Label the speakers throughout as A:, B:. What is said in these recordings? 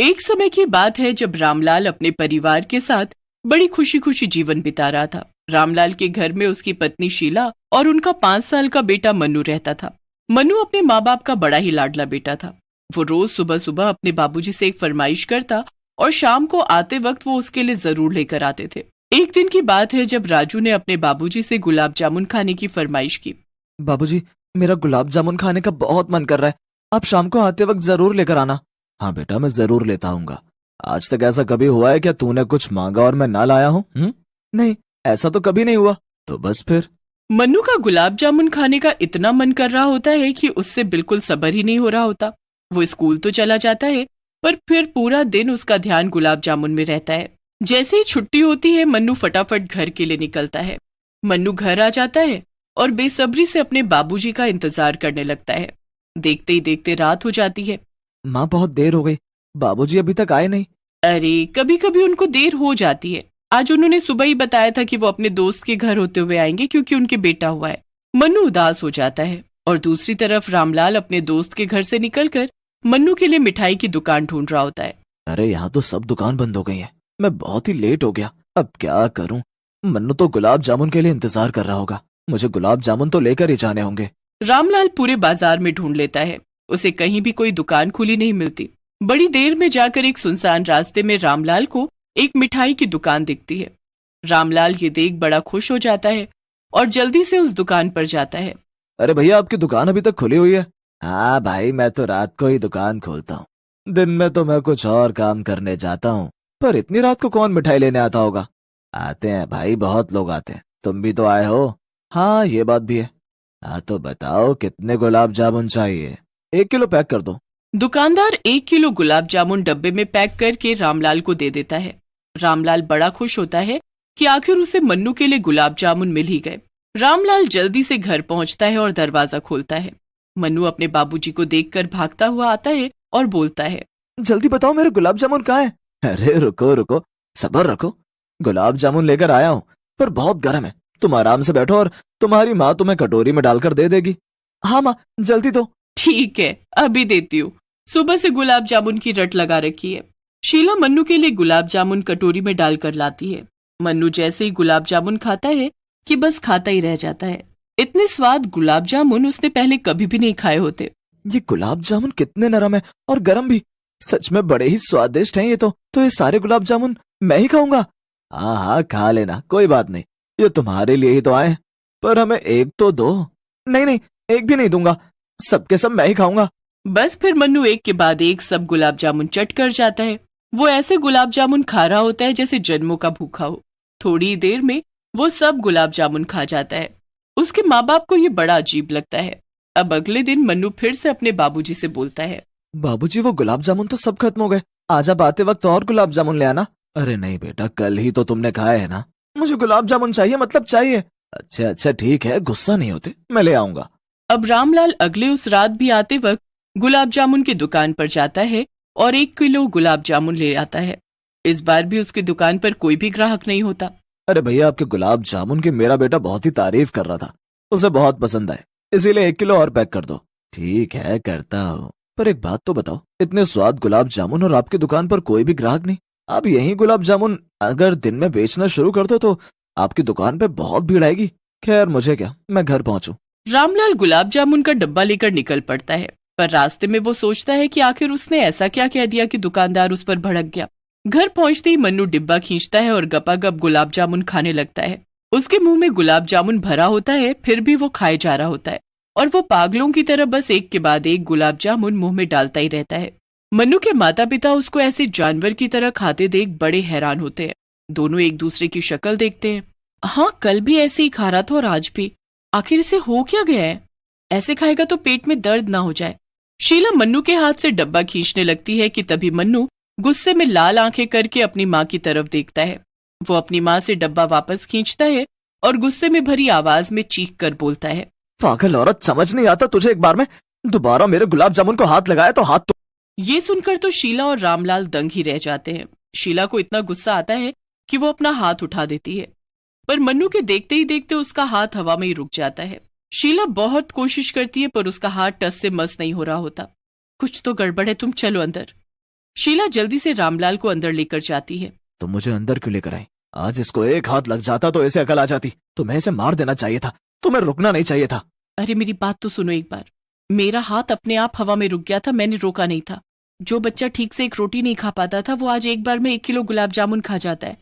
A: एक समय की बात है जब रामलाल अपने परिवार के साथ बड़ी खुशी खुशी जीवन बिता रहा था। रामलाल के घर में उसकी पत्नी शीला और उनका 5 साल का बेटा मन्नू रहता था। मन्नू अपने माँ बाप का बड़ा ही लाडला बेटा था। वो रोज सुबह सुबह अपने बाबूजी से एक फरमाइश करता और शाम को आते वक्त वो उसके लिए जरूर लेकर आते थे। एक दिन की बात है जब राजू ने अपने बाबूजी से गुलाब जामुन खाने की फरमाइश की।
B: बाबूजी, मेरा गुलाब जामुन खाने का बहुत मन कर रहा है, आप शाम को आते वक्त जरूर लेकर आना। हाँ बेटा, मैं जरूर लेता आऊंगा। आज तक ऐसा कभी हुआ है क्या तूने कुछ मांगा और मैं ना लाया हूँ? नहीं, ऐसा तो कभी नहीं हुआ। तो बस फिर।
A: मन्नू का गुलाब जामुन खाने का इतना मन कर रहा होता है कि उससे बिल्कुल सब्र ही नहीं हो रहा होता। वो स्कूल तो चला जाता है पर फिर पूरा दिन उसका ध्यान गुलाब जामुन में रहता है। जैसे ही छुट्टी होती है मन्नू फटाफट घर के लिए निकलता है। मन्नू घर आ जाता है और बेसब्री से अपने बाबूजी का इंतजार करने लगता है। देखते ही देखते रात हो जाती है।
B: माँ, बहुत देर हो गई, बाबूजी अभी तक आए नहीं।
A: अरे, कभी कभी उनको देर हो जाती है। आज उन्होंने सुबह ही बताया था कि वो अपने दोस्त के घर होते हुए आएंगे क्योंकि उनके बेटा हुआ है। मन्नू उदास हो जाता है और दूसरी तरफ रामलाल अपने दोस्त के घर से निकलकर मन्नू के लिए मिठाई की दुकान ढूंढ रहा होता है।
B: अरे, यहाँ तो सब दुकान बंद हो गई है, मैं बहुत ही लेट हो गया। अब क्या करूं? मन्नू तो गुलाब जामुन के लिए इंतजार कर रहा होगा, मुझे गुलाब जामुन तो लेकर ही जाने होंगे।
A: रामलाल पूरे बाजार में ढूंढ लेता है, उसे कहीं भी कोई दुकान खुली नहीं मिलती। बड़ी देर में जाकर एक सुनसान रास्ते में रामलाल को एक मिठाई की दुकान दिखती है। रामलाल ये देख बड़ा खुश हो जाता है और जल्दी से उस दुकान पर जाता है।
B: अरे भैया, आपकी दुकान अभी तक खुली हुई है? हाँ भाई, मैं तो रात को ही दुकान खोलता हूँ, दिन में तो मैं कुछ और काम करने जाता हूँ। पर इतनी रात को कौन मिठाई लेने आता होगा? आते हैं भाई, बहुत लोग आते हैं, तुम भी तो आए हो। हाँ, ये बात भी है। हाँ तो बताओ, कितने गुलाब जामुन चाहिए? 1 किलो पैक कर दो।
A: दुकानदार 1 किलो गुलाब जामुन डब्बे में पैक करके रामलाल को दे देता है। रामलाल बड़ा खुश होता है कि आखिर उसे मन्नू के लिए गुलाब जामुन मिल ही गए। रामलाल जल्दी से घर पहुंचता है और दरवाजा खोलता है। मन्नू अपने बाबूजी को देखकर भागता हुआ आता है और बोलता है,
B: जल्दी बताओ, मेरे गुलाब जामुन कहाँ है? अरे रुको रुको, सब्र रखो, गुलाब जामुन लेकर आया हूँ, पर बहुत गर्म है। तुम आराम से बैठो और तुम्हारी माँ तुम्हें कटोरी में डालकर दे देगी। हाँ माँ, जल्दी दो।
A: ठीक है, अभी देती हूँ। सुबह से गुलाब जामुन की रट लगा रखी है। शीला मन्नू के लिए गुलाब जामुन कटोरी में डालकर लाती है। मन्नू जैसे ही गुलाब जामुन खाता है कि बस खाता ही रह जाता है। इतने स्वाद गुलाब जामुन उसने पहले कभी भी नहीं खाए होते।
B: ये गुलाब जामुन कितने नरम है और गरम भी, सच में बड़े ही स्वादिष्ट हैं ये तो ये सारे गुलाब जामुन मैं ही खाऊंगा। हाँ हाँ, खा लेना, कोई बात नहीं, ये तुम्हारे लिए ही तो आए, पर हमें एक तो दो। नहीं नहीं, एक भी नहीं दूंगा, सबके सब मैं ही खाऊंगा।
A: बस फिर मन्नू एक के बाद एक सब गुलाब जामुन चट कर जाता है। वो ऐसे गुलाब जामुन खा रहा होता है जैसे जन्मों का भूखा हो। थोड़ी देर में वो सब गुलाब जामुन खा जाता है। उसके माँ बाप को ये बड़ा अजीब लगता है। अब अगले दिन मन्नू फिर से अपने बाबूजी से बोलता है,
B: बाबूजी, वो गुलाब जामुन तो सब खत्म हो गए, आज आप आते वक्त और गुलाब जामुन ले आना। अरे नहीं बेटा, कल ही तो तुमने खाए है ना, मुझे गुलाब जामुन चाहिए, मतलब चाहिए। अच्छा अच्छा ठीक है, गुस्सा नहीं होते, मैं ले आऊंगा।
A: अब रामलाल अगले उस रात भी आते वक्त गुलाब जामुन की दुकान पर जाता है और 1 किलो गुलाब जामुन ले आता है। इस बार भी उसकी दुकान पर कोई भी ग्राहक नहीं होता।
B: अरे भैया, आपके गुलाब जामुन की मेरा बेटा बहुत ही तारीफ कर रहा था, उसे बहुत पसंद आए, इसीलिए 1 किलो और पैक कर दो। ठीक है, करता हूँ, पर एक बात तो बताओ, इतने स्वाद गुलाब जामुन और आपकी दुकान पर कोई भी ग्राहक नहीं। आप यही गुलाब जामुन अगर दिन में बेचना शुरू कर दो तो आपकी दुकान पे बहुत भीड़ आएगी। खैर मुझे क्या, मैं घर पहुंचूं।
A: रामलाल गुलाब जामुन का डब्बा लेकर निकल पड़ता है, पर रास्ते में वो सोचता है कि आखिर उसने ऐसा क्या कह दिया कि दुकानदार उस पर भड़क गया। घर पहुंचते ही मन्नू डिब्बा खींचता है और गपागप गुलाब जामुन खाने लगता है। उसके मुंह में गुलाब जामुन भरा होता है, फिर भी वो खाए जा रहा होता है और वो पागलों की तरह बस एक के बाद एक गुलाब जामुन मुंह में डालता ही रहता है। मन्नू के माता पिता उसको ऐसे जानवर की तरह खाते देख बड़े हैरान होते हैं। दोनों एक दूसरे की शक्ल देखते हैं। हाँ, कल भी ऐसे ही खा रहा था और आज भी, आखिर इसे हो क्या गया है? ऐसे खाएगा तो पेट में दर्द ना हो जाए। शीला मन्नू के हाथ से डब्बा खींचने लगती है कि तभी मन्नू गुस्से में लाल आंखें करके अपनी माँ की तरफ देखता है। वो अपनी माँ से डब्बा वापस खींचता है और गुस्से में भरी आवाज में चीख कर बोलता है,
B: पागल औरत, समझ नहीं आता तुझे? एक बार में दोबारा मेरे गुलाब जामुन को हाथ लगाया तो हाथ तो।
A: ये सुनकर तो शीला और रामलाल दंग ही रह जाते हैं। शीला को इतना गुस्सा आता है कि वो अपना हाथ उठा देती है, पर मन्नू के देखते ही देखते उसका हाथ हवा में ही रुक जाता है। शीला बहुत कोशिश करती है पर उसका हाथ टस से मस नहीं हो रहा होता। कुछ तो गड़बड़ है, तुम चलो अंदर। शीला जल्दी से रामलाल को अंदर लेकर जाती है।
B: तुम मुझे अंदर क्यों लेकर आई? आज इसको एक हाथ लग जाता तो इसे अकल आ जाती। तुम्हें इसे मार देना चाहिए था, तुम्हें रुकना नहीं चाहिए था।
A: अरे मेरी बात तो सुनो एक बार। मेरा हाथ अपने आप हवा में रुक गया था, मैंने रोका नहीं था। जो बच्चा ठीक से एक रोटी नहीं खा पाता था वो आज एक बार में 1 किलो गुलाब जामुन खा जाता है,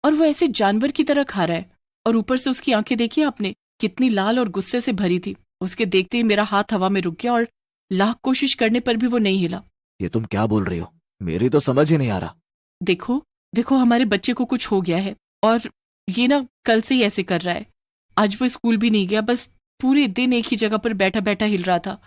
A: और वो ऐसे जानवर की तरह खा रहा है। और ऊपर से उसकी आंखें देखी आपने, कितनी लाल और गुस्से से भरी थी। उसके देखते ही मेरा हाथ हवा में रुक गया और लाख कोशिश करने पर भी वो नहीं हिला।
B: ये तुम क्या बोल रही हो? मेरी तो समझ ही नहीं आ रहा।
A: देखो देखो, हमारे बच्चे को कुछ हो गया है और ये ना कल से ही ऐसे कर रहा है। आज वो स्कूल भी नहीं गया, बस पूरे दिन एक ही जगह पर बैठा बैठा हिल रहा था।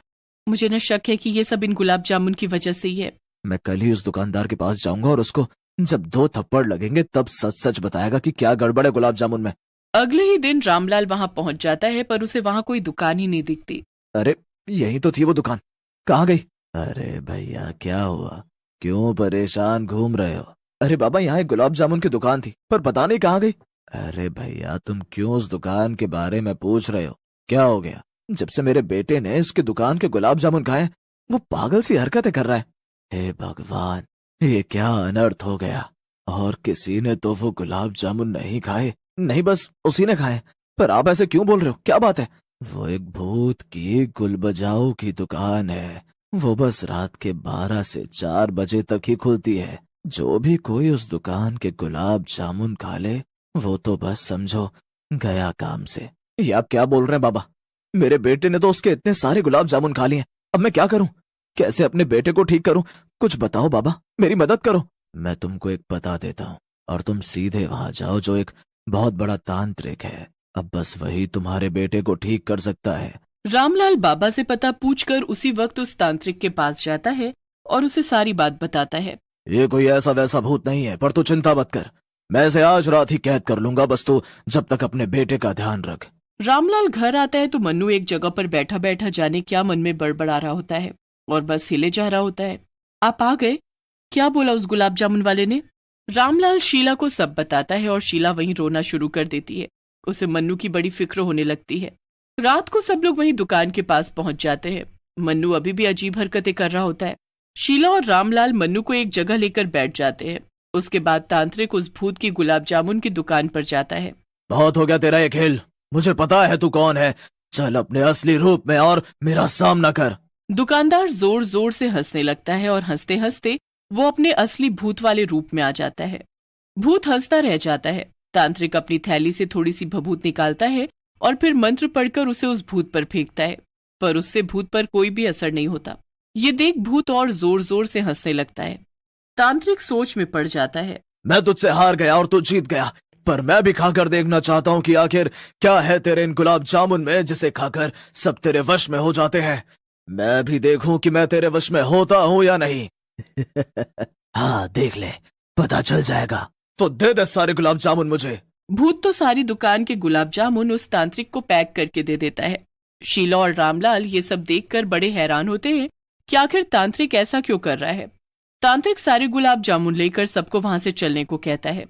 A: मुझे ना शक है कि ये सब इन गुलाब जामुन की वजह से ही है।
B: मैं कल ही उस दुकानदार के पास जाऊंगा और उसको जब 2 थप्पड़ लगेंगे तब सच सच बताएगा कि क्या गड़बड़ है गुलाब जामुन में।
A: अगले ही दिन रामलाल वहां पहुंच जाता है, पर उसे वहां कोई दुकान ही नहीं दिखती।
B: अरे यही तो थी वो दुकान, कहाँ गई? अरे भैया क्या हुआ, क्यों परेशान घूम रहे हो? अरे बाबा यहाँ एक गुलाब जामुन की दुकान थी पर पता नहीं कहाँ गई। अरे भैया तुम क्यों उस दुकान के बारे में पूछ रहे हो? क्या हो गया? जब से मेरे बेटे ने इसकी दुकान के गुलाब जामुन खाए वो पागल सी हरकतें कर रहा है। हे भगवान, ये क्या अनर्थ हो गया। और किसी ने तो वो गुलाब जामुन नहीं खाए, नहीं बस उसी ने खाए। पर आप ऐसे क्यों बोल रहे हो, क्या बात है? वो एक भूत की गुलबजाऊ की दुकान है। वो बस रात के 12 से 4 बजे तक ही खुलती है। जो भी कोई उस दुकान के गुलाब जामुन खा ले वो तो बस समझो गया काम से। ये आप क्या बोल रहे हैं बाबा? मेरे बेटे ने तो उसके इतने सारे गुलाब जामुन खा लिए, अब मैं क्या करूं? कैसे अपने बेटे को ठीक करूं? कुछ बताओ बाबा, मेरी मदद करो। मैं तुमको एक पता देता हूं और तुम सीधे वहां जाओ, जो एक बहुत बड़ा तांत्रिक है। अब बस वही तुम्हारे बेटे को ठीक कर सकता है।
A: रामलाल बाबा से पता पूछकर उसी वक्त उस तांत्रिक के पास जाता है और उसे सारी बात बताता है।
B: ये कोई ऐसा वैसा भूत नहीं है, पर तू चिंता मत कर, मैं इसे आज रात ही कैद कर लूंगा। बस तू जब तक अपने बेटे का ध्यान रख।
A: रामलाल घर आता है तो मन्नू एक जगह पर बैठा बैठा जाने क्या मन में बड़बड़ा रहा होता है और बस हिले जा रहा होता है। आप आ गए? क्या बोला उस गुलाब जामुन वाले ने? रामलाल शीला को सब बताता है और शीला वहीं रोना शुरू कर देती है। उसे मन्नू की बड़ी फिक्र होने लगती है। रात को सब लोग वहीं दुकान के पास पहुंच जाते हैं। मन्नू अभी भी अजीब हरकतें कर रहा होता है। शीला और रामलाल मन्नू को एक जगह लेकर बैठ जाते हैं। उसके बाद तांत्रिक उस भूत की गुलाब जामुन की दुकान पर जाता है।
B: बहुत हो गया तेरा ये खेल, मुझे पता है तू कौन है। चल अपने असली रूप में और मेरा सामना कर।
A: दुकानदार जोर जोर से हंसने लगता है और हंसते हंसते वो अपने असली भूत वाले रूप में आ जाता है। भूत हंसता रह जाता है। तांत्रिक अपनी थैली से थोड़ी सी भभूत निकालता है और फिर मंत्र पढ़कर उसे उस भूत पर फेंकता है, पर उससे भूत पर कोई भी असर नहीं होता। ये देख भूत और जोर जोर से हंसने लगता है। तांत्रिक सोच में पड़ जाता है।
B: मैं तुझसे हार गया और तू जीत गया, पर मैं भी खाकर देखना चाहता हूँ कि आखिर क्या है तेरे इन गुलाब जामुन में जिसे खाकर सब तेरे वश में हो जाते हैं। मैं भी देखूं कि मैं तेरे वश में होता हूँ या नहीं। हाँ देख ले, पता चल जाएगा। तो दे दे सारे गुलाब जामुन मुझे।
A: भूत तो सारी दुकान के गुलाब जामुन उस तांत्रिक को पैक करके दे देता है। शीला और रामलाल ये सब देखकर बड़े हैरान होते हैं कि आखिर तांत्रिक ऐसा क्यों कर रहा है। तांत्रिक सारे गुलाब जामुन लेकर सबको वहां से चलने को कहता है।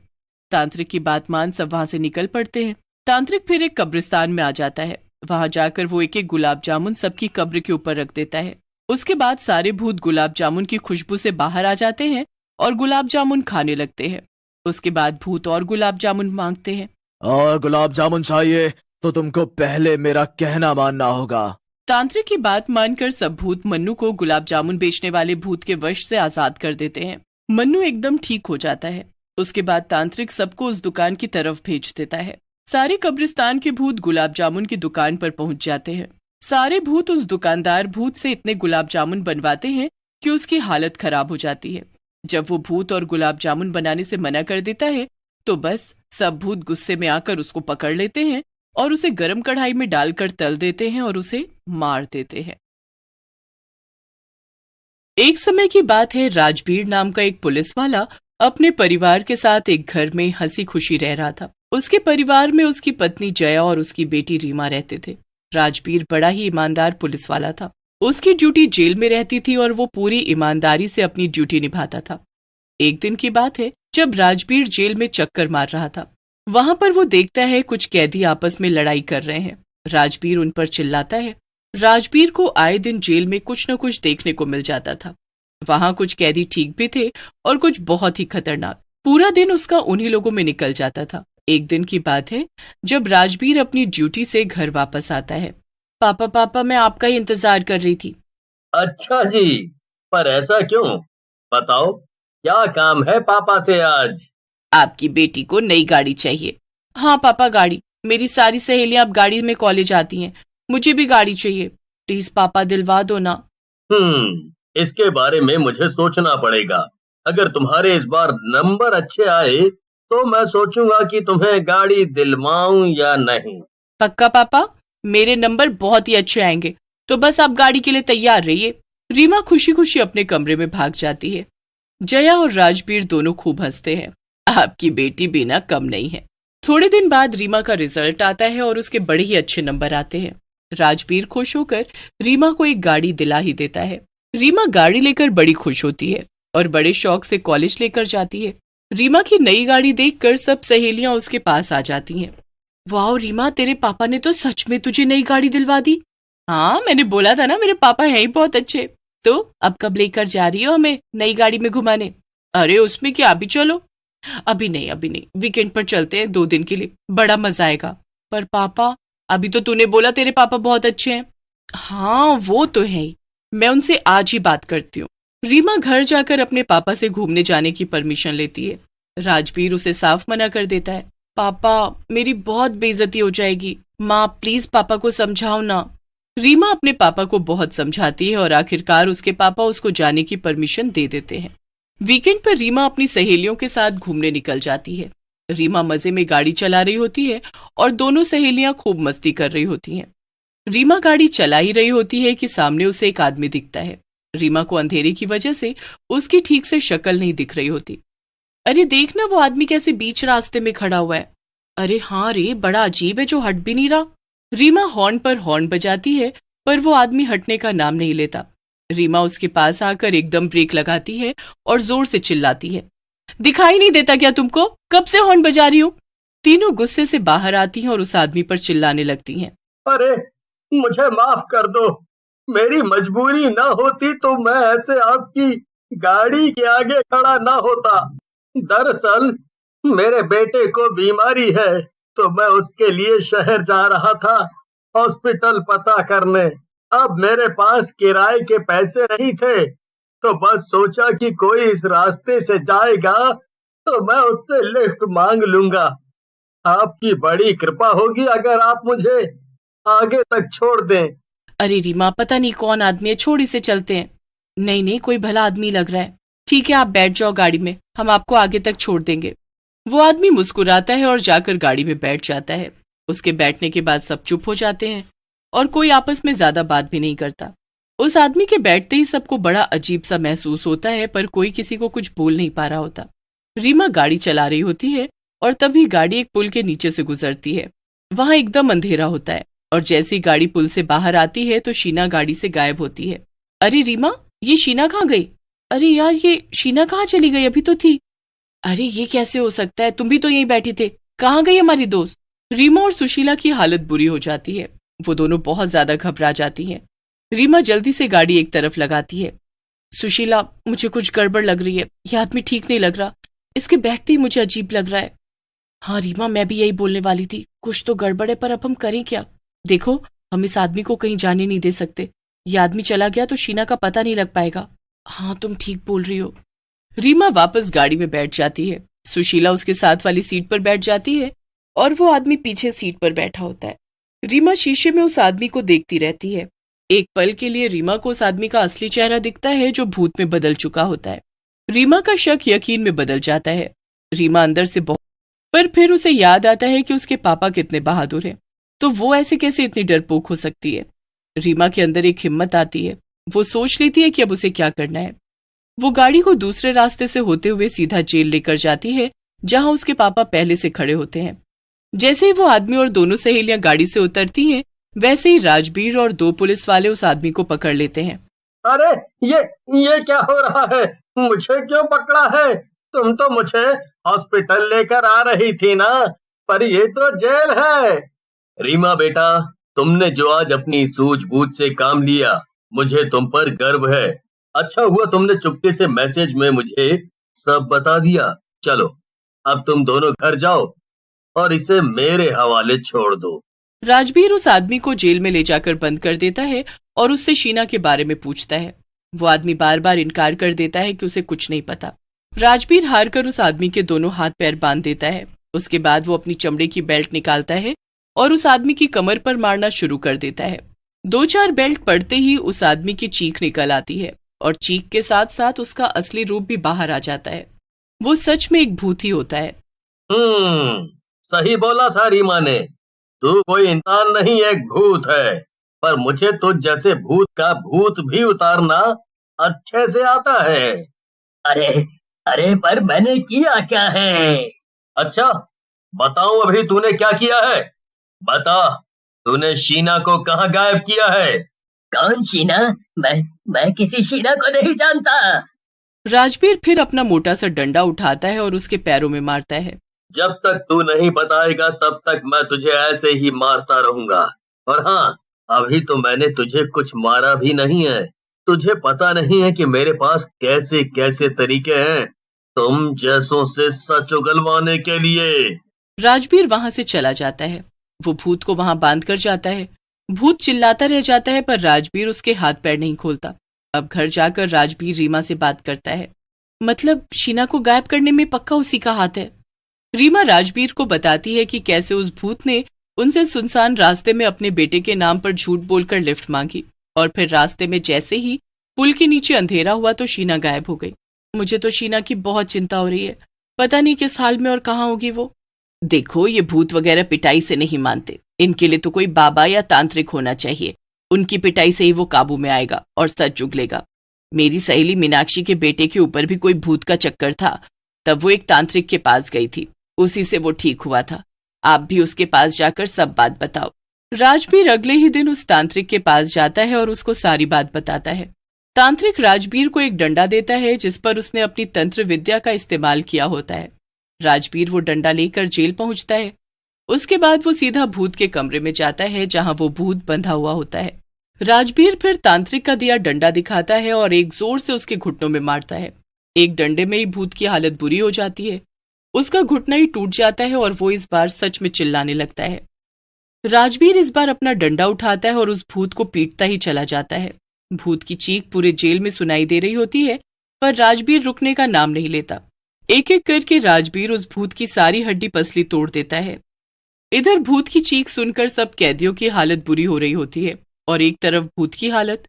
A: तांत्रिक की बात मान सब वहां से निकल पड़ते हैं। तांत्रिक फिर एक कब्रिस्तान में आ जाता है। वहां जाकर वो एक एक गुलाब जामुन सबकी कब्र के ऊपर रख देता है। उसके बाद सारे भूत गुलाब जामुन की खुशबू से बाहर आ जाते हैं और गुलाब जामुन खाने लगते हैं। उसके बाद भूत और गुलाब जामुन मांगते हैं।
B: और गुलाब जामुन चाहिए तो तुमको पहले मेरा कहना मानना होगा।
A: तांत्रिक की बात मानकर सब भूत मन्नू को गुलाब जामुन बेचने वाले भूत के वश से आजाद कर देते हैं। मन्नू एकदम ठीक हो जाता है। उसके बाद तांत्रिक सबको उस दुकान की तरफ भेज देता है। सारे कब्रिस्तान के भूत गुलाब जामुन की दुकान पर पहुंच जाते हैं। सारे भूत उस दुकानदार भूत से इतने गुलाब जामुन बनवाते हैं कि उसकी हालत खराब हो जाती है। जब वो भूत और गुलाब जामुन बनाने से मना कर देता है तो बस सब भूत गुस्से में आकर उसको पकड़ लेते हैं और उसे गरम कढ़ाई में डालकर तल देते हैं और उसे मार देते हैं। एक समय की बात है, राजबीर नाम का एक पुलिस वाला अपने परिवार के साथ एक घर में हंसी खुशी रह रहा था। उसके परिवार में उसकी पत्नी जया और उसकी बेटी रीमा रहते थे। राजबीर बड़ा ही ईमानदार पुलिस वाला था। उसकी ड्यूटी जेल में रहती थी और वो पूरी ईमानदारी से अपनी ड्यूटी निभाता था। एक दिन की बात है, जब राजबीर जेल में चक्कर मार रहा था, वहां पर वो देखता है कुछ कैदी आपस में लड़ाई कर रहे हैं। राजबीर उन पर चिल्लाता है। राजबीर को आए दिन जेल में कुछ न कुछ देखने को मिल जाता था। वहां कुछ कैदी ठीक भी थे और कुछ बहुत ही खतरनाक। पूरा दिन उसका उन्हीं लोगों में निकल जाता था। एक दिन की बात है जब राजबीर अपनी ड्यूटी से घर वापस आता है। पापा पापा, मैं आपका ही इंतजार कर रही थी।
C: अच्छा जी, पर ऐसा क्यों? बताओ, क्या काम है पापा से आज?
A: आपकी बेटी को नई गाड़ी चाहिए। हाँ पापा, गाड़ी। मेरी सारी सहेलियां अब गाड़ी में कॉलेज आती हैं, मुझे भी गाड़ी चाहिए। प्लीज पापा, दिलवा दो ना।
C: इसके बारे में मुझे सोचना पड़ेगा। अगर तुम्हारे इस बार नंबर अच्छे आए तो मैं सोचूंगा कि तुम्हें गाड़ी दिलवाऊं या नहीं।
A: पक्का पापा? मेरे नंबर बहुत ही अच्छे आएंगे, तो बस आप गाड़ी के लिए तैयार रहिए। रीमा खुशी खुशी अपने कमरे में भाग जाती है। जया और राजबीर दोनों खूब हंसते हैं। आपकी बेटी भी ना कम नहीं है। थोड़े दिन बाद रीमा का रिजल्ट आता है और उसके बड़े ही अच्छे नंबर आते हैं। राजबीर खुश होकर रीमा को एक गाड़ी दिला ही देता है। रीमा गाड़ी लेकर बड़ी खुश होती है और बड़े शौक से कॉलेज लेकर जाती है। रीमा की नई गाड़ी देखकर सब सहेलियां उसके पास आ जाती हैं। वाह रीमा, तेरे पापा ने तो सच में तुझे नई गाड़ी दिलवा दी। हाँ, मैंने बोला था ना, मेरे पापा हैं ही बहुत अच्छे। तो अब कब लेकर जा रही हो हमें नई गाड़ी में घुमाने? अरे उसमें क्या, अभी चलो। अभी नहीं, वीकेंड पर चलते हैं 2 दिन के लिए, बड़ा मजा आएगा। पर पापा, अभी तो तूने बोला तेरे पापा बहुत अच्छे हैं। हाँ वो तो है ही, मैं उनसे आज ही बात करती हूँ। रीमा घर जाकर अपने पापा से घूमने जाने की परमिशन लेती है। राजबीर उसे साफ मना कर देता है। पापा, मेरी बहुत बेइज्जती हो जाएगी। माँ प्लीज पापा को समझाओ ना। रीमा अपने पापा को बहुत समझाती है और आखिरकार उसके पापा उसको जाने की परमिशन दे देते हैं। वीकेंड पर रीमा अपनी सहेलियों के साथ घूमने निकल जाती है। रीमा मजे में गाड़ी चला रही होती है और दोनों सहेलियां खूब मस्ती कर रही होती हैं। रीमा गाड़ी चला ही रही होती है कि सामने उसे एक आदमी दिखता है। रीमा को अंधेरे की वजह से उसकी ठीक से शक्ल नहीं दिख रही होती। अरे देखना, वो आदमी कैसे बीच रास्ते में खड़ा हुआ है। अरे हाँ रे, बड़ा अजीब है जो हट भी नहीं रहा। रीमा हॉर्न पर हॉर्न बजाती है पर वो आदमी हटने का नाम नहीं लेता। रीमा उसके पास आकर एकदम ब्रेक लगाती है और जोर से चिल्लाती है। दिखाई नहीं देता क्या तुमको? कब से हॉर्न बजा रही हूँ? तीनों गुस्से से बाहर आती हैं और उस आदमी पर चिल्लाने लगती हैं।
C: अरे मुझे माफ कर दो, मेरी मजबूरी ना होती तो मैं ऐसे आपकी गाड़ी के आगे खड़ा ना होता। दरअसल मेरे बेटे को बीमारी है तो मैं उसके लिए शहर जा रहा था हॉस्पिटल पता करने। अब मेरे पास किराए के पैसे नहीं थे तो बस सोचा कि कोई इस रास्ते से जाएगा तो मैं उससे लिफ्ट मांग लूंगा। आपकी बड़ी कृपा होगी अगर आप मुझे आगे तक छोड़ दें।
A: अरे रीमा, पता नहीं कौन आदमी है, छोड़ इसे, चलते हैं। नहीं, कोई भला आदमी लग रहा है। ठीक है, आप बैठ जाओ गाड़ी में, हम आपको आगे तक छोड़ देंगे। वो आदमी मुस्कुराता है और जाकर गाड़ी में बैठ जाता है। उसके बैठने के बाद सब चुप हो जाते हैं और कोई आपस में ज्यादा बात भी नहीं करता। उस आदमी के बैठते ही सबको बड़ा अजीब सा महसूस होता है पर कोई किसी को कुछ बोल नहीं पा रहा होता। रीमा गाड़ी चला रही होती है और तभी गाड़ी एक पुल के नीचे से गुजरती है। वहां एकदम अंधेरा होता है और जैसी गाड़ी पुल से बाहर आती है तो शीना गाड़ी से गायब होती है। अरे रीमा, ये शीना कहाँ गई? अरे यार, ये शीना कहाँ चली गई? अभी तो थी। अरे ये कैसे हो सकता है, तुम भी तो यहीं बैठे थे, कहाँ गई हमारी दोस्त? रीमा और सुशीला की हालत बुरी हो जाती है। वो दोनों बहुत ज्यादा घबरा जाती हैं। रीमा जल्दी से गाड़ी एक तरफ लगाती है। सुशीला, मुझे कुछ गड़बड़ लग रही है, यह आदमी ठीक नहीं लग रहा, इसके बैठते ही मुझे अजीब लग रहा है। हाँ रीमा, मैं भी यही बोलने वाली थी, कुछ तो गड़बड़ है, पर अब हम करें क्या? देखो, हम इस आदमी को कहीं जाने नहीं दे सकते। ये आदमी चला गया तो शीना का पता नहीं लग पाएगा। हाँ तुम ठीक बोल रही हो। रीमा वापस गाड़ी में बैठ जाती है। सुशीला उसके साथ वाली सीट पर बैठ जाती है और वो आदमी पीछे सीट पर बैठा होता है। रीमा शीशे में उस आदमी को देखती रहती है। एक पल के लिए रीमा को उस आदमी का असली चेहरा दिखता है जो भूत में बदल चुका होता है। रीमा का शक यकीन में बदल जाता है। रीमा अंदर से बहुत, पर फिर उसे याद आता है कि उसके पापा कितने बहादुर हैं, तो वो ऐसे कैसे इतनी डरपोक हो सकती है। रीमा के अंदर एक हिम्मत आती है। वो सोच लेती है कि अब उसे क्या करना है। वो गाड़ी को दूसरे रास्ते से होते हुए सीधा जेल लेकर जाती है जहां उसके पापा पहले से खड़े होते हैं। जैसे ही वो आदमी और दोनों सहेलियां गाड़ी से उतरती हैं, वैसे ही राजबीर और 2 पुलिस वाले उस आदमी को पकड़ लेते हैं।
C: अरे ये क्या हो रहा है? मुझे क्यों पकड़ा है? तुम तो मुझे हॉस्पिटल लेकर आ रही थी ना, पर ये तो जेल है। रीमा बेटा, तुमने जो आज अपनी सूझबूझ से काम लिया, मुझे तुम पर गर्व है। अच्छा हुआ तुमने चुपके से मैसेज में मुझे सब बता दिया। चलो, अब तुम दोनों घर जाओ और इसे मेरे हवाले छोड़ दो।
A: राजबीर उस आदमी को जेल में ले जाकर बंद कर देता है और उससे शीना के बारे में पूछता है। वो आदमी बार बार इनकार कर देता है कि उसे कुछ नहीं पता। राजबीर हार कर उस आदमी के दोनों हाथ पैर बांध देता है। उसके बाद वो अपनी चमड़े की बेल्ट निकालता है और उस आदमी की कमर पर मारना शुरू कर देता है। 2-4 बेल्ट पड़ते ही उस आदमी की चीख निकल आती है और चीख के साथ साथ उसका असली रूप भी बाहर आ जाता है। वो सच में एक भूत ही होता है।
C: सही बोला था रीमा ने। तू कोई इंसान नहीं, एक भूत है। पर मुझे तो जैसे भूत का भूत भी उतारना अच्छे से आता है।
D: अरे अरे पर मैंने किया क्या है?
C: अच्छा, बताऊं अभी तूने क्या किया है? बता, तूने शीना को कहाँ गायब किया है?
D: कौन शीना? मैं किसी शीना को नहीं जानता।
A: राजबीर फिर अपना मोटा सा डंडा उठाता है और उसके पैरों में मारता है।
C: जब तक तू नहीं बताएगा तब तक मैं तुझे ऐसे ही मारता रहूंगा। और हाँ, अभी तो मैंने तुझे कुछ मारा भी नहीं है। तुझे पता नहीं है कि मेरे पास कैसे कैसे तरीके हैं तुम जैसों से सच उगलवाने के लिए।
A: राजबीर वहां से चला जाता है। वो भूत को वहां बांध कर जाता है। भूत चिल्लाता रह जाता है पर राजबीर उसके हाथ पैर नहीं खोलता। अब घर जाकर राजबीर रीमा से बात करता है। मतलब शीना को गायब करने में पक्का उसी का हाथ है। रीमा राजबीर को बताती है कि कैसे उस भूत ने उनसे सुनसान रास्ते में अपने बेटे के नाम पर झूठ बोलकर लिफ्ट मांगी और फिर रास्ते में जैसे ही पुल के नीचे अंधेरा हुआ तो शीना गायब हो गई। मुझे तो शीना की बहुत चिंता हो रही है। पता नहीं किस हाल में और कहाँ होगी वो। देखो, ये भूत वगैरह पिटाई से नहीं मानते। इनके लिए तो कोई बाबा या तांत्रिक होना चाहिए। उनकी पिटाई से ही वो काबू में आएगा और सच उगलेगा। मेरी सहेली मीनाक्षी के बेटे के ऊपर भी कोई भूत का चक्कर था। तब वो एक तांत्रिक के पास गई थी, उसी से वो ठीक हुआ था। आप भी उसके पास जाकर सब बात बताओ। राजबीर अगले ही दिन उस तांत्रिक के पास जाता है और उसको सारी बात बताता है। तांत्रिक राजबीर को एक डंडा देता है जिस पर उसने अपनी तंत्र विद्या का इस्तेमाल किया होता है। राजबीर वो डंडा लेकर जेल पहुंचता है। उसके बाद वो सीधा भूत के कमरे में जाता है जहां वो भूत बंधा हुआ होता है। राजबीर फिर तांत्रिक का दिया डंडा दिखाता है और एक जोर से उसके घुटनों में मारता है। एक डंडे में ही भूत की हालत बुरी हो जाती है। उसका घुटना ही टूट जाता है और वो इस बार सच में चिल्लाने लगता है। राजबीर इस बार अपना डंडा उठाता है और उस भूत को पीटता ही चला जाता है। भूत की चीख पूरे जेल में सुनाई दे रही होती है पर राजबीर रुकने का नाम नहीं लेता। एक एक करके राजबीर उस भूत की सारी हड्डी पसली तोड़ देता है। इधर भूत की चीख सुनकर सब कैदियों की हालत बुरी हो रही होती है और एक तरफ भूत की हालत।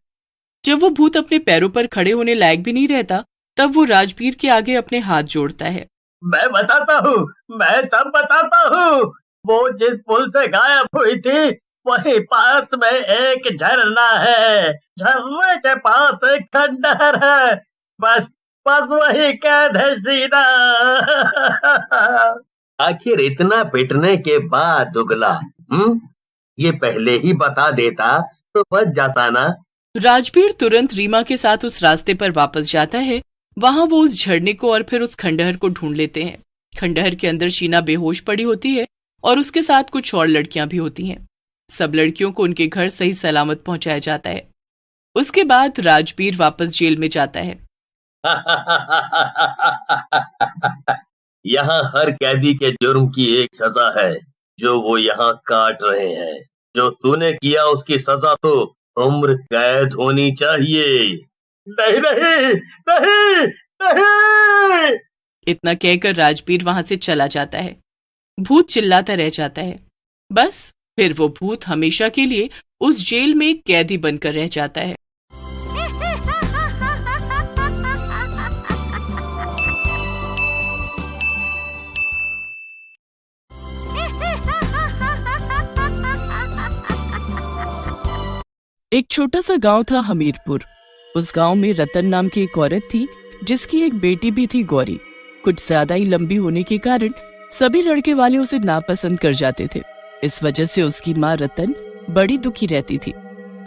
A: जब वो भूत अपने पैरों पर खड़े होने लायक भी नहीं रहता तब वो राजबीर के आगे अपने हाथ जोड़ता है।
D: मैं बताता हूँ, मैं सब बताता हूँ। वो जिस पुल से गायब हुई थी वही पास में एक झरना है। झरने के पास एक खंडहर है। बस बस वही कैद है शीना।
C: आखिर इतना पिटने के बाद उगला, ये पहले ही बता देता तो बच जाता ना।
A: राजबीर तुरंत रीमा के साथ उस रास्ते पर वापस जाता है। वहां वो उस झरने को और फिर उस खंडहर को ढूंढ लेते हैं। खंडहर के अंदर शीना बेहोश पड़ी होती है और उसके साथ कुछ और लड़कियां भी होती हैं। सब लड़कियों को उनके घर सही सलामत पहुंचाया जाता है। उसके बाद राजबीर वापस जेल में जाता है।
C: यहाँ हर कैदी के जुर्म की एक सजा है जो वो यहाँ काट रहे हैं। जो तूने किया उसकी सजा तो उम्र कैद होनी चाहिए। नहीं नहीं नहीं नहीं।
A: इतना कहकर राजबीर वहां से चला जाता है। भूत चिल्लाता रह जाता है। बस फिर वो भूत हमेशा के लिए उस जेल में एक कैदी बनकर रह जाता है। एक छोटा सा गांव था हमीरपुर। उस गांव में रतन नाम की एक औरत थी जिसकी एक बेटी भी थी गौरी। कुछ ज्यादा ही लंबी होने के कारण सभी लड़के वाले उसे नापसंद कर जाते थे। इस वजह से उसकी माँ रतन बड़ी दुखी रहती थी।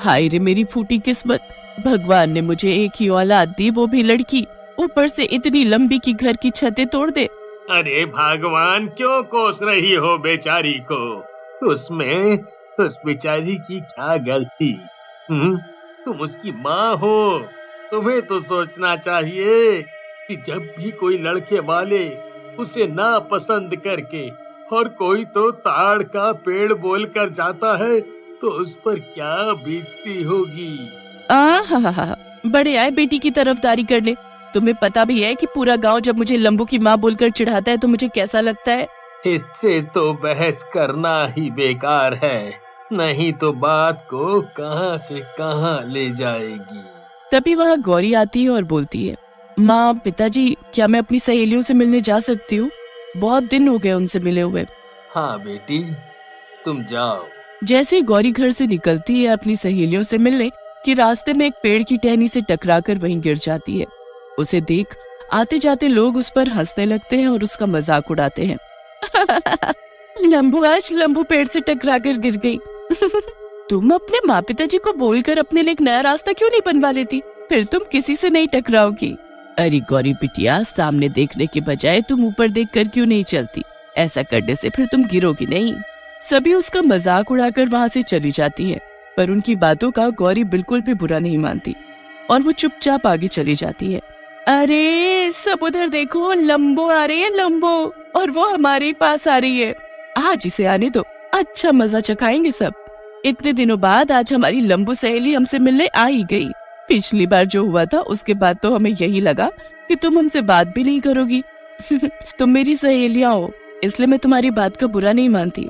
A: हाय रे मेरी फूटी किस्मत, भगवान ने मुझे एक ही औलाद दी, वो भी लड़की, ऊपर से इतनी लंबी की घर की छतें तोड़ दे।
C: अरे भगवान, क्यों कोस रही हो बेचारी को? उसमें उस बेचारी की क्या गलती? तुम उसकी माँ हो। तुम्हें तो सोचना चाहिए कि जब भी कोई लड़के वाले उसे ना पसंद करके और कोई तो ताड़ का पेड़ बोलकर जाता है तो उस पर क्या बीतती होगी।
A: आहा, बड़े आए बेटी की तरफदारी करने। तुम्हें पता भी है कि पूरा गांव जब मुझे लंबू की माँ बोलकर चिढ़ाता है तो मुझे कैसा लगता है।
C: इससे तो बहस करना ही बेकार है, नहीं तो बात को कहां से कहां ले जाएगी।
A: तभी वहाँ गौरी आती है और बोलती है, माँ पिताजी क्या मैं अपनी सहेलियों से मिलने जा सकती हूँ? बहुत दिन हो गए उनसे मिले हुए।
C: हाँ बेटी, तुम जाओ।
A: जैसे ही गौरी घर से निकलती है अपनी सहेलियों से मिलने कि रास्ते में एक पेड़ की टहनी से टकराकर वहीं गिर जाती है। उसे देख आते जाते लोग उस पर हंसने लगते हैं और उसका मजाक उड़ाते हैं। लंबू आज लंबू पेड़ से टकराकर गिर गई। तुम अपने माँ पिताजी को बोलकर अपने लिए एक नया रास्ता क्यों नहीं बनवा लेती? फिर तुम किसी से नहीं टकराओगी। अरे गौरी बिटिया, सामने देखने के बजाय तुम ऊपर देखकर क्यों नहीं चलती? ऐसा करने से फिर तुम गिरोगी नहीं। सभी उसका मजाक उड़ाकर वहाँ से चली जाती हैं, पर उनकी बातों का गौरी बिल्कुल भी बुरा नहीं मानती और वो चुपचाप आगे चली जाती है। अरे सब उधर देखो, लंबो आ रही है लंबो, और वो हमारे पास आ रही है। आज इसे आने दो, अच्छा मजा चखाएंगे सब। इतने दिनों बाद आज हमारी लंबू सहेली हमसे मिलने आ ही गई। पिछली बार जो हुआ था उसके बाद तो हमें यही लगा कि तुम हमसे बात भी नहीं करोगी। तुम मेरी सहेलियां हो, इसलिए मैं तुम्हारी बात का बुरा नहीं मानती।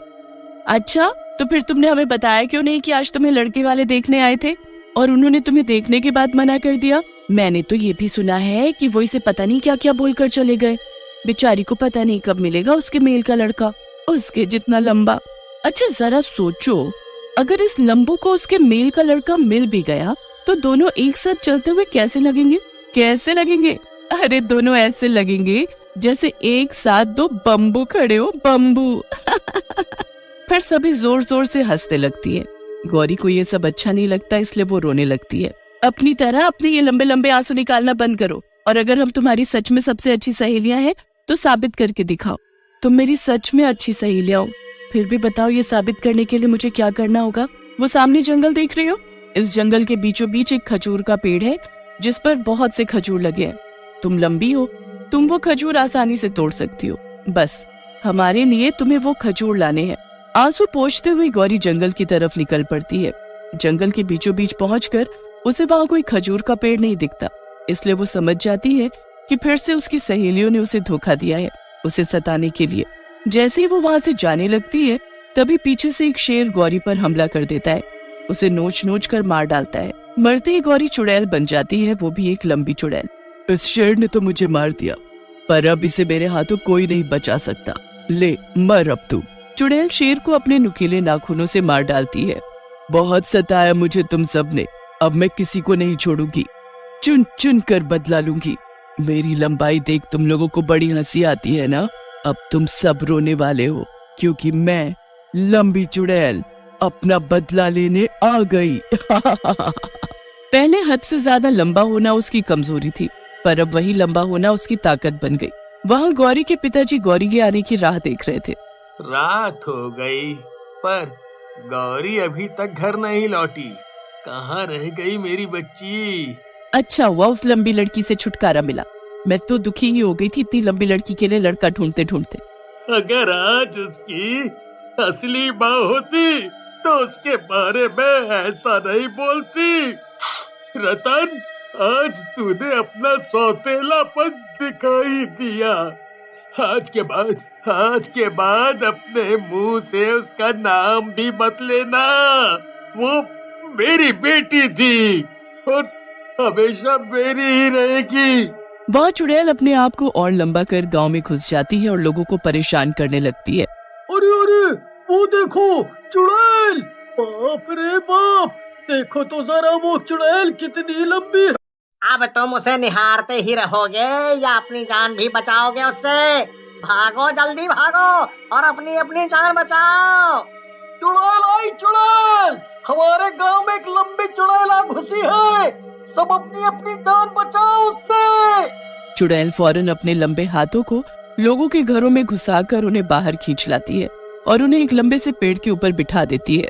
A: अच्छा, तो फिर तुमने हमें बताया क्यों नहीं कि आज तुम्हें लड़के वाले देखने आए थे और उन्होंने तुम्हें देखने के बाद मना कर दिया? मैंने तो ये भी सुना है कि वो इसे पता नहीं क्या क्या बोलकर चले गए। बेचारी को पता नहीं कब मिलेगा उसके मेल का लड़का, उसके जितना लंबा। अच्छा जरा सोचो, अगर इस लंबू को उसके मेल का लड़का मिल भी गया तो दोनों एक साथ चलते हुए कैसे लगेंगे? कैसे लगेंगे? अरे दोनों ऐसे लगेंगे जैसे एक साथ दो बम्बू खड़े हो, बम्बू। फिर सभी जोर जोर से हंसने लगती है। गौरी को ये सब अच्छा नहीं लगता, इसलिए वो रोने लगती है। अपनी तरह अपने ये लंबे लंबे आंसू निकालना बंद करो, और अगर हम तुम्हारी सच में सबसे अच्छी सहेलियां हैं तो साबित करके दिखाओ। तुम मेरी सच में अच्छी सहेलियां हो। फिर भी बताओ, ये साबित करने के लिए मुझे क्या करना होगा? वो सामने जंगल देख रहे हो? इस जंगल के बीचों बीच एक खजूर का पेड़ है जिस पर बहुत से खजूर लगे हैं। तुम लंबी हो, तुम वो खजूर आसानी से तोड़ सकती हो। बस हमारे लिए तुम्हें वो खजूर लाने हैं। आंसू पोंछते हुए गौरी जंगल की तरफ निकल पड़ती है। जंगल के बीचों बीच पहुंचकर उसे वहाँ कोई खजूर का पेड़ नहीं दिखता, इसलिए वो समझ जाती है कि फिर से उसकी सहेलियों ने उसे धोखा दिया है, उसे सताने के लिए। जैसे ही वो वहाँ से जाने लगती है, तभी पीछे से एक शेर गौरी पर हमला कर देता है, उसे नोच नोच कर मार डालता है। मरते ही गौरी चुड़ैल बन जाती है, वो भी एक लंबी चुड़ैल। इस शेर ने तो मुझे मार दिया, पर अब इसे मेरे हाथों कोई नहीं बचा सकता। ले मर अब तू। चुड़ैल शेर को अपने नुकीले नाखूनों से मार डालती है। बहुत सताया मुझे तुम सब ने, अब मैं किसी को नहीं छोड़ूंगी, चुन चुन कर बदला लूंगी। मेरी लंबाई देख तुम लोगों को बड़ी हंसी आती है ना? अब तुम सब रोने वाले हो, क्योंकि मैं लंबी चुड़ैल अपना बदला लेने आ गई। पहले हद से ज्यादा लंबा होना उसकी कमजोरी थी, पर अब वही लंबा होना उसकी ताकत बन गई। वहाँ गौरी के पिताजी गौरी के आने की राह देख रहे थे।
C: रात हो गई, पर गौरी अभी तक घर नहीं लौटी। कहाँ रह गई मेरी बच्ची?
A: अच्छा हुआ उस लंबी लड़की से छुटकारा मिला, मैं तो दुखी ही हो गई थी इतनी लंबी लड़की के लिए लड़का ढूंढते ढूंढते।
C: अगर आज उसकी असली माँ होती तो उसके बारे में ऐसा नहीं बोलती। रतन, आज तूने अपना सौतेलापन दिखाई दिया। आज के बाद अपने मुंह से उसका नाम भी मत लेना। वो मेरी बेटी थी और हमेशा मेरी ही रहेगी।
A: वह चुड़ैल अपने आप को और लंबा कर गांव में घुस जाती है और लोगों को परेशान करने लगती है।
D: अरे अरे, वो देखो चुड़ैल! बाप रे बाप, देखो तो जरा वो चुड़ैल कितनी लंबी है।
E: अब तुम उसे निहारते ही रहोगे या अपनी जान भी बचाओगे उससे? भागो, जल्दी भागो और अपनी अपनी जान बचाओ।
D: चुड़ैल आई, चुड़ैल! हमारे गांव में एक लंबी चुड़ैल आ घुसी है, सब अपनी अपनी जान बचाओ उससे।
A: चुड़ैल फौरन अपने लंबे हाथों को लोगों के घरों में घुसाकर उन्हें बाहर खींच लाती है और उन्हें एक लंबे से पेड़ के ऊपर बिठा देती है।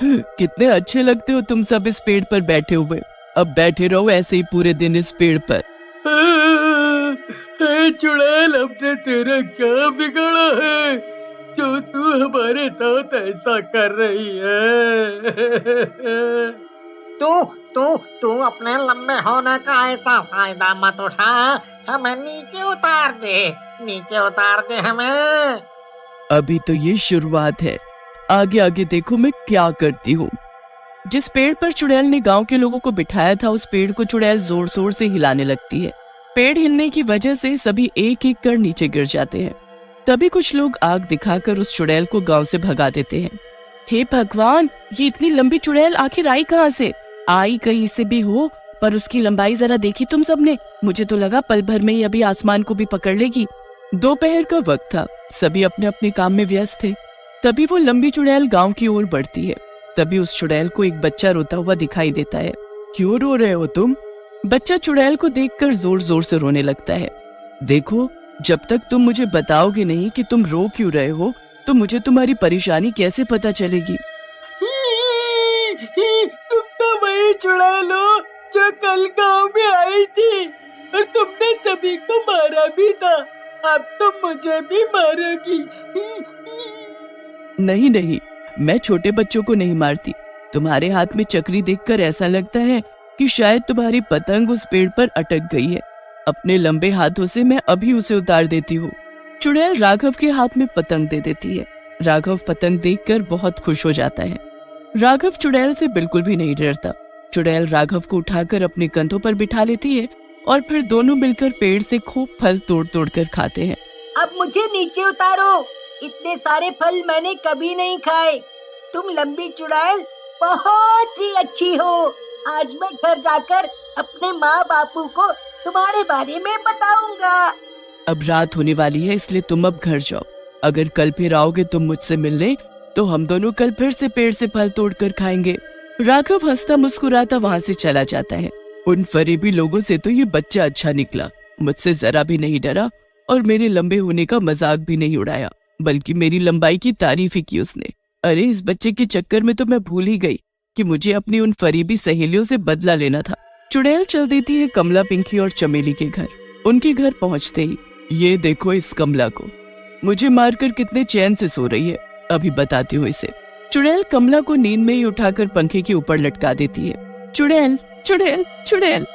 A: कितने अच्छे लगते हो तुम सब इस पेड़ पर बैठे हुए। अब बैठे रहो ऐसे ही पूरे दिन इस पेड़ पर।
D: चुड़ैल, हमने तेरा क्या बिगाड़ा है जो तू हमारे साथ ऐसा कर रही है?
E: तू अपने लंबे होने का ऐसा फायदा मत उठा। हमें नीचे उतार दे हमें।
A: अभी तो ये शुरुआत है, आगे आगे देखो मैं क्या करती हूँ। जिस पेड़ पर चुड़ैल ने गांव के लोगों को बिठाया था, उस पेड़ को चुड़ैल जोर जोर से हिलाने लगती है। पेड़ हिलने की वजह से सभी एक एक कर नीचे गिर जाते हैं। तभी कुछ लोग आग दिखाकर उस चुड़ैल को गांव से भगा देते हैं। हे भगवान, ये इतनी लंबी चुड़ैल आखिर आई कहाँ से? आई कहीं से भी हो, पर उसकी लंबाई जरा देखी तुम सबने? मुझे तो लगा पल भर में ही अभी आसमान को भी पकड़ लेगी। दोपहर का वक्त था, सभी अपने अपने काम में व्यस्त थे। तभी वो लंबी चुड़ैल गांव की ओर बढ़ती है। तभी उस चुड़ैल को एक बच्चा रोता हुआ दिखाई देता है। क्यों रो रहे हो तुम? बच्चा चुड़ैल को देखकर जोर जोर से रोने लगता है। देखो, जब तक तुम मुझे बताओगे नहीं कि तुम रो क्यों रहे हो, तो मुझे तुम्हारी परेशानी कैसे पता चलेगी?
D: तुम तो वही चुड़ैल हो जो कल गांव में आई थी और तुमने सभी को मारा भी था। अब तुम मुझे भी मारोगी।
A: नहीं नहीं, मैं छोटे बच्चों को नहीं मारती। तुम्हारे हाथ में चक्री देखकर ऐसा लगता है कि शायद तुम्हारी पतंग उस पेड़ पर अटक गई है। अपने लंबे हाथों से मैं अभी उसे उतार देती हूँ। चुड़ैल राघव के हाथ में पतंग दे देती है। राघव पतंग देखकर बहुत खुश हो जाता है। राघव चुड़ैल से बिल्कुल भी नहीं डरता। चुड़ैल राघव को उठाकर अपने कंधों पर बिठा लेती है और फिर दोनों मिलकर पेड़ से खूब फल तोड़ तोड़ कर खाते हैं।
F: अब मुझे नीचे उतारो, इतने सारे फल मैंने कभी नहीं खाए। तुम लंबी चुड़ैल बहुत ही अच्छी हो। आज मैं घर जाकर अपने माँ बापू को तुम्हारे बारे में बताऊंगा।
A: अब रात होने वाली है, इसलिए तुम अब घर जाओ। अगर कल फिर आओगे तुम मुझसे मिलने, तो हम दोनों कल फिर से पेड़ से फल तोड़ कर खाएंगे। राघव हंसता मुस्कुराता वहाँ से चला जाता है। उन फरेबी लोगों से तो ये बच्चा अच्छा निकला। मुझसे जरा भी नहीं डरा और मेरे लंबे होने का मजाक भी नहीं उड़ाया, बल्कि मेरी लंबाई की तारीफ ही की उसने। अरे, इस बच्चे के चक्कर में तो मैं भूल ही गई कि मुझे अपनी उन फरीबी सहेलियों से बदला लेना था। चुड़ैल चल देती है कमला, पिंकी और चमेली के घर। उनके घर पहुंचते ही, ये देखो इस कमला को, मुझे मारकर कितने चैन से सो रही है, अभी बताती हूँ इसे। चुड़ैल कमला को नींद में ही उठाकर पंखे के ऊपर लटका देती है। चुड़ैल चुड़ैल चुड़ैल,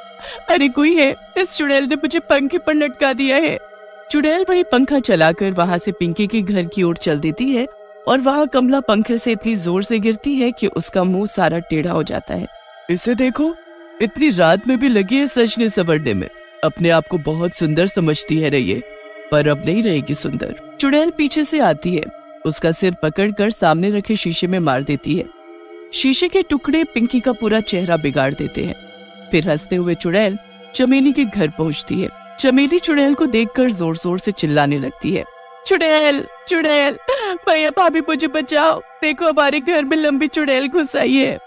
A: अरे कोई है, इस चुड़ैल ने मुझे पंखे पर लटका दिया है। चुड़ैल वही पंखा चलाकर वहाँ से पिंकी के घर की ओर चल देती है और वहाँ कमला पंखे से इतनी जोर से गिरती है कि उसका मुंह सारा टेढ़ा हो जाता है। इसे देखो, इतनी रात में भी लगी है सजने संवरने में। अपने आप को बहुत सुंदर समझती है ये, पर अब नहीं रहेगी सुंदर। चुड़ैल पीछे से आती है, उसका सिर पकड़कर सामने रखे शीशे में मार देती है। शीशे के टुकड़े पिंकी का पूरा चेहरा बिगाड़ देते हैं। फिर हंसते हुए चुड़ैल चमेली के घर पहुंचती है। चमेली चुड़ैल को देखकर जोर जोर से चिल्लाने लगती है। चुड़ैल चुड़ैल, भैया भाभी मुझे बचाओ, देखो हमारे घर में लंबी चुड़ैल घुस आई है।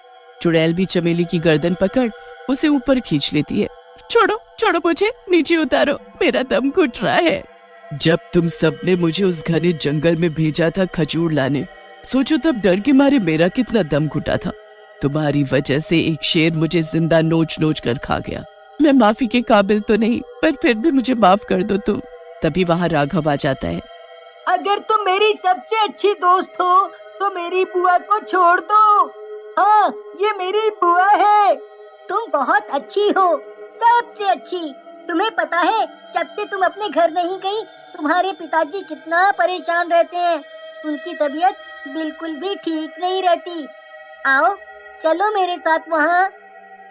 A: चुड़ैल भी चमेली की गर्दन पकड़ उसे ऊपर खींच लेती है। छोड़ो छोड़ो, मुझे नीचे उतारो, मेरा दम घुट रहा है। जब तुम सबने मुझे उस घने जंगल में भेजा था खजूर लाने, सोचो तब डर के मारे मेरा कितना दम घुटा था। तुम्हारी वजह से एक शेर मुझे जिंदा नोच नोच कर खा गया। मैं माफी के काबिल तो नहीं, पर फिर भी मुझे माफ कर दो तुम। तभी वहाँ राघव आ जाता है।
F: अगर तुम मेरी सबसे अच्छी दोस्त हो तो मेरी बुआ को छोड़ दो। हाँ, ये मेरी बुआ है। तुम बहुत अच्छी हो, सबसे अच्छी। तुम्हें पता है, जब से तुम अपने घर नहीं गई, तुम्हारे पिताजी कितना परेशान रहते हैं। उनकी तबीयत बिल्कुल भी ठीक नहीं रहती। आओ चलो मेरे साथ वहाँ।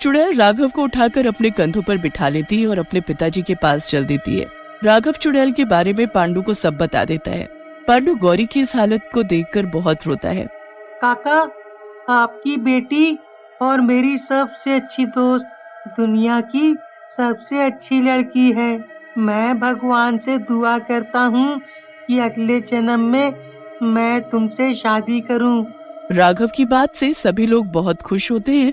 A: चुड़ैल राघव को उठाकर अपने कंधों पर बिठा लेती है और अपने पिताजी के पास चल देती है। राघव चुड़ैल के बारे में पांडु को सब बता देता है। पांडु गौरी की इस हालत को देखकर बहुत रोता है।
G: काका, आपकी बेटी और मेरी सबसे अच्छी दोस्त, दुनिया की सबसे अच्छी लड़की है। मैं भगवान से दुआ करता हूँ कि अगले जन्म में मैं तुमसे शादी करूँ।
A: राघव की बात से सभी लोग बहुत खुश होते हैं।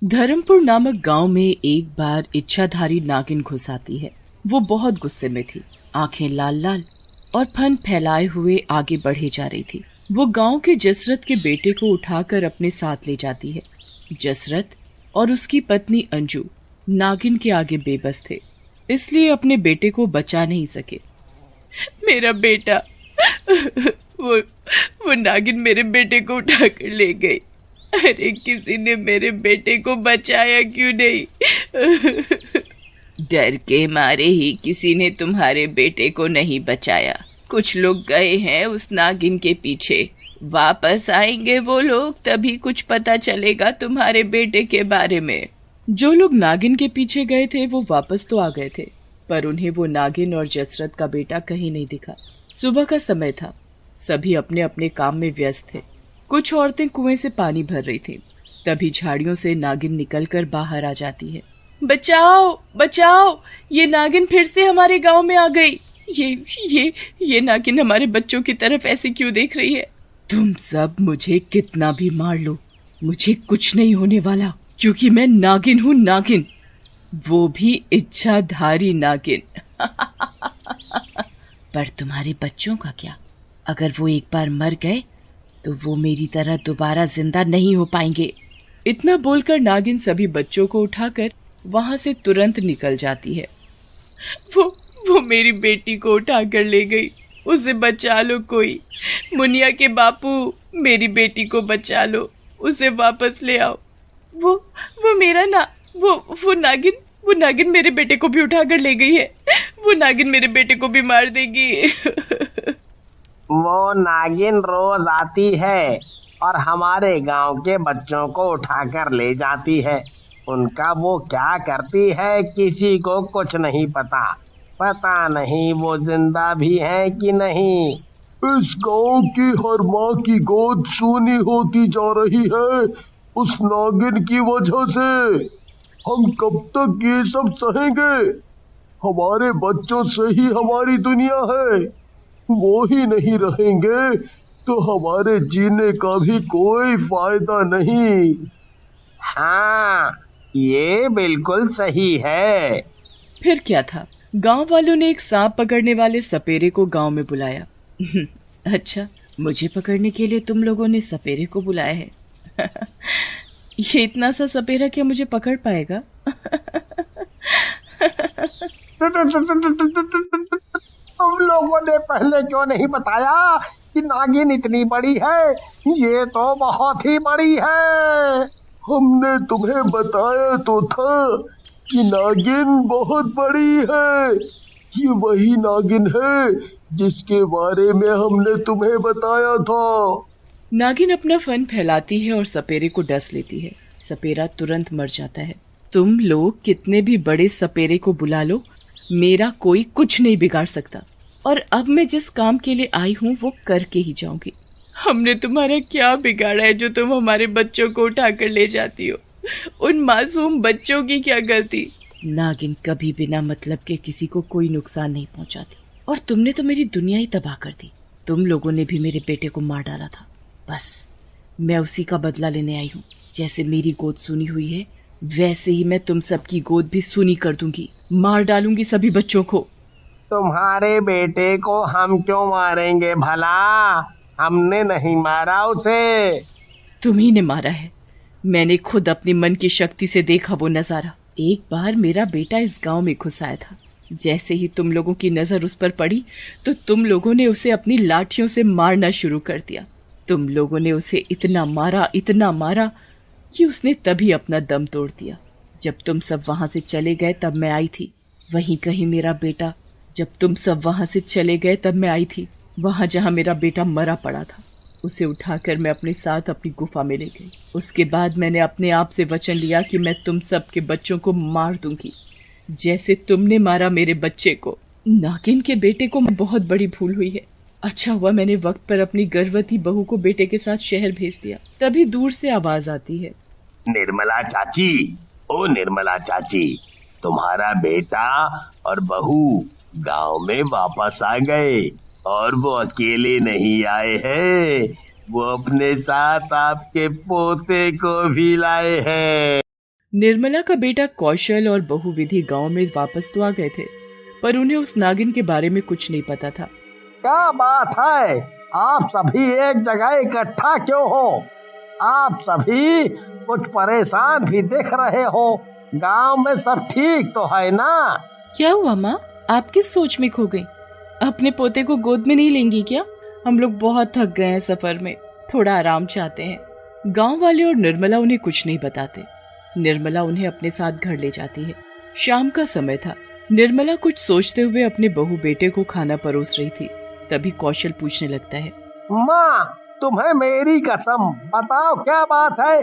A: धर्मपुर नामक गांव में एक बार इच्छाधारी नागिन घुस आती है। वो बहुत गुस्से में थी, आंखें लाल लाल और फन फैलाए हुए आगे बढ़े जा रही थी। वो गांव के जसरत के बेटे को उठाकर अपने साथ ले जाती है। जसरत और उसकी पत्नी अंजू नागिन के आगे बेबस थे, इसलिए अपने बेटे को बचा नहीं सके। मेरा बेटा, वो नागिन मेरे बेटे को उठाकर ले गई। अरे किसी ने मेरे बेटे को बचाया क्यों नहीं? डर के मारे ही किसी ने तुम्हारे बेटे को नहीं बचाया। कुछ लोग गए हैं उस नागिन के पीछे, वापस आएंगे वो लोग, तभी कुछ पता चलेगा तुम्हारे बेटे के बारे में। जो लोग नागिन के पीछे गए थे वो वापस तो आ गए थे, पर उन्हें वो नागिन और जसरत का बेटा कहीं नहीं दिखा। सुबह का समय था, सभी अपने अपने काम में व्यस्त थे। कुछ औरतें कुएं से पानी भर रही थी, तभी झाड़ियों से नागिन निकलकर बाहर आ जाती है। बचाओ बचाओ, ये नागिन फिर से हमारे गांव में आ गई। ये नागिन हमारे बच्चों की तरफ ऐसे क्यों देख रही है? तुम सब मुझे कितना भी मार लो, मुझे कुछ नहीं होने वाला, क्योंकि मैं नागिन हूँ, नागिन, वो भी इच्छाधारी नागिन। पर तुम्हारे बच्चों का क्या? अगर वो एक बार मर गए तो वो मेरी तरह दोबारा जिंदा नहीं हो पाएंगे। इतना बोलकर नागिन सभी बच्चों को उठाकर वहां से तुरंत निकल जाती है। वो मेरी बेटी को उठाकर ले गई, उसे बचा लो कोई। मुनिया के बापू, मेरी बेटी को बचा लो, उसे वापस ले आओ। वो मेरा ना वो नागिन मेरे बेटे को भी उठाकर ले गई है। वो नागिन मेरे बेटे को भी मार देगी।
D: वो नागिन रोज आती है और हमारे गांव के बच्चों को उठाकर ले जाती है। उनका वो क्या करती है किसी को कुछ नहीं पता। पता नहीं वो जिंदा भी है कि नहीं।
C: इस गांव की हर माँ की गोद सूनी होती जा रही है उस नागिन की वजह से। हम कब तक ये सब सहेंगे? हमारे बच्चों से ही हमारी दुनिया है, वो ही नहीं रहेंगे तो हमारे जीने का भी कोई फायदा नहीं।
D: हाँ, ये बिल्कुल सही है।
A: फिर क्या था, गांव वालों ने एक सांप पकड़ने वाले सपेरे को गांव में बुलाया। अच्छा, मुझे पकड़ने के लिए तुम लोगों ने सपेरे को बुलाया है? ये इतना सा सपेरा क्या मुझे पकड़ पाएगा?
D: तुम लोगों ने पहले क्यों नहीं बताया कि नागिन इतनी बड़ी है? ये तो बहुत ही बड़ी है।
C: हमने तुम्हें बताया तो था कि नागिन बहुत बड़ी है। ये वही नागिन है जिसके बारे में हमने तुम्हें बताया था।
A: नागिन अपना फन फैलाती है और सपेरे को डस लेती है। सपेरा तुरंत मर जाता है। तुम लोग कितने भी बड़े सपेरे को बुला लो, मेरा कोई कुछ नहीं बिगाड़ सकता। और अब मैं जिस काम के लिए आई हूँ वो करके ही जाऊंगी। हमने तुम्हारा क्या बिगाड़ा है जो तुम हमारे बच्चों को उठाकर ले जाती हो? उन मासूम बच्चों की क्या गलती? नागिन कभी बिना मतलब के किसी को कोई नुकसान नहीं पहुंचाती, और तुमने तो मेरी दुनिया ही तबाह कर दी। तुम लोगों ने भी मेरे बेटे को मार डाला था, बस मैं उसी का बदला लेने आई हूँ। जैसे मेरी गोद सुनी हुई है वैसे ही मैं तुम सबकी गोद भी सुनी कर दूंगी। मार डालूंगी सभी बच्चों को।
D: तुम्हारे बेटे को हम क्यों मारेंगे भला? हमने नहीं मारा उसे।
A: तुम्ही ने मारा है। मैंने खुद अपने मन की शक्ति से देखा वो नजारा। एक बार मेरा बेटा इस गांव में घुस आया था। जैसे ही तुम लोगों की नजर उस पर पड़ी तो तुम लोगों ने उसे अपनी लाठियों से मारना शुरू कर दिया। तुम लोगों ने उसे इतना मारा कि उसने तभी अपना दम तोड़ दिया। जब तुम सब वहां से चले गए तब मैं आई थी। वहीं कहीं मेरा बेटा, जब तुम सब वहां से चले गए तब मैं आई थी। वहां जहां मेरा बेटा मरा पड़ा था, उसे उठाकर मैं अपने साथ अपनी गुफा में ले गई। उसके बाद मैंने अपने आप से वचन लिया कि मैं तुम सबके बच्चों को मार दूंगी, जैसे तुमने मारा मेरे बच्चे को। नागिन के बेटे को बहुत बड़ी भूल हुई है। अच्छा हुआ मैंने वक्त पर अपनी गर्भवती बहू को बेटे के साथ शहर भेज दिया। तभी दूर से आवाज आती है,
D: निर्मला चाची, ओ निर्मला चाची, तुम्हारा बेटा और बहू गांव में वापस आ गए। और वो अकेले नहीं आए हैं, वो अपने साथ आपके पोते को भी लाए हैं।
A: निर्मला का बेटा कौशल और बहू विधि गांव में वापस तो आ गए थे, पर उन्हें उस नागिन के बारे में कुछ नहीं पता था।
D: क्या बात है, आप सभी एक जगह इकट्ठा क्यों हो? आप सभी
C: कुछ परेशान भी दिख रहे हो। गांव में सब ठीक तो है ना?
A: क्या हुआ माँ, आप किस सोच में खो गई? अपने पोते को गोद में नहीं लेंगी क्या? हम लोग बहुत थक गए हैं सफर में, थोड़ा आराम चाहते हैं। गांव वाले और निर्मला उन्हें कुछ नहीं बताते। निर्मला उन्हें अपने साथ घर ले जाती है। शाम का समय था। निर्मला कुछ सोचते हुए अपने बहू बेटे को खाना परोस रही थी। तभी कौशल पूछने लगता है,
C: माँ, तुम्हें मेरी कसम, बताओ क्या बात है?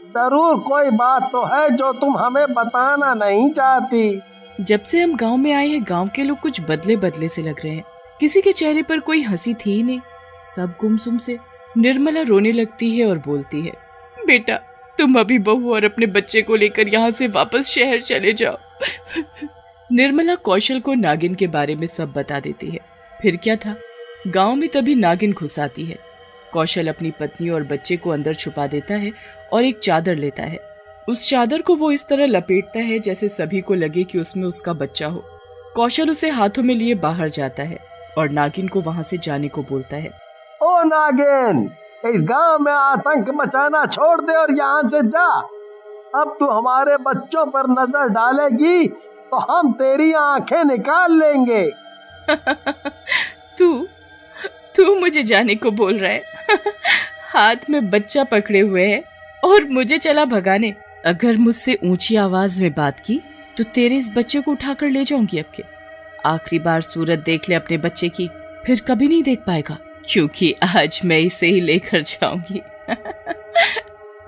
C: जरूर कोई बात तो है जो तुम हमें बताना नहीं चाहती।
A: जब से हम गांव में आए हैं, गांव के लोग कुछ बदले बदले से लग रहे हैं। किसी के चेहरे पर कोई हंसी थी ही नहीं, सब गुमसुम से। निर्मला रोने लगती है और बोलती है, बेटा, तुम अभी बहू और अपने बच्चे को लेकर यहाँ से वापस शहर चले जाओ। निर्मला कौशल को नागिन के बारे में सब बता देती है। फिर क्या था, गांव में तभी नागिन घुस आती है। कौशल अपनी पत्नी और बच्चे को अंदर छुपा देता है और एक चादर लेता है। उस चादर को वो इस तरह लपेटता है जैसे सभी को लगे कि उसमें उसका बच्चा हो। कौशल उसे हाथों में लिए बाहर जाता है और नागिन को वहां से जाने को बोलता है।
C: ओ नागिन, इस गांव में आतंक मचाना छोड़ दे और यहाँ से जा। अब तू हमारे बच्चों पर नजर डालेगी तो हम तेरी आंखें निकाल लेंगे।
A: तू मुझे जाने को बोल रहा है? हाथ में बच्चा पकड़े हुए है और मुझे चला भगाने। अगर मुझसे ऊंची आवाज में बात की तो तेरे इस बच्चे को उठाकर ले जाऊंगी। अब के आखिरी बार सूरत देख ले अपने बच्चे की, फिर कभी नहीं देख पाएगा, क्योंकि आज मैं इसे ही लेकर जाऊंगी।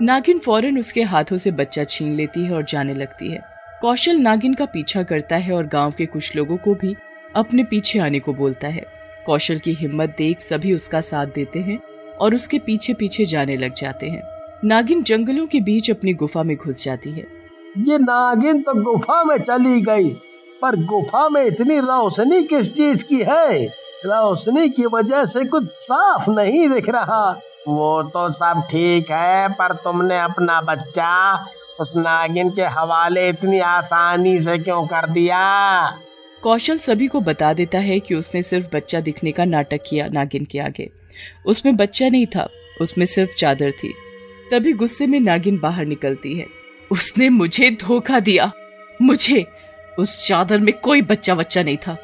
A: नागिन फौरन उसके हाथों से बच्चा छीन लेती है और जाने लगती है। कौशल नागिन का पीछा करता है और गांव के कुछ लोगों को भी अपने पीछे आने को बोलता है। कौशल की हिम्मत देख सभी उसका साथ देते हैं और उसके पीछे पीछे जाने लग जाते हैं। नागिन जंगलों के बीच अपनी गुफा में घुस जाती है।
C: ये नागिन तो गुफा में चली गई, पर गुफा में इतनी रोशनी किस चीज की है? रोशनी की वजह से कुछ साफ नहीं दिख रहा। वो तो सब ठीक है, पर तुमने अपना बच्चा उस नागिन के हवाले इतनी आसानी से क्यों कर दिया?
A: कौशल सभी को बता देता है कि उसने सिर्फ बच्चा दिखने का नाटक किया नागिन के आगे। उसमें बच्चा नहीं था, उसमें सिर्फ चादर थी। तभी गुस्से में नागिन बाहर निकलती है। उसने मुझे धोखा दिया। मुझे उस चादर में कोई बच्चा नहीं था।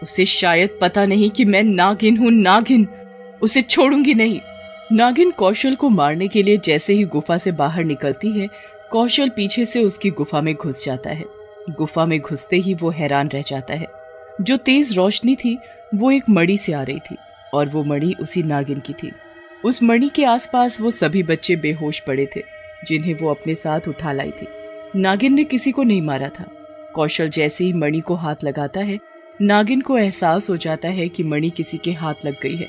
A: उसे शायद पता नहीं कि मैं नागिन हूँ। नागिन, उसे छोड़ूंगी नहीं। नागिन कौशल को मारने के लिए जैसे ही गुफा से बाहर निकलती है, कौशल पीछे से उसकी गुफा में घुस जाता है। गुफा में घुसते ही वो हैरान रह जाता है। जो तेज रोशनी थी वो एक मणि से आ रही थी और वो मणि उसी नागिन की थी। उस मणि के आसपास वो सभी बच्चे बेहोश पड़े थे जिन्हें वो अपने साथ उठा लाई थी। नागिन ने किसी को नहीं मारा था। कौशल जैसे ही मणि को हाथ लगाता है, नागिन को एहसास हो जाता है कि मणि किसी के हाथ लग गई है।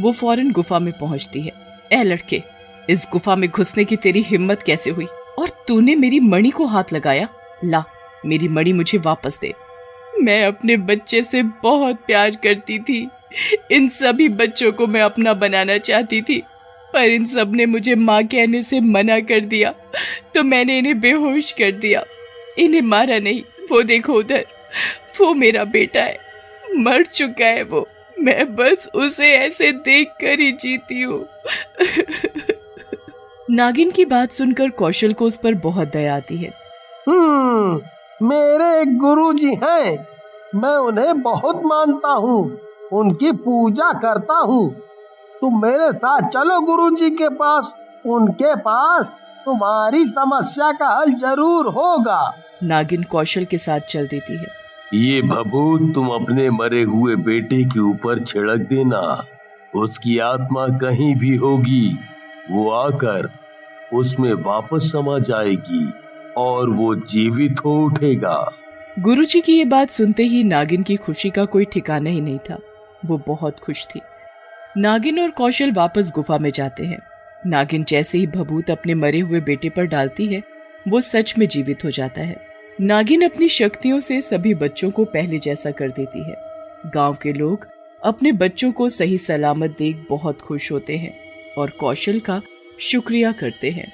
A: वो फौरन गुफा में पहुंचती है। ए लड़के, इस गुफा में घुसने की तेरी हिम्मत कैसे हुई? और तूने मेरी मणि को हाथ लगाया? ला, मेरी मणि मुझे वापस दे। मैं अपने बच्चे से बहुत प्यार करती थी। इन सभी बच्चों को मैं अपना बनाना चाहती थी, पर इन सब ने मुझे माँ कहने से मना कर दिया, तो मैंने इन्हें बेहोश कर दिया। इन्हें मारा नहीं। वो देखो उधर, वो मेरा बेटा है, मर चुका है वो। मैं बस उसे ऐसे देखकर ही जीती हूँ। नागिन की बात सुनकर कौशल को उस पर बहुत दया आती है।
C: मेरे एक गुरुजी हैं, मैं उन्हें बहुत मानता हूँ, उनकी पूजा करता हूँ। तुम मेरे साथ चलो गुरुजी के पास, उनके पास तुम्हारी समस्या का हल जरूर होगा।
A: नागिन कौशल के साथ चल देती है।
H: ये भभूत तुम अपने मरे हुए बेटे के ऊपर छिड़क देना। उसकी आत्मा कहीं भी होगी, वो आकर उसमें वापस समा जाएगी और वो जीवित हो उठेगा।
A: गुरुजी की ये बात सुनते ही नागिन की खुशी का कोई ठिकाना ही नहीं था। वो बहुत खुश थी। नागिन और कौशल वापस गुफा में जाते हैं। नागिन जैसे ही भभूत अपने मरे हुए बेटे पर डालती है, वो सच में जीवित हो जाता है। नागिन अपनी शक्तियों से सभी बच्चों को पहले जैसा कर देती है। गांव के लोग अपने बच्चों को सही सलामत देख बहुत खुश होते हैं और कौशल का शुक्रिया करते हैं।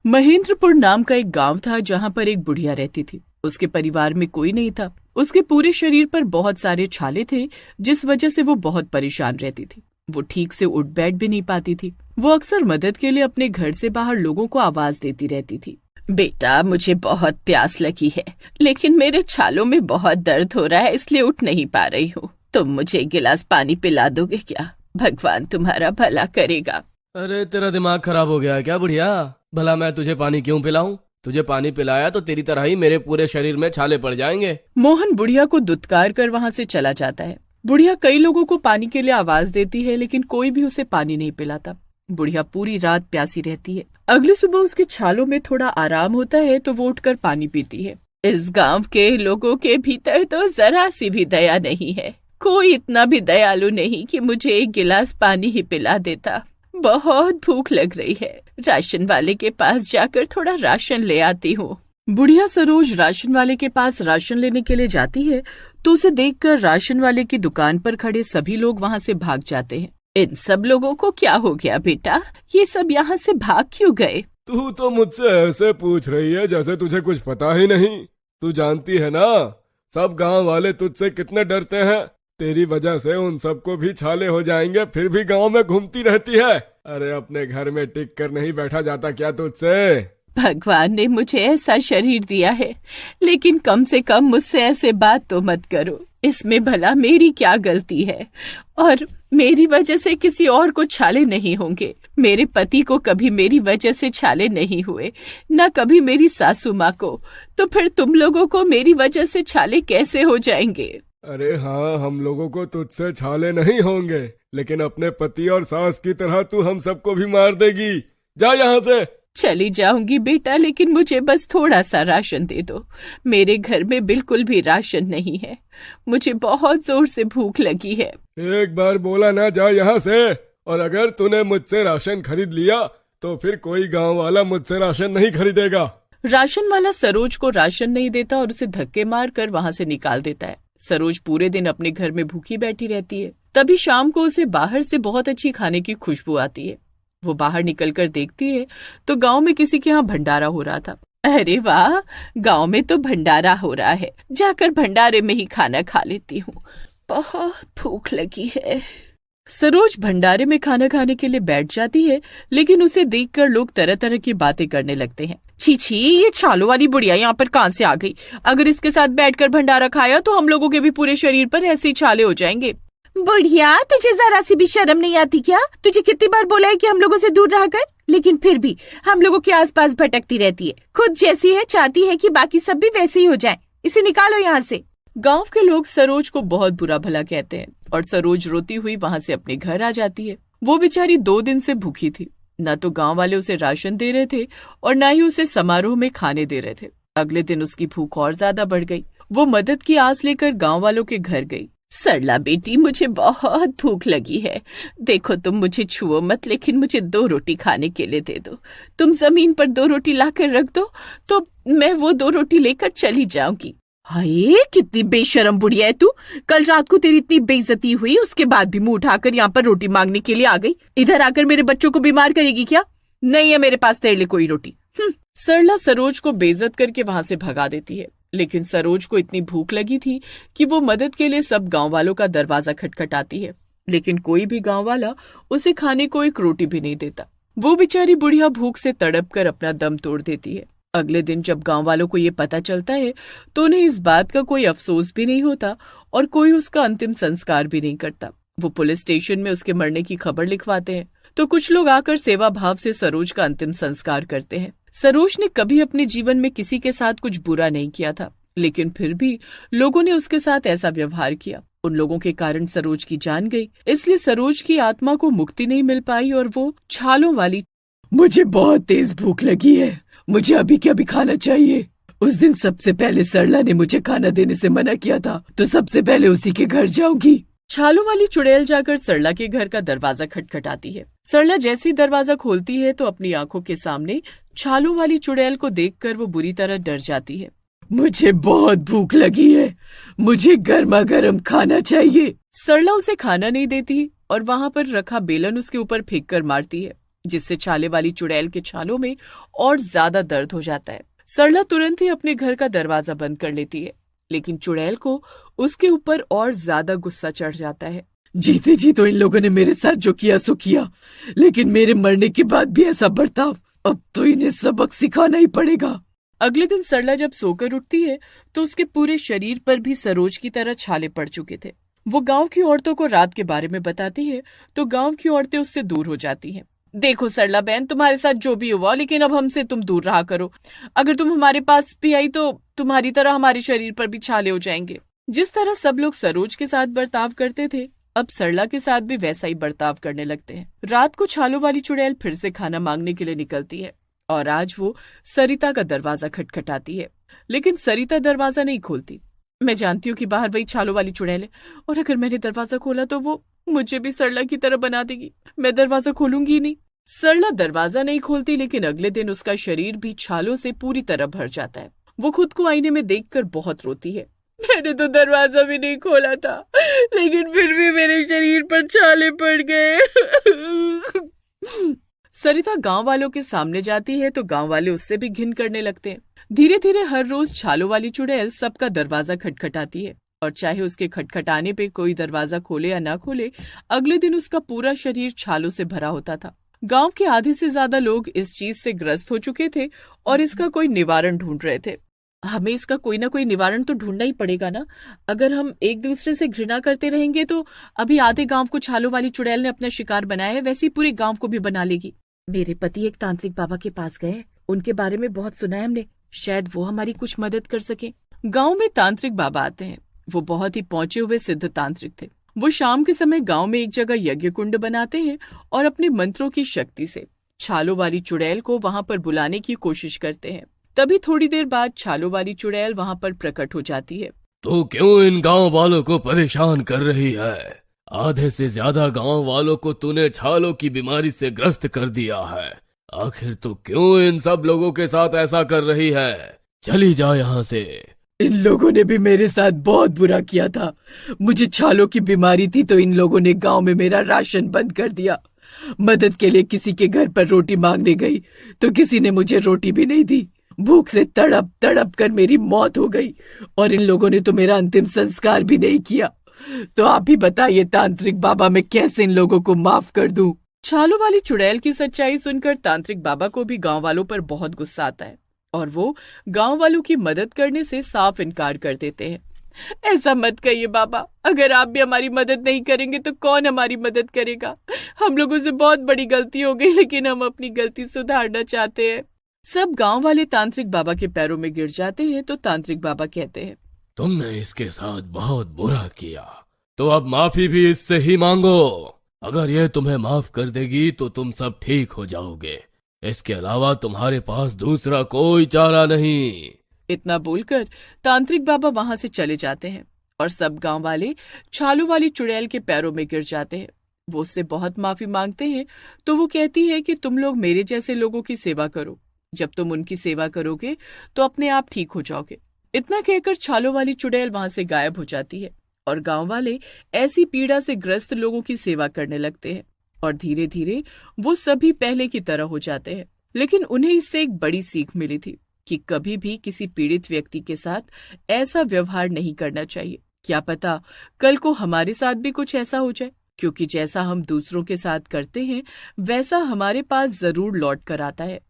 A: महेंद्रपुर नाम का एक गांव था जहां पर एक बुढ़िया रहती थी। उसके परिवार में कोई नहीं था। उसके पूरे शरीर पर बहुत सारे छाले थे, जिस वजह से वो बहुत परेशान रहती थी। वो ठीक से उठ बैठ भी नहीं पाती थी। वो अक्सर मदद के लिए अपने घर से बाहर लोगों को आवाज देती रहती थी। बेटा, मुझे बहुत प्यास लगी है, लेकिन मेरे छालों में बहुत दर्द हो रहा है, इसलिए उठ नहीं पा रही हूँ। तुम मुझे एक गिलास पानी पिला दोगे क्या? भगवान तुम्हारा भला करेगा।
I: अरे तेरा दिमाग खराब हो गया है क्या बुढ़िया? भला मैं तुझे पानी क्यों पिलाऊं? तुझे पानी पिलाया तो तेरी तरह ही मेरे पूरे शरीर में छाले पड़ जाएंगे।
A: मोहन बुढ़िया को दुत्कार कर वहाँ से चला जाता है। बुढ़िया कई लोगों को पानी के लिए आवाज देती है, लेकिन कोई भी उसे पानी नहीं पिलाता। बुढ़िया पूरी रात प्यासी रहती है। अगली सुबह उसके छालों में थोड़ा आराम होता है तो वो उठकर पानी पीती है। इस गांव के लोगों के भीतर तो जरा सी भी दया नहीं है। कोई इतना भी दयालु नहीं कि मुझे एक गिलास पानी ही पिला देता। बहुत भूख लग रही है, राशन वाले के पास जाकर थोड़ा राशन ले आती हूँ। बुढ़िया सरोज राशन वाले के पास राशन लेने के लिए जाती है तो उसे देखकर राशन वाले की दुकान पर खड़े सभी लोग वहाँ से भाग जाते हैं। इन सब लोगों को क्या हो गया बेटा? ये सब यहाँ से भाग क्यों गए?
I: तू तो मुझसे ऐसे पूछ रही है जैसे तुझे कुछ पता ही नहीं। तू जानती है ना, सब गांव वाले तुझसे कितने डरते हैं। तेरी वजह से उन सबको भी छाले हो जाएंगे, फिर भी गांव में घूमती रहती है। अरे अपने घर में टिक कर नहीं बैठा जाता क्या तुझसे?
A: भगवान ने मुझे ऐसा शरीर दिया है, लेकिन कम से कम मुझसे ऐसे बात तो मत करो। इसमें भला मेरी क्या गलती है? और मेरी वजह से किसी और को छाले नहीं होंगे। मेरे पति को कभी मेरी वजह से छाले नहीं हुए, न कभी मेरी सासू माँ को। तो फिर तुम लोगों को मेरी वजह से छाले कैसे हो जाएंगे?
I: अरे हाँ, हम लोगों को तुझसे छाले नहीं होंगे, लेकिन अपने पति और सास की तरह तू हम सबको भी मार देगी। जा यहाँ से।
A: चली जाऊंगी बेटा, लेकिन मुझे बस थोड़ा सा राशन दे दो। मेरे घर में बिल्कुल भी राशन नहीं है। मुझे बहुत जोर से भूख लगी है।
I: एक बार बोला ना, जा यहाँ से। और अगर तूने मुझसे राशन खरीद लिया तो फिर कोई गांव वाला मुझसे राशन नहीं खरीदेगा।
A: राशन वाला सरोज को राशन नहीं देता और उसे धक्के मार कर वहाँ से निकाल देता है। सरोज पूरे दिन अपने घर में भूखी बैठी रहती है। तभी शाम को उसे बाहर से बहुत अच्छी खाने की खुशबू आती है। वो बाहर निकलकर देखती है तो गांव में किसी के यहाँ भंडारा हो रहा था। अरे वाह, गांव में तो भंडारा हो रहा है, जाकर भंडारे में ही खाना खा लेती हूँ, बहुत भूख लगी है। सरोज भंडारे में खाना खाने के लिए बैठ जाती है, लेकिन उसे देखकर लोग तरह तरह की बातें करने लगते हैं। छी छी, ये छालों वाली बुढ़िया यहाँ पर कहाँ से आ गई? अगर इसके साथ बैठकर भंडारा खाया तो हम लोगों के भी पूरे शरीर पर ऐसे ही छाले हो जाएंगे। बुढ़िया, तुझे जरा सी भी शर्म नहीं आती क्या? तुझे कितनी बार बोला है कि हम लोगों से दूर रह कर, लेकिन फिर भी हम लोगों के आसपास भटकती रहती है। खुद जैसी है चाहती है कि बाकी सब भी वैसे ही हो जाएं। इसे निकालो यहाँ से। गांव के लोग सरोज को बहुत बुरा भला कहते हैं और सरोज रोती हुई वहाँ से अपने घर आ जाती है। वो बेचारी 2 दिन से भूखी थी। न तो गांव वाले उसे राशन दे रहे थे और न ही उसे समारोह में खाने दे रहे थे। अगले दिन उसकी भूख और ज्यादा बढ़ गई। वो मदद की आस लेकर गांव वालों के घर गई। सरला बेटी, मुझे बहुत भूख लगी है। देखो, तुम मुझे छुओ मत, लेकिन मुझे 2 रोटी खाने के लिए दे दो। तुम जमीन पर 2 रोटी लाकर रख दो तो मैं वो 2 रोटी लेकर चली जाऊंगी। हाय, कितनी बेशरम बुढ़िया है तू। कल रात को तेरी इतनी बेइज्जती हुई, उसके बाद भी मुंह उठाकर यहाँ पर रोटी मांगने के लिए आ गई। इधर आकर मेरे बच्चों को बीमार करेगी क्या? नहीं है मेरे पास तेरे लिए कोई रोटी। सरला सरोज को बेइज्जत करके वहां से भगा देती है, लेकिन सरोज को इतनी भूख लगी थी कि वो मदद के लिए सब गांव वालों का दरवाजा खटखटाती है, लेकिन कोई भी गांव वाला उसे खाने को एक रोटी भी नहीं देता। वो बेचारी बुढ़िया भूख से तड़प कर अपना दम तोड़ देती है। अगले दिन जब गांव वालों को ये पता चलता है तो उन्हें इस बात का कोई अफसोस भी नहीं होता और कोई उसका अंतिम संस्कार भी नहीं करता। वो पुलिस स्टेशन में उसके मरने की खबर लिखवाते हैं तो कुछ लोग आकर सेवा भाव से सरोज का अंतिम संस्कार करते हैं। सरोज ने कभी अपने जीवन में किसी के साथ कुछ बुरा नहीं किया था, लेकिन फिर भी लोगों ने उसके साथ ऐसा व्यवहार किया। उन लोगों के कारण सरोज की जान गई, इसलिए सरोज की आत्मा को मुक्ति नहीं मिल पाई और वो छालों वाली। मुझे बहुत तेज भूख लगी है, मुझे अभी क्या भी खाना चाहिए। उस दिन सबसे पहले सरला ने मुझे खाना देने से मना किया था, तो सबसे पहले उसी के घर जाऊंगी। छालों वाली चुड़ैल जाकर सरला के घर का दरवाजा खटखटाती है। सरला जैसे ही दरवाजा खोलती है तो अपनी आंखों के सामने छालों वाली चुड़ैल को देखकर वो बुरी तरह डर जाती है। मुझे बहुत भूख लगी है, मुझे गर्मा गर्म खाना चाहिए। सरला उसे खाना नहीं देती और वहाँ पर रखा बेलन उसके ऊपर फेंक कर मारती है। जिससे छाले वाली चुड़ैल के छालों में और ज्यादा दर्द हो जाता है। सरला तुरंत ही अपने घर का दरवाजा बंद कर लेती है, लेकिन चुड़ैल को उसके ऊपर और ज्यादा गुस्सा चढ़ जाता है। जीते जी तो इन लोगों ने मेरे साथ जो किया सो किया, लेकिन मेरे मरने के बाद भी ऐसा बर्ताव, अब तो इन्हें सबक सिखाना ही पड़ेगा। अगले दिन सरला जब सोकर उठती है तो उसके पूरे शरीर पर भी सरोज की तरह छाले पड़ चुके थे। वो गांव की औरतों को रात के बारे में बताती है तो गांव की औरतें उससे दूर हो जाती हैं। देखो सरला बहन, तुम्हारे साथ जो भी हुआ, लेकिन अब हमसे तुम दूर रहा करो। अगर तुम हमारे पास भी आई तो तुम्हारी तरह हमारे शरीर पर भी छाले हो जाएंगे। जिस तरह सब लोग सरोज के साथ बर्ताव करते थे, अब सरला के साथ भी वैसा ही बर्ताव करने लगते हैं। रात को छालों वाली चुड़ैल फिर से खाना मांगने के लिए निकलती है और आज वो सरिता का दरवाजा खटखटाती है, लेकिन सरिता दरवाजा नहीं खोलती। मैं जानती हूँ कि बाहर वही छालों वाली चुड़ैल है और अगर मैंने दरवाजा खोला तो वो मुझे भी सरला की तरह बना देगी। मैं दरवाजा खोलूंगी ही नहीं। सरला दरवाजा नहीं खोलती, लेकिन अगले दिन उसका शरीर भी छालों से पूरी तरह भर जाता है। वो खुद को आईने में देखकर बहुत रोती है। मैंने तो दरवाजा भी नहीं खोला था, लेकिन फिर भी मेरे शरीर पर छाले पड़ गए। सरिता गांव वालों के सामने जाती है तो गांव वाले उससे भी घिन करने लगते हैं। धीरे धीरे हर रोज छालों वाली चुड़ैल सबका दरवाजा खटखटाती है और चाहे उसके खटखटाने पे कोई दरवाजा खोले या ना खोले, अगले दिन उसका पूरा शरीर छालों से भरा होता था। गांव के आधे से ज्यादा लोग इस चीज से ग्रस्त हो चुके थे और इसका कोई निवारण ढूंढ रहे थे। हमें इसका कोई ना कोई निवारण तो ढूंढना ही पड़ेगा ना। अगर हम एक दूसरे से घृणा करते रहेंगे तो अभी आधे गांव को छालों वाली चुड़ैल ने अपना शिकार बनाया है, वैसे ही पूरे गांव को भी बना लेगी। मेरे पति एक तांत्रिक बाबा के पास गए, उनके बारे में बहुत सुना है हमने, शायद वो हमारी कुछ मदद कर सके। गांव में तांत्रिक बाबा आते हैं। वो बहुत ही पहुंचे हुए सिद्ध तांत्रिक थे। वो शाम के समय गांव में एक जगह यज्ञ कुंड बनाते हैं और अपने मंत्रों की शक्ति से छालों वाली चुड़ैल को वहां पर बुलाने की कोशिश करते हैं। तभी थोड़ी देर बाद छालों वाली चुड़ैल वहां पर प्रकट हो जाती है।
H: तो क्यों इन गांव वालों को परेशान कर रही है? आधे से ज्यादा गांव वालों को तूने छालों की बीमारी से ग्रस्त कर दिया है। आखिर तू क्यों इन सब लोगों के साथ ऐसा कर रही है? चली जा यहाँ से।
A: इन लोगों ने भी मेरे साथ बहुत बुरा किया था। मुझे छालों की बीमारी थी तो इन लोगों ने गांव में मेरा राशन बंद कर दिया। मदद के लिए किसी के घर पर रोटी मांगने गई तो किसी ने मुझे रोटी भी नहीं दी। भूख से तड़प तड़प कर मेरी मौत हो गई और इन लोगों ने तो मेरा अंतिम संस्कार भी नहीं किया। तो आप ही बताइए तांत्रिक बाबा, मैं कैसे इन लोगों को माफ कर दूं? छालों वाली चुड़ैल की सच्चाई सुनकर तांत्रिक बाबा को भी गांव वालों पर बहुत गुस्सा आता है और वो गांव वालों की मदद करने से साफ इनकार कर देते हैं। ऐसा मत कहिए बाबा, अगर आप भी हमारी मदद नहीं करेंगे तो कौन हमारी मदद करेगा? हम लोगों से बहुत बड़ी गलती हो गई, लेकिन हम अपनी गलती सुधारना चाहते हैं। सब गांव वाले तांत्रिक बाबा के पैरों में गिर जाते हैं तो तांत्रिक बाबा कहते हैं,
H: तुमने इसके साथ बहुत बुरा किया, तो अब माफी भी इससे ही मांगो। अगर ये तुम्हें माफ कर देगी तो तुम सब ठीक हो जाओगे। इसके अलावा तुम्हारे पास दूसरा कोई चारा नहीं।
A: इतना बोलकर तांत्रिक बाबा वहां से चले जाते हैं और सब गांव वाले छालों वाली चुड़ैल के पैरों में गिर जाते हैं। वो उससे बहुत माफी मांगते हैं तो वो कहती है कि तुम लोग मेरे जैसे लोगों की सेवा करो। जब तुम उनकी सेवा करोगे तो अपने आप ठीक हो जाओगे। इतना कहकर छालों वाली चुड़ैल वहां से गायब हो जाती है और गांव वाले ऐसी पीड़ा से ग्रस्त लोगों की सेवा करने लगते हैं और धीरे धीरे वो सभी पहले की तरह हो जाते हैं। लेकिन उन्हें इससे एक बड़ी सीख मिली थी कि कभी भी किसी पीड़ित व्यक्ति के साथ ऐसा व्यवहार नहीं करना चाहिए। क्या पता कल को हमारे साथ भी कुछ ऐसा हो जाए, क्योंकि जैसा हम दूसरों के साथ करते हैं वैसा हमारे पास जरूर लौट कर आता है।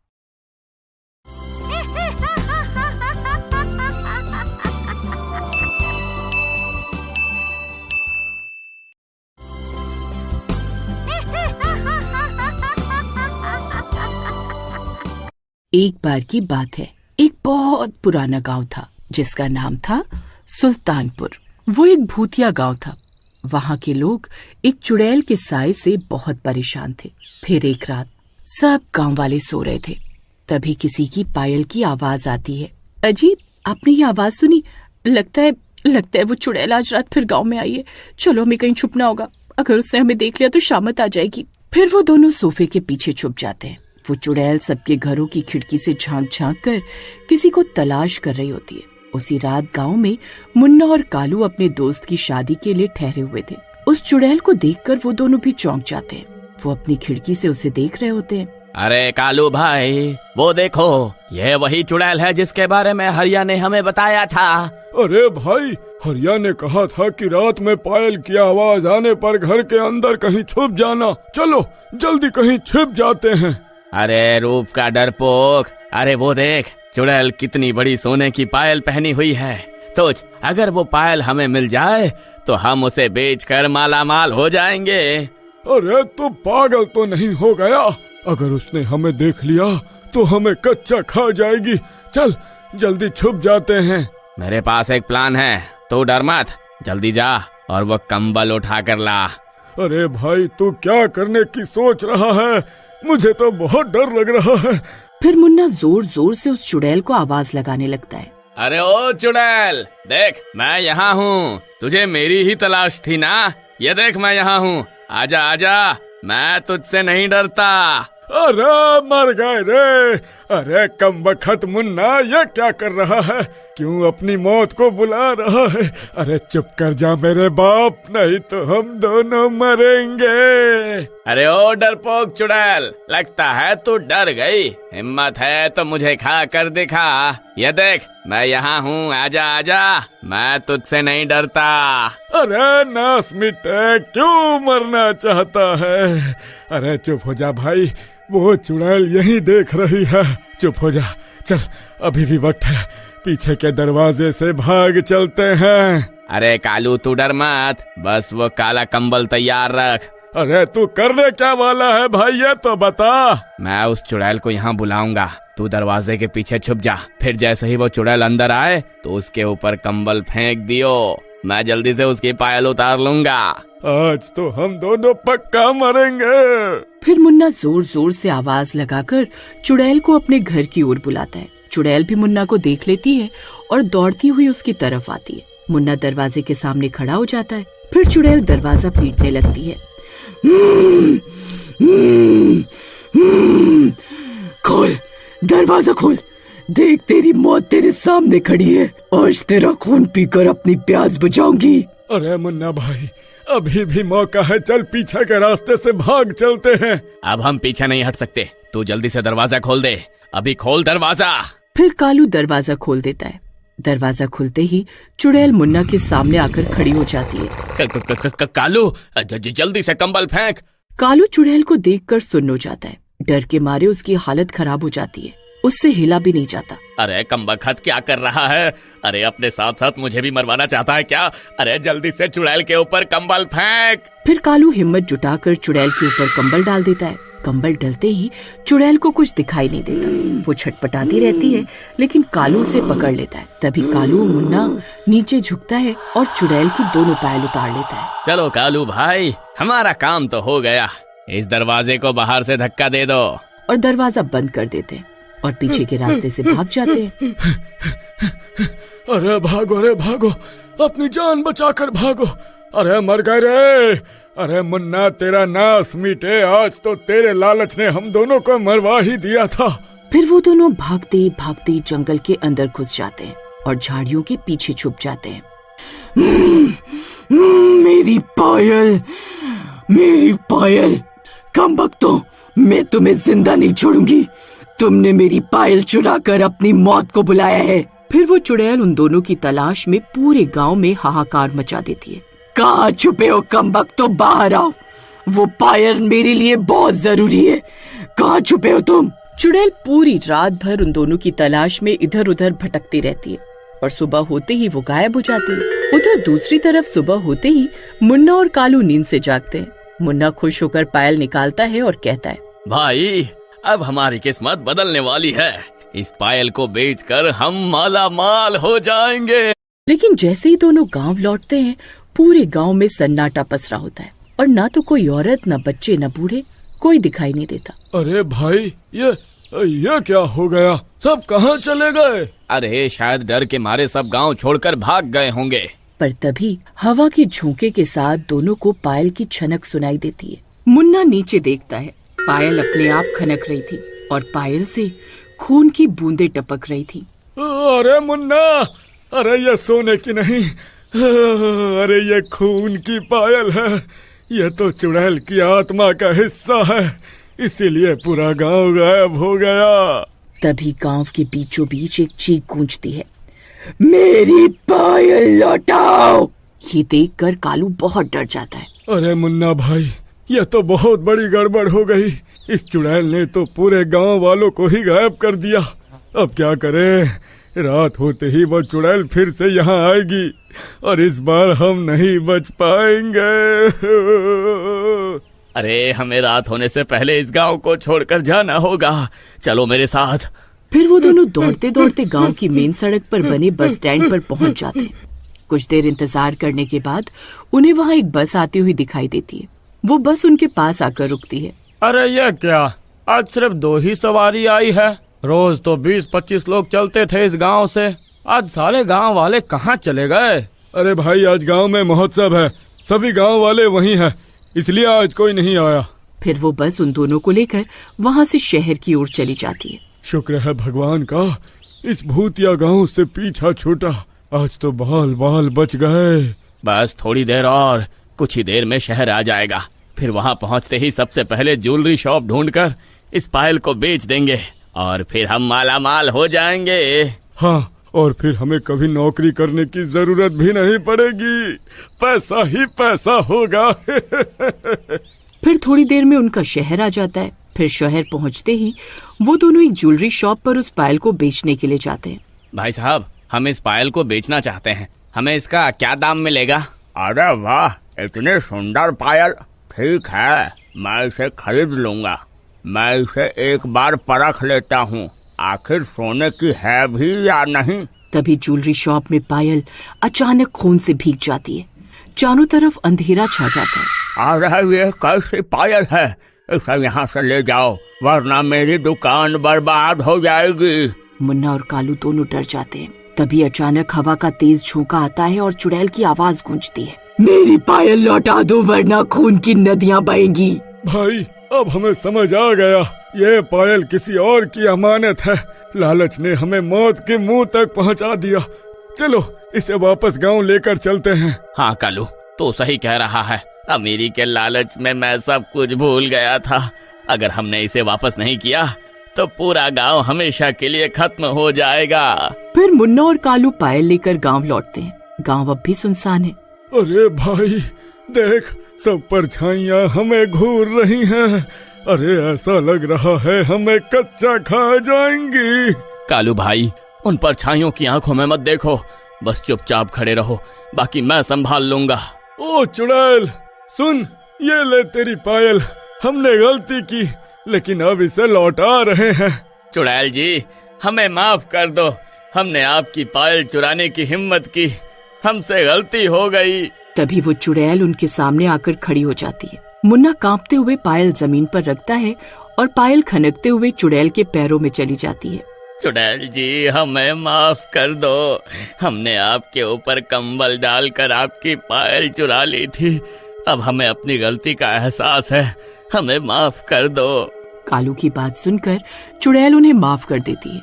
A: एक बार की बात है, एक बहुत पुराना गांव था जिसका नाम था सुल्तानपुर। वो एक भूतिया गांव था। वहां के लोग एक चुड़ैल के साए से बहुत परेशान थे। फिर एक रात सब गांव वाले सो रहे थे, तभी किसी की पायल की आवाज आती है। अजीब, आपने ये आवाज सुनी? लगता है वो चुड़ैल आज रात फिर गांव में आई है। चलो हमें कहीं छुपना होगा, अगर उसने हमें देख लिया तो शामत आ जाएगी। फिर वो दोनों सोफे के पीछे छुप जाते हैं। वो चुड़ैल सबके घरों की खिड़की से झांक झांक कर किसी को तलाश कर रही होती है। उसी रात गांव में मुन्ना और कालू अपने दोस्त की शादी के लिए ठहरे हुए थे। उस चुड़ैल को देखकर वो दोनों भी चौंक जाते हैं। वो अपनी खिड़की से उसे देख रहे होते हैं।
J: अरे कालू भाई, वो देखो, ये वही चुड़ैल है जिसके बारे में हरिया ने हमें बताया था।
I: अरे भाई, हरिया ने कहा था कि रात में पायल की आवाज आने पर घर के अंदर कहीं छुप जाना। चलो जल्दी कहीं छिप जाते हैं।
J: अरे रूप का डरपोक, अरे वो देख, चुड़ैल कितनी बड़ी सोने की पायल पहनी हुई है। सोच, अगर वो पायल हमें मिल जाए तो हम उसे बेचकर माला माल हो जाएंगे।
I: अरे तू पागल तो नहीं हो गया? अगर उसने हमें देख लिया तो हमें कच्चा खा जाएगी। चल जल्दी छुप जाते हैं।
J: मेरे पास एक प्लान है, तू डर मत, जल्दी जा और वो कंबल उठा कर ला।
I: अरे भाई, तू क्या करने की सोच रहा है? मुझे तो बहुत डर लग रहा है।
A: फिर मुन्ना जोर जोर से उस चुड़ैल को आवाज लगाने लगता है।
J: अरे ओ चुड़ैल, देख मैं यहाँ हूँ, तुझे मेरी ही तलाश थी ना? ये देख मैं यहाँ हूँ, आजा आजा, मैं तुझसे नहीं डरता।
I: अरे मर गए रे। अरे कमबख्त मुन्ना, ये क्या कर रहा है? क्यों अपनी मौत को बुला रहा है? अरे चुप कर जा मेरे बाप, नहीं तो हम दोनों मरेंगे।
J: अरे ओ डरपोक चुड़ैल, लगता है तू डर गई। हिम्मत है तो मुझे खा कर दिखा। ये देख मैं यहाँ हूँ, आजा आजा, मैं तुझसे नहीं डरता।
I: अरे नास मिटे, क्यों मरना चाहता है? अरे चुप हो जा भाई, वो चुड़ैल यही देख रही है। चुप हो जा, चल अभी भी वक्त है, पीछे के दरवाजे से भाग चलते हैं।
J: अरे कालू तू डर मत, बस वो काला कंबल तैयार रख।
I: अरे तू करने क्या वाला है भाई, ये तो बता।
J: मैं उस चुड़ैल को यहाँ बुलाऊंगा, तू दरवाजे के पीछे छुप जा। फिर जैसे ही वो चुड़ैल अंदर आए तो उसके ऊपर कंबल फेंक दियो, मैं जल्दी से उसकी पायल उतार लूंगा।
I: आज तो हम दोनों पक्का मरेंगे।
A: फिर मुन्ना जोर जोर से आवाज लगाकर चुड़ैल को अपने घर की ओर बुलाता है। चुड़ैल भी मुन्ना को देख लेती है और दौड़ती हुई उसकी तरफ आती है। मुन्ना दरवाजे के सामने खड़ा हो जाता है। फिर चुड़ैल दरवाजा पीटने लगती है। खोल, दरवाजा खोल, देख तेरी मौत तेरे सामने खड़ी है, आज तेरा खून पीकर अपनी प्यास बुझाऊंगी।
I: अरे मुन्ना भाई, अभी भी मौका है, चल पीछे के रास्ते से भाग चलते हैं।
J: अब हम पीछे नहीं हट सकते, तू जल्दी से दरवाजा खोल दे, अभी खोल दरवाजा।
A: फिर कालू दरवाजा खोल देता है। दरवाजा खुलते ही चुड़ैल मुन्ना के सामने आकर खड़ी हो जाती है।
J: कालू जल्दी से कंबल फेंक।
A: कालू चुड़ैल को देखकर सुन्न हो जाता है। डर के मारे उसकी हालत खराब हो जाती है, उससे हिला भी नहीं जाता।
J: अरे कमबख्त क्या कर रहा है? अरे अपने साथ साथ मुझे भी मरवाना चाहता है क्या? अरे जल्दी से चुड़ैल के ऊपर कंबल फेंक।
A: फिर कालू हिम्मत जुटाकर चुड़ैल के ऊपर कंबल डाल देता है। कंबल डलते ही चुड़ैल को कुछ दिखाई नहीं देता। वो छटपटाती रहती है, लेकिन कालू उसे पकड़ लेता है। तभी कालू मुन्ना नीचे झुकता है और चुड़ैल की दोनों पायल उतार लेता है।
J: चलो कालू भाई, हमारा काम तो हो गया, इस दरवाजे को बाहर से धक्का दे दो।
A: और दरवाजा बंद कर देते हैं और पीछे के रास्ते से भाग जाते हैं।
I: अरे भागो, अपनी जान बचाकर भागो। अरे मर गए रे। अरे मुन्ना, तेरा नाश मिटे, आज तो तेरे लालच ने हम दोनों को मरवा ही दिया था।
A: फिर वो दोनों भागते भागते जंगल के अंदर घुस जाते हैं और झाड़ियों के पीछे छुप जाते हैं। मेरी पायल, कमबख्तों, मैं तुम्हें जिंदा नहीं छोड़ूंगी। तुमने मेरी पायल चुराकर अपनी मौत को बुलाया है। फिर वो चुड़ैल उन दोनों की तलाश में पूरे गांव में हाहाकार मचा देती है। कहाँ छुपे हो कमबख्तों, बाहर आओ, वो पायल मेरे लिए बहुत जरूरी है। कहाँ छुपे हो तुम? चुड़ैल पूरी रात भर उन दोनों की तलाश में इधर उधर भटकती रहती है और सुबह होते ही वो गायब हो जाती है। उधर दूसरी तरफ सुबह होते ही मुन्ना और कालू नींद से जागते हैं। मुन्ना खुश होकर पायल निकालता है और कहता है,
J: भाई अब हमारी किस्मत बदलने वाली है, इस पायल को बेचकर हम माला माल हो जाएंगे।
A: लेकिन जैसे ही दोनों गांव लौटते हैं, पूरे गांव में सन्नाटा पसरा होता है और ना तो कोई औरत, न बच्चे, न बूढ़े, कोई दिखाई नहीं देता।
I: अरे भाई, ये क्या हो गया? सब कहाँ चले गए?
J: अरे शायद डर के मारे सब गांव छोड़कर भाग गए होंगे।
A: पर तभी हवा के झोंके के साथ दोनों को पायल की छनक सुनाई देती है। मुन्ना नीचे देखता है, पायल अपने आप खनक रही थी और पायल से खून की बूंदें टपक रही थी।
I: अरे मुन्ना, अरे ये सोने की नहीं, अरे ये खून की पायल है। ये तो चुड़ैल की आत्मा का हिस्सा है, इसीलिए पूरा गांव गायब हो गया।
A: तभी गांव के बीचों बीच एक चीख गूंजती है, मेरी पायल लौटाओ। ये देखकर कालू बहुत डर जाता है।
I: अरे मुन्ना भाई, यह तो बहुत बड़ी गड़बड़ हो गई। इस चुड़ैल ने तो पूरे गांव वालों को ही गायब कर दिया। अब क्या करें? रात होते ही वो चुड़ैल फिर से यहाँ आएगी और इस बार हम नहीं बच पाएंगे।
J: अरे हमें रात होने से पहले इस गांव को छोड़कर जाना होगा, चलो मेरे साथ।
A: फिर वो दोनों दौड़ते दौड़ते गांव की मेन सड़क पर बने बस स्टैंड पर पहुंच जाते हैं। कुछ देर इंतजार करने के बाद उन्हें वहाँ एक बस आती हुई दिखाई देती है। वो बस उनके पास आकर रुकती है।
K: अरे ये क्या, आज सिर्फ 2 ही सवारी आई है। रोज तो 20-25 लोग चलते थे इस गांव से, आज सारे गांव वाले कहाँ चले गए?
I: अरे भाई, आज गांव में महोत्सव है, सभी गांव वाले वहीं हैं, इसलिए आज कोई नहीं आया।
A: फिर वो बस उन दोनों को लेकर वहाँ से शहर की ओर चली जाती है।
I: शुक्र है भगवान का, इस भूतिया गांव से पीछा छूटा। आज तो बाल बाल बच गए।
J: बस थोड़ी देर और, कुछ ही देर में शहर आ जाएगा। फिर वहाँ पहुँचते ही सबसे पहले ज्वेलरी शॉप ढूंढकर इस पायल को बेच देंगे और फिर हम माला माल हो जाएंगे।
I: हाँ, और फिर हमें कभी नौकरी करने की जरूरत भी नहीं पड़ेगी, पैसा ही पैसा होगा।
A: फिर थोड़ी देर में उनका शहर आ जाता है। फिर शहर पहुंचते ही वो दोनों एक ज्वेलरी शॉप पर उस पायल को बेचने के लिए जाते हैं।
J: भाई साहब, हम इस पायल को बेचना चाहते हैं, हमें इसका क्या दाम मिलेगा?
K: अरे वाह, इतनी सुंदर पायल, ठीक है, मैं इसे खरीद लूंगा। मैं इसे एक बार परख लेता हूँ, आखिर सोने की है भी या नहीं।
A: तभी ज्वेलरी शॉप में पायल अचानक खून से भीग जाती है। चारों तरफ अंधेरा छा जाता है।
K: अरे ये कैसी पायल है, इसे यहाँ से ले जाओ वरना मेरी दुकान बर्बाद हो जाएगी।
A: मुन्ना और कालू दोनों डर जाते हैं। तभी अचानक हवा का तेज झोंका आता है और चुड़ैल की आवाज गूंजती है, मेरी पायल लौटा दो वरना खून की नदियाँ बहेंगी।
I: भाई, अब हमें समझ आ गया, ये पायल किसी और की अमानत है। लालच ने हमें मौत के मुंह तक पहुंचा दिया। चलो इसे वापस गांव लेकर चलते हैं।
J: हाँ कालू, तो सही कह रहा है, अमीरी के लालच में मैं सब कुछ भूल गया था। अगर हमने इसे वापस नहीं किया तो पूरा गांव हमेशा के लिए खत्म हो जाएगा।
A: फिर मुन्ना और कालू पायल लेकर गांव लौटते हैं। गांव अब भी सुनसान है।
I: अरे भाई देख, सब परछाइयाँ हमें घूर रही हैं। अरे ऐसा लग रहा है हमें कच्चा खा जाएंगी।
J: कालू भाई, उन परछाइयों की आंखों में मत देखो, बस चुपचाप खड़े रहो, बाकी मैं संभाल लूंगा।
I: ओ चुड़ैल सुन, ये ले तेरी पायल। हमने गलती की लेकिन अब इसे लौटा रहे हैं।
J: चुड़ैल जी, हमें माफ कर दो, हमने आपकी पायल चुराने की हिम्मत की, हमसे गलती हो गई।
A: तभी वो चुड़ैल उनके सामने आकर खड़ी हो जाती है। मुन्ना कांपते हुए पायल जमीन पर रखता है और पायल खनकते हुए चुड़ैल के पैरों में चली जाती है।
J: चुड़ैल जी, हमें माफ कर दो, हमने आपके ऊपर कंबल डालकर आपकी पायल चुरा ली थी। अब हमें अपनी गलती का एहसास है, हमें माफ कर दो।
A: कालू की बात सुनकर चुड़ैल उन्हें माफ कर देती है।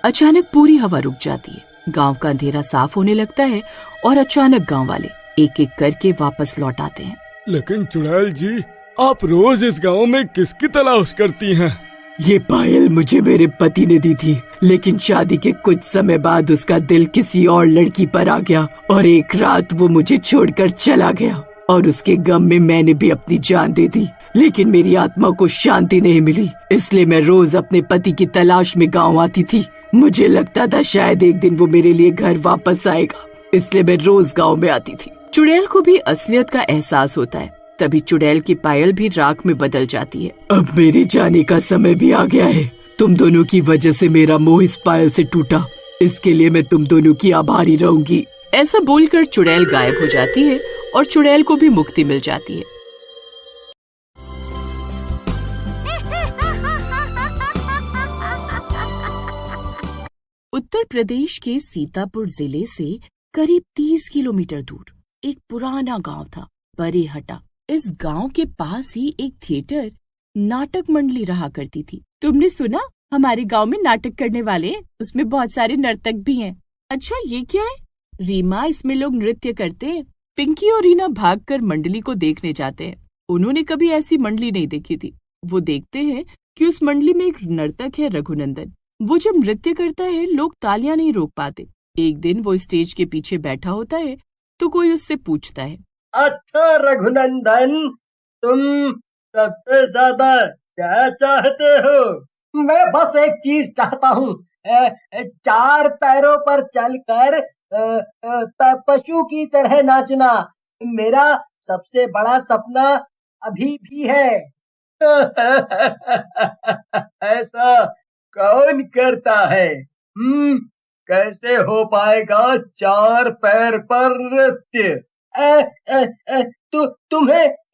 A: अचानक पूरी हवा रुक जाती है। गांव का अंधेरा साफ होने लगता है और अचानक गांव वाले एक एक करके वापस लौट आते हैं।
I: लेकिन चुड़ैल जी, आप रोज इस गांव में किसकी तलाश करती हैं?
A: ये पायल मुझे मेरे पति ने दी थी, लेकिन शादी के कुछ समय बाद उसका दिल किसी और लड़की पर आ गया और एक रात वो मुझे छोड़कर चला गया और उसके गम में मैंने भी अपनी जान दे दी। लेकिन मेरी आत्मा को शांति नहीं मिली, इसलिए मैं रोज अपने पति की तलाश में गांव आती थी। मुझे लगता था शायद एक दिन वो मेरे लिए घर वापस आएगा, इसलिए मैं रोज गांव में आती थी। चुड़ैल को भी असलियत का एहसास होता है। तभी चुड़ैल की पायल भी राख में बदल जाती है। अब मेरे जाने का समय भी आ गया है। तुम दोनों की वजह से मेरा मोह इस पायल से टूटा, इसके लिए मैं तुम दोनों की आभारी रहूंगी। ऐसा बोलकर चुड़ैल गायब हो जाती है और चुड़ैल को भी मुक्ति मिल जाती है। उत्तर प्रदेश के सीतापुर जिले से करीब 30 किलोमीटर दूर एक पुराना गांव था, बरेहटा। इस गांव के पास ही एक थिएटर नाटक मंडली रहा करती थी। तुमने सुना, हमारे गांव में नाटक करने वाले हैं, उसमें बहुत सारे नर्तक भी हैं। अच्छा, ये क्या है? रीमा, इसमें लोग नृत्य करते हैं। पिंकी और रीना भागकर मंडली को देखने जाते हैं। उन्होंने कभी ऐसी मंडली नहीं देखी थी। वो देखते हैं कि उस मंडली में एक नर्तक है रघुनंदन। वो जब नृत्य करता है लोग तालियां नहीं रोक पाते। एक दिन वो स्टेज के पीछे बैठा होता है तो कोई उससे पूछता है,
D: अच्छा रघुनंदन, तुम सबसे ज्यादा क्या चाहते हो?
C: मैं बस एक चीज चाहता हूँ, 4 पैरों पर चलकर पशु की तरह नाचना मेरा सबसे बड़ा सपना अभी भी है।
D: ऐसा कौन करता है? कैसे हो पाएगा 4 पैर पर नृत्य?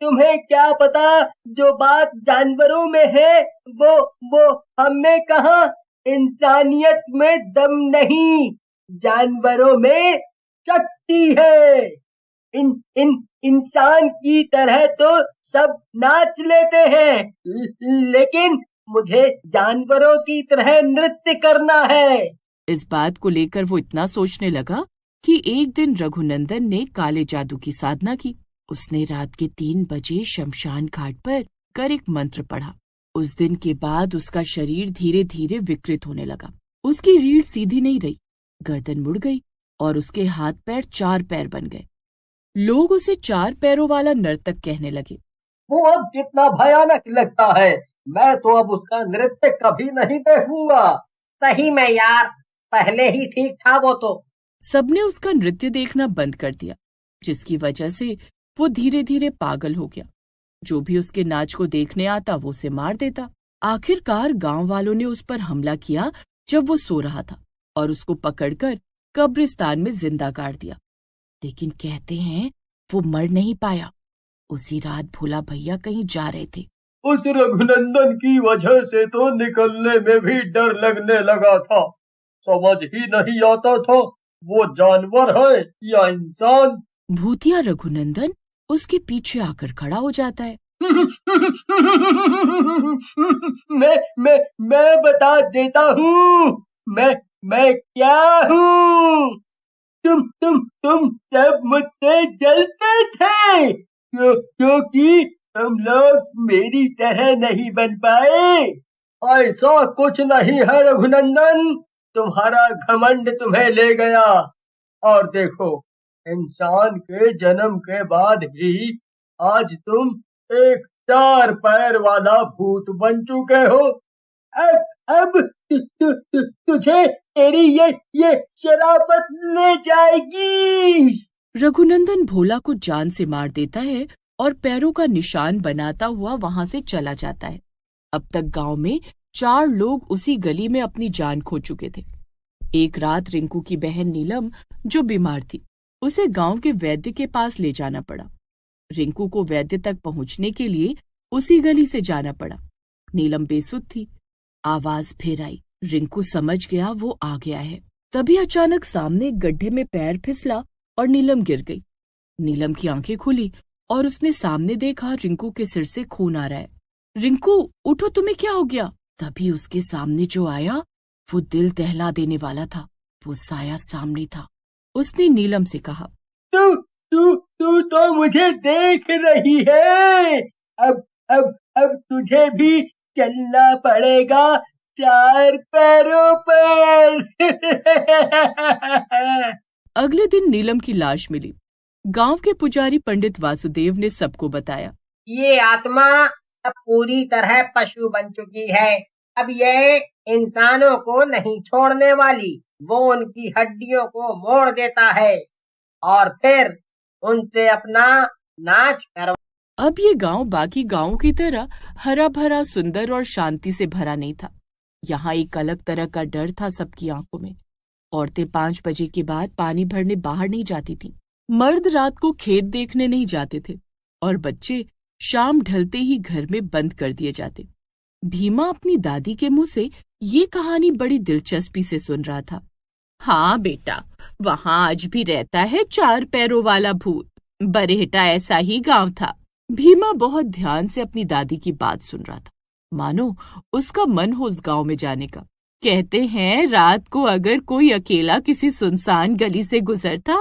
C: तुम्हें क्या पता, जो बात जानवरों में है वो हम में कहाँ। इंसानियत में दम नहीं, जानवरों में शक्ति है। इंसान की तरह तो सब नाच लेते हैं, लेकिन मुझे जानवरों की तरह नृत्य करना है।
A: इस बात को लेकर वो इतना सोचने लगा कि एक दिन रघुनंदन ने काले जादू की साधना की। उसने रात के 3 बजे शमशान घाट पर कर एक मंत्र पढ़ा। उस दिन के बाद उसका शरीर धीरे धीरे विकृत होने लगा। उसकी रीढ़ सीधी नहीं रही, गर्दन मुड़ गई और उसके हाथ पैर 4 पैर बन गए। लोग उसे 4 पैरों वाला नर्तक कहने लगे।
C: वो अब कितना भयानक लगता है, मैं तो अब उसका नृत्य कभी नहीं देखूंगा।
E: सही में यार, पहले ही ठीक था वो तो।
A: सबने उसका नृत्य देखना बंद कर दिया, जिसकी वजह से वो धीरे धीरे पागल हो गया। जो भी उसके नाच को देखने आता वो उसे मार देता। आखिरकार गांव वालों ने उस पर हमला किया जब वो सो रहा था और उसको पकड़कर कब्रिस्तान में जिंदा गाड़ दिया। लेकिन कहते हैं वो मर नहीं पाया। उसी रात भोला भैया कहीं जा रहे थे।
D: उस रघुनंदन की वजह से तो निकलने में भी डर लगने लगा था। समझ ही नहीं आता था वो जानवर है या इंसान।
A: भूतिया रघुनंदन उसके पीछे आकर खड़ा हो जाता है।
C: मैं बता देता हूँ मैं क्या हूँ। तुम सब मुझसे जलते थे क्योंकि तुम लोग मेरी तरह नहीं बन पाए।
D: ऐसा कुछ नहीं है रघुनंदन, तुम्हारा घमंड तुम्हें ले गया। और देखो, इंसान के जन्म के बाद ही आज तुम एक 4 पैर वाला भूत बन चुके हो।
C: अब तुझे तेरी ये शराफत ले जाएगी।
A: रघुनंदन भोला को जान से मार देता है और पैरों का निशान बनाता हुआ वहां से चला जाता है। अब तक गांव में 4 लोग उसी गली में अपनी जान खो चुके थे। एक रात रिंकू की बहन नीलम, जो बीमार थी, उसे गांव के वैद्य के पास ले जाना पड़ा। रिंकू को वैद्य तक पहुंचने के लिए उसी गली से जाना पड़ा। नीलम बेसुध थी। आवाज फिर आई। रिंकू समझ गया वो आ गया है। तभी अचानक सामने एक गड्ढे में पैर फिसला और नीलम गिर गई। नीलम की आंखें खुली और उसने सामने देखा रिंकू के सिर से खून आ रहा है। रिंकू उठो, तुम्हें क्या हो गया? तभी उसके सामने जो आया वो दिल दहला देने वाला था। वो साया सामने था। उसने नीलम से कहा,
C: तू तो मुझे देख रही है। अब तुझे भी चलना पड़ेगा 4 पैरों पर।
A: अगले दिन नीलम की लाश मिली। गांव के पुजारी पंडित वासुदेव ने सबको बताया,
E: ये आत्मा अब पूरी तरह पशु बन चुकी है। अब ये इंसानों को नहीं छोड़ने वाली। वो उनकी हड्डियों को मोड़ देता है और फिर उनसे अपना नाच करवा।
A: अब ये गांव बाकी गांवों की तरह हरा भरा, सुंदर और शांति से भरा नहीं था। यहाँ एक अलग तरह का डर था सबकी आंखों में। औरतें 5 बजे के बाद पानी भरने बाहर नहीं जाती थीं। मर्द रात को खेत देखने नहीं जाते थे और बच्चे शाम ढलते ही घर में बंद कर दिए जाते। भीमा अपनी दादी के मुंह से ये कहानी बड़ी दिलचस्पी से सुन रहा था। हाँ बेटा, वहाँ आज भी रहता है 4 पैरों वाला भूत। बरेहटा ऐसा ही गांव था। भीमा बहुत ध्यान से अपनी दादी की बात सुन रहा था, मानो उसका मन हो उस गांव में जाने का। कहते हैं रात को अगर कोई अकेला किसी सुनसान गली से गुजरता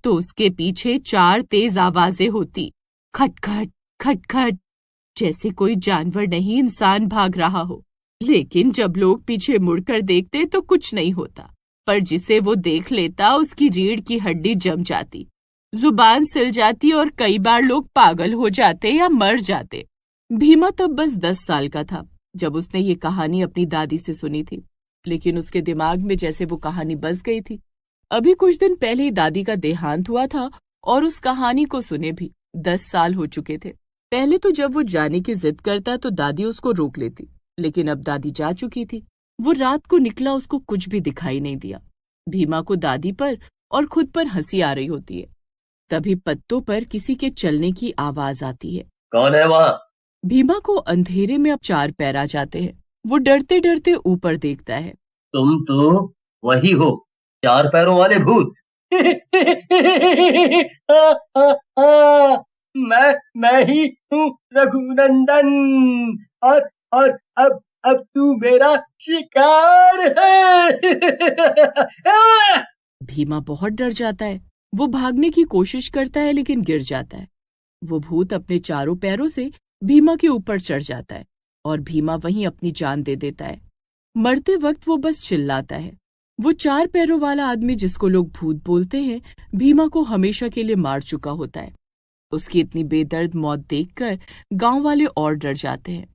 A: तो उसके पीछे 4 तेज आवाजें होती, खटखट खटखट, जैसे कोई जानवर नहीं इंसान भाग रहा हो। लेकिन जब लोग पीछे मुड़कर देखते तो कुछ नहीं होता, पर जिसे वो देख लेता उसकी रीढ़ की हड्डी जम जाती, जुबान सिल जाती और कई बार लोग पागल हो जाते या मर जाते। भीमा तब बस 10 साल का था जब उसने ये कहानी अपनी दादी से सुनी थी, लेकिन उसके दिमाग में जैसे वो कहानी बस गई थी। अभी कुछ दिन पहले ही दादी का देहांत हुआ था और उस कहानी को सुने भी 10 साल हो चुके थे। पहले तो जब वो जाने की जिद करता तो दादी उसको रोक लेती, लेकिन अब दादी जा चुकी थी। वो रात को निकला, उसको कुछ भी दिखाई नहीं दिया। भीमा को दादी पर और खुद पर हंसी आ रही होती है। तभी पत्तों पर किसी के चलने की आवाज आती है।
D: कौन है वहाँ?
A: भीमा को अंधेरे में अब 4 पैर आ जाते हैं। वो डरते डरते ऊपर देखता है।
D: तुम तो वही हो, 4 पैरों वाले भूत। मैं ही हूँ रघुनंदन, और अब तू मेरा शिकार है।
A: भीमा बहुत डर जाता है। वो भागने की कोशिश करता है लेकिन गिर जाता है। वो भूत अपने चारों पैरों से भीमा के ऊपर चढ़ जाता है और भीमा वहीं अपनी जान दे देता है। मरते वक्त वो बस चिल्लाता है। वो 4 पैरों वाला आदमी जिसको लोग भूत बोलते हैं, भीमा को हमेशा के लिए मार चुका होता है। उसकी इतनी बेदर्द मौत देखकर गांव वाले और डर जाते हैं।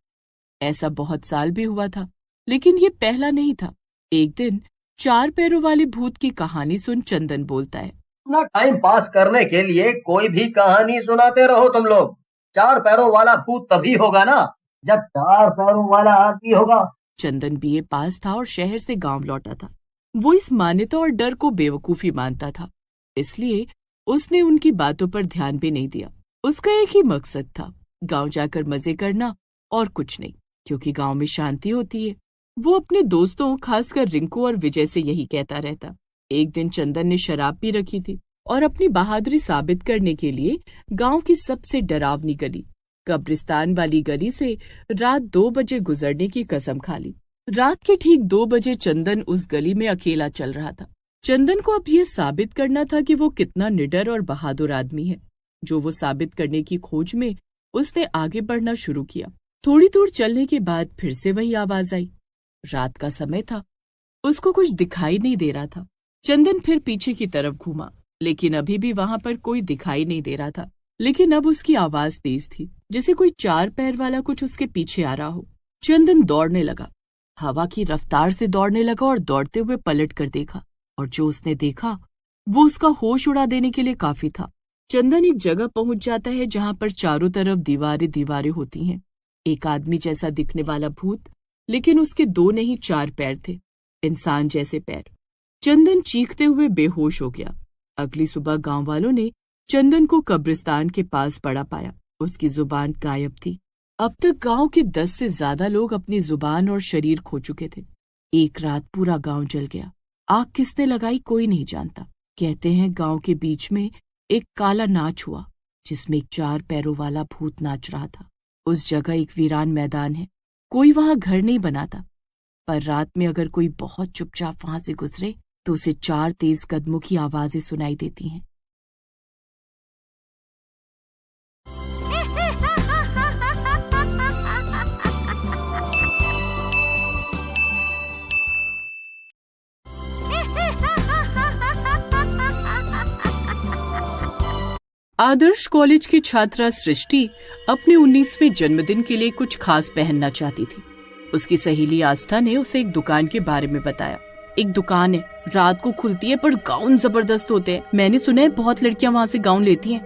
A: ऐसा बहुत साल भी हुआ था, लेकिन ये पहला नहीं था। एक दिन 4 पैरों वाले भूत की कहानी सुन चंदन बोलता है।
D: अपना टाइम पास करने के लिए कोई भी कहानी सुनाते रहो तुम लोग। 4 पैरों वाला भूत तभी होगा ना जब 4 पैरों वाला आदमी होगा।
A: चंदन बीए पास था और शहर से गांव लौटा था। वो इस मान्यता और डर को बेवकूफी मानता था, इसलिए उसने उनकी बातों पर ध्यान भी नहीं दिया। उसका एक ही मकसद था, गांव जाकर मजे करना और कुछ नहीं, क्योंकि गांव में शांति होती है। वो अपने दोस्तों, खासकर रिंकू और विजय से यही कहता रहता। एक दिन चंदन ने शराब पी रखी थी और अपनी बहादुरी साबित करने के लिए गांव की सबसे डरावनी गली, कब्रिस्तान वाली गली से रात 2 बजे गुजरने की कसम खा ली। रात के ठीक 2 बजे चंदन उस गली में अकेला चल रहा था। चंदन को अब यह साबित करना था कि वो कितना निडर और बहादुर आदमी है। जो वो साबित करने की खोज में उसने आगे बढ़ना शुरू किया। थोड़ी दूर चलने के बाद फिर से वही आवाज आई। रात का समय था, उसको कुछ दिखाई नहीं दे रहा था। चंदन फिर पीछे की तरफ घूमा, लेकिन अभी भी वहां पर कोई दिखाई नहीं दे रहा था। लेकिन अब उसकी आवाज तेज थी, जैसे कोई 4 पैर वाला कुछ उसके पीछे आ रहा हो। चंदन दौड़ने लगा, हवा की रफ्तार से दौड़ने लगा और दौड़ते हुए पलट कर देखा, और जो उसने देखा वो उसका होश उड़ा देने के लिए काफी था। चंदन एक जगह पहुंच जाता है जहां पर चारों तरफ दीवारें दीवारें होती हैं। एक आदमी जैसा दिखने वाला भूत, लेकिन उसके 2 नहीं 4 पैर थे, इंसान जैसे पैर। चंदन चीखते हुए बेहोश हो गया। अगली सुबह गांव वालों ने चंदन को कब्रिस्तान के पास पड़ा पाया। उसकी जुबान गायब थी। अब तक गांव के 10 से ज्यादा लोग अपनी जुबान और शरीर खो चुके थे। एक रात पूरा गांव जल गया। आग किसने लगाई कोई नहीं जानता। कहते हैं गांव के बीच में एक काला नाच हुआ, जिसमें एक 4 पैरों वाला भूत नाच रहा था। उस जगह एक वीरान मैदान है, कोई वहां घर नहीं बनाता, पर रात में अगर कोई बहुत चुपचाप वहां से गुजरे तो उसे 4 तेज कदमों की आवाजें सुनाई देती हैं। आदर्श कॉलेज की छात्रा सृष्टि अपने 19वें जन्मदिन के लिए कुछ खास पहनना चाहती थी। उसकी सहेली आस्था ने उसे एक दुकान के बारे में बताया। एक दुकान है, रात को खुलती है, पर गाउन जबरदस्त होते हैं। मैंने सुना है बहुत लड़कियां वहाँ से गाउन लेती हैं।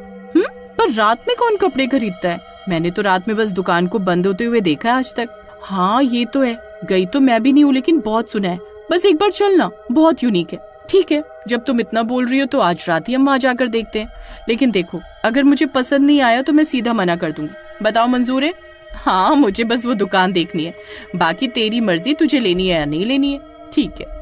A: पर रात में कौन कपड़े खरीदता है? मैंने तो रात में बस दुकान को बंद होते हुए देखा है आज तक। हाँ ये तो है, गई तो मैं भी नहीं हूँ, लेकिन बहुत सुना है। बस एक बार चलना, बहुत यूनिक है। ठीक है, जब तुम इतना बोल रही हो तो आज रात ही हम वहाँ जाकर देखते हैं। लेकिन देखो, अगर मुझे पसंद नहीं आया तो मैं सीधा मना कर दूंगी। बताओ मंजूर है? हाँ, मुझे बस वो दुकान देखनी है, बाकी तेरी मर्जी, तुझे लेनी है या नहीं लेनी है। ठीक है।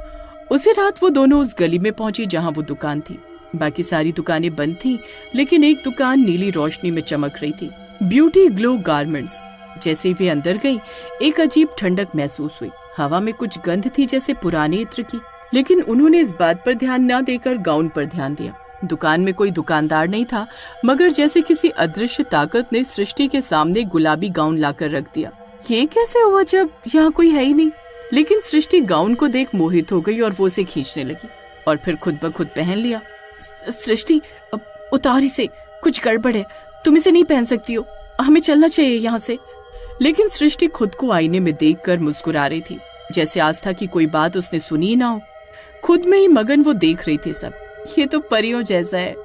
A: उसी रात वो दोनों उस गली में पहुंची जहाँ वो दुकान थी। बाकी सारी दुकानें बंद थी, लेकिन एक दुकान नीली रोशनी में चमक रही थी, ब्यूटी ग्लो गारमेंट्स। जैसे वे अंदर गई, एक अजीब ठंडक महसूस हुई। हवा में कुछ गंध थी जैसे पुराने इत्र की, लेकिन उन्होंने इस बात पर ध्यान न देकर गाउन पर ध्यान दिया। दुकान में कोई दुकानदार नहीं था, मगर जैसे किसी अदृश्य ताकत ने सृष्टि के सामने गुलाबी गाउन लाकर रख दिया। ये कैसे हुआ जब यहाँ कोई है ही नहीं? लेकिन सृष्टि गाउन को देख मोहित हो गई और वो उसे खींचने लगी और फिर खुद ब खुद पहन लिया। सृष्टि उतार इसे, कुछ गड़बड़ है, तुम इसे नहीं पहन सकती हो, हमें चलना चाहिए यहाँ से। लेकिन सृष्टि खुद को आईने में देखकर मुस्कुरा रही थी, जैसे आस्था की कोई बात उसने सुनी ही ना हो। खुद में ही मगन वो देख रही थी सब। ये तो परियों जैसा है।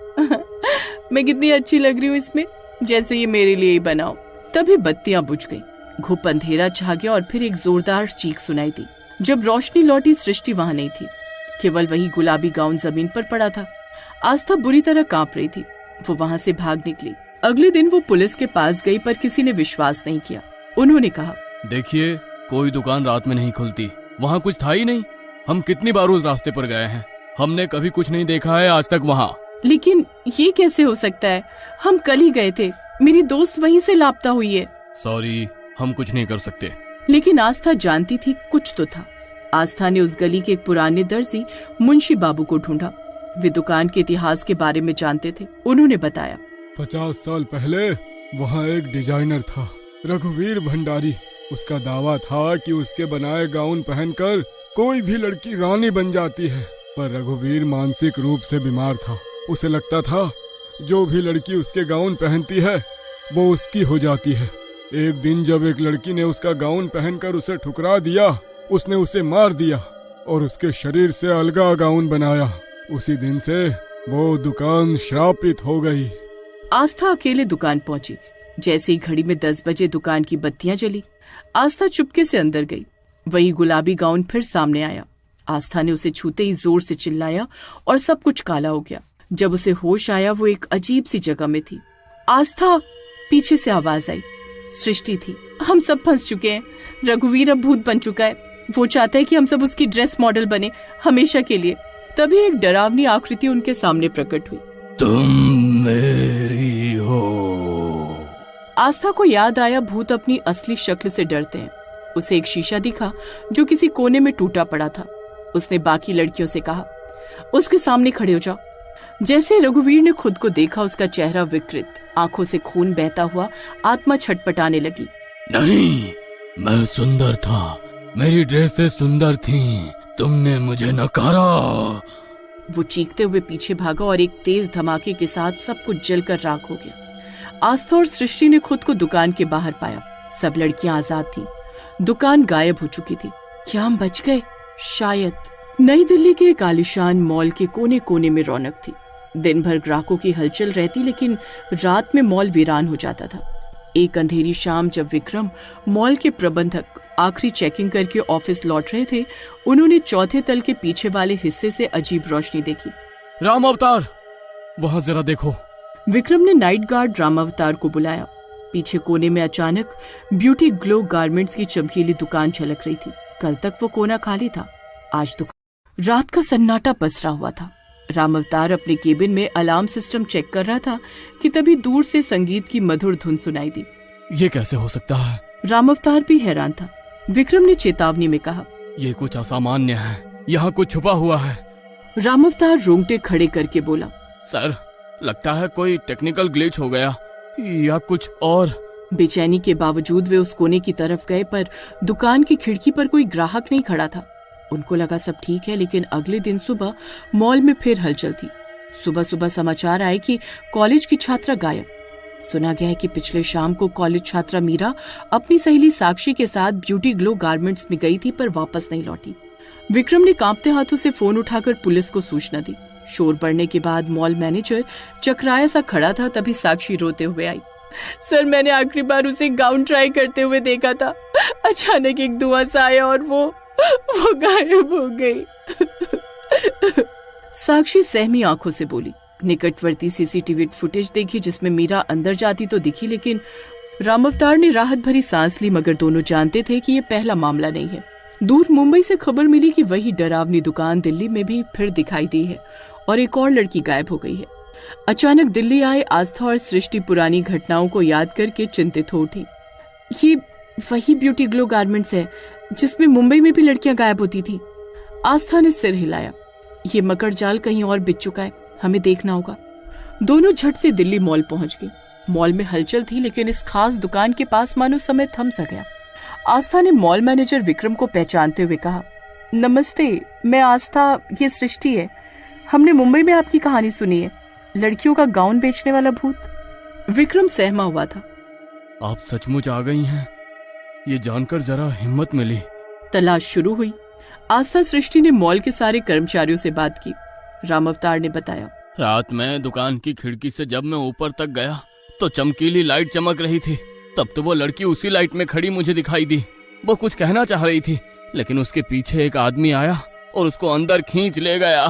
A: मैं कितनी अच्छी लग रही हूँ इसमें, जैसे ये मेरे लिए ही बनाओ। तभी बत्तियां बुझ गई, घुप अंधेरा छा गया और फिर एक जोरदार चीख सुनाई दी। जब रोशनी लौटी सृष्टि वहां नहीं थी, केवल वही गुलाबी गाउन जमीन पर पड़ा था। आस्था बुरी तरह कांप रही थी। वो वहां से भाग निकली। अगले दिन वो पुलिस के पास गई, पर किसी ने विश्वास नहीं किया। उन्होंने कहा,
J: देखिए, कोई दुकान रात में नहीं खुलती, वहाँ कुछ था ही नहीं। हम कितनी बार उस रास्ते पर गए हैं, हमने कभी कुछ नहीं देखा है आज तक वहाँ।
A: लेकिन ये कैसे हो सकता है? हम कल ही गए थे, मेरी दोस्त वहीं से लापता हुई है।
J: सॉरी, हम कुछ नहीं कर सकते।
A: लेकिन आस्था जानती थी कुछ तो था। आस्था ने उस गली के एक पुराने दर्जी मुंशी बाबू को ढूंढा। वे दुकान के इतिहास के बारे में जानते थे। उन्होंने बताया,
I: 50 साल पहले वहाँ एक डिजाइनर था, रघुवीर भंडारी। उसका दावा था कि उसके बनाए गाउन पहनकर कोई भी लड़की रानी बन जाती है। पर रघुवीर मानसिक रूप से बीमार था। उसे लगता था जो भी लड़की उसके गाउन पहनती है वो उसकी हो जाती है। एक दिन जब एक लड़की ने उसका गाउन पहनकर उसे ठुकरा दिया, उसने उसे मार दिया और उसके शरीर से अलगा गाउन बनाया। उसी दिन से वो दुकान श्रापित हो गई।
A: आस्था अकेले दुकान पहुंची। जैसे ही घड़ी में 10 बजे दुकान की बत्तियां जली, आस्था चुपके से अंदर गई। वही गुलाबी गाउन फिर सामने आया। आस्था ने उसे छूते ही जोर से चिल्लाया और सब कुछ काला हो गया। जब उसे होश आया, वो एक अजीब सी जगह में थी। आस्था, पीछे से आवाज आई। सृष्टि थी। हम सब फंस चुके हैं। रघुवीर अब भूत बन चुका है। वो चाहता है कि हम सब उसकी ड्रेस मॉडल बने, हमेशा के लिए। तभी एक डरावनी आकृति उनके सामने प्रकट हुई।
J: तुम मेरी हो।
A: आस्था को याद आया, भूत अपनी असली शक्ल से डरते हैं। उसे एक शीशा दिखा जो किसी कोने में टूटा पड़ा था। उसने बाकी लड़कियों से कहा, उसके सामने खड़े हो जाओ। जैसे रघुवीर ने खुद को देखा, उसका चेहरा विकृत, आंखों से खून बहता हुआ, आत्मा छटपटाने लगी।
J: नहीं, मैं सुंदर था, मेरी ड्रेसें सुंदर थीं, तुमने मुझे नकारा।
A: वो चीखते हुए पीछे भागा और एक तेज धमाके के साथ सब कुछ जलकर राख हो गया। आस्था और सृष्टि ने खुद को दुकान के बाहर पाया। सब लड़कियां आजाद थीं। दुकान गायब हो चुकी थी। क्या हम बच गए? शायद। नई दिल्ली के एक आलीशान मॉल के कोने कोने में रौनक थी। दिन भर ग्राहकों की हलचल रहती, लेकिन रात में मॉल वीरान हो जाता था। एक अंधेरी शाम जब विक्रम, मॉल के प्रबंधक, आखिरी चेकिंग करके ऑफिस लौट रहे थे, उन्होंने चौथे तल के पीछे वाले हिस्से से अजीब रोशनी देखी।
J: राम अवतार, वहाँ जरा देखो।
A: विक्रम ने नाइट गार्ड राम अवतार को बुलाया। पीछे कोने में अचानक ब्यूटी ग्लो गारमेंट्स की चमकीली दुकान झलक रही थी। कल तक वो कोना खाली था, आज दुकान। रात का सन्नाटा पसरा हुआ था। राम अवतार अपने केबिन में अलार्म सिस्टम चेक कर रहा था कि तभी दूर से संगीत की मधुर धुन सुनाई दी।
J: ये कैसे हो सकता है?
A: राम अवतार भी हैरान था। विक्रम ने चेतावनी में कहा,
J: ये कुछ असामान्य है, यहाँ कुछ छुपा हुआ है।
A: राम अवतार रोंगटे खड़े करके बोला,
J: सर, लगता है कोई टेक्निकल ग्लिच हो गया या कुछ और।
A: बेचैनी के बावजूद वे उस कोने की तरफ गए, पर दुकान की खिड़की पर कोई ग्राहक नहीं खड़ा था। उनको लगा सब ठीक है, लेकिन अगले दिन सुबह मॉल में फिर हलचल थी। सुबह सुबह समाचार आए कि कॉलेज की छात्रा गायब। सुना गया है कि पिछले शाम को कॉलेज छात्रा मीरा अपनी सहेली साक्षी के साथ ब्यूटी ग्लो गारमेंट्स में गई थी, पर वापस नहीं लौटी। विक्रम ने कांपते हाथों से फोन उठाकर पुलिस को सूचना दी। शोर बढ़ने के बाद मॉल मैनेजर चकराया सा खड़ा था। तभी साक्षी रोते हुए आई, सर, मैंने आखिरी बार उसे गाउन ट्राई करते हुए देखा था। अचानक एक धुआं सा आया और वो गायब हो गई। साक्षी सहमी आंखों से बोली। निकटवर्ती सीसीटीवी फुटेज देखी जिसमें मीरा अंदर जाती तो दिखी, लेकिन राम अवतार ने राहत भरी सांस ली, मगर दोनों जानते थे कि ये पहला मामला नहीं है। दूर मुंबई से खबर मिली कि वही डरावनी दुकान दिल्ली में भी फिर दिखाई दी है और एक और लड़की गायब हो गई है। अचानक दिल्ली आए आस्था और सृष्टि पुरानी घटनाओं को याद करके चिंतित हो उठी। ये वही ब्यूटी ग्लो गारमेंट्स है जिसमें मुंबई में भी लड़कियां गायब होती थी। आस्था ने सिर हिलाया। ये मकड़ जाल कहीं और बिछ चुका है। हमें देखना होगा। दोनों झट से दिल्ली मॉल पहुंच गए। मॉल में हलचल थी, लेकिन इस खास दुकान के पास मानो समय थम सा गया। आस्था ने मॉल मैनेजर विक्रम को पहचानते हुए कहा, नमस्ते, मैं आस्था, ये सृष्टि है। हमने मुंबई में आपकी कहानी सुनी है, लड़कियों का गाउन बेचने वाला भूत। विक्रम सहमा हुआ था।
J: आप सचमुच आ गई हैं, ये जानकर जरा हिम्मत मिली।
A: तलाश शुरू हुई। आस्था सृष्टि ने मॉल के सारे कर्मचारियों से बात की। राम अवतार ने बताया,
J: रात में दुकान की खिड़की से जब मैं ऊपर तक गया तो चमकीली लाइट चमक रही थी। तब तो वो लड़की उसी लाइट में खड़ी मुझे दिखाई दी। वो कुछ कहना चाह रही थी, लेकिन उसके पीछे एक आदमी आया और उसको अंदर खींच ले गया।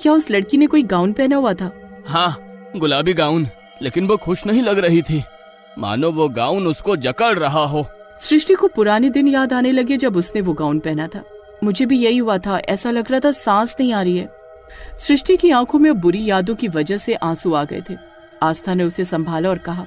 A: क्या उस लड़की ने कोई गाउन पहना हुआ था?
J: हाँ, गुलाबी गाउन, लेकिन वो खुश नहीं लग रही थी, मानो वो गाउन उसको जकड़ रहा हो।
A: सृष्टि को पुराने दिन याद आने लगे जब उसने वो गाउन पहना था। मुझे भी यही हुआ था, ऐसा लग रहा था सांस नहीं आ रही है। सृष्टि की आंखों में बुरी यादों की वजह से आंसू आ गए थे। आस्था ने उसे संभाला और कहा,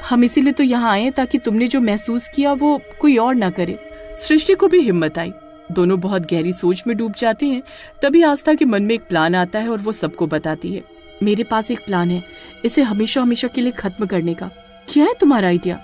A: हम इसीलिए तो यहाँ आए ताकि तुमने जो महसूस किया वो कोई और ना करे। सृष्टि को भी हिम्मत आई। दोनों बहुत गहरी सोच में डूब जाते हैं। तभी आस्था के मन में एक प्लान आता है और वो सबको बताती है, मेरे पास एक प्लान है, इसे हमेशा हमेशा के लिए खत्म करने का। क्या है तुम्हारा आइडिया?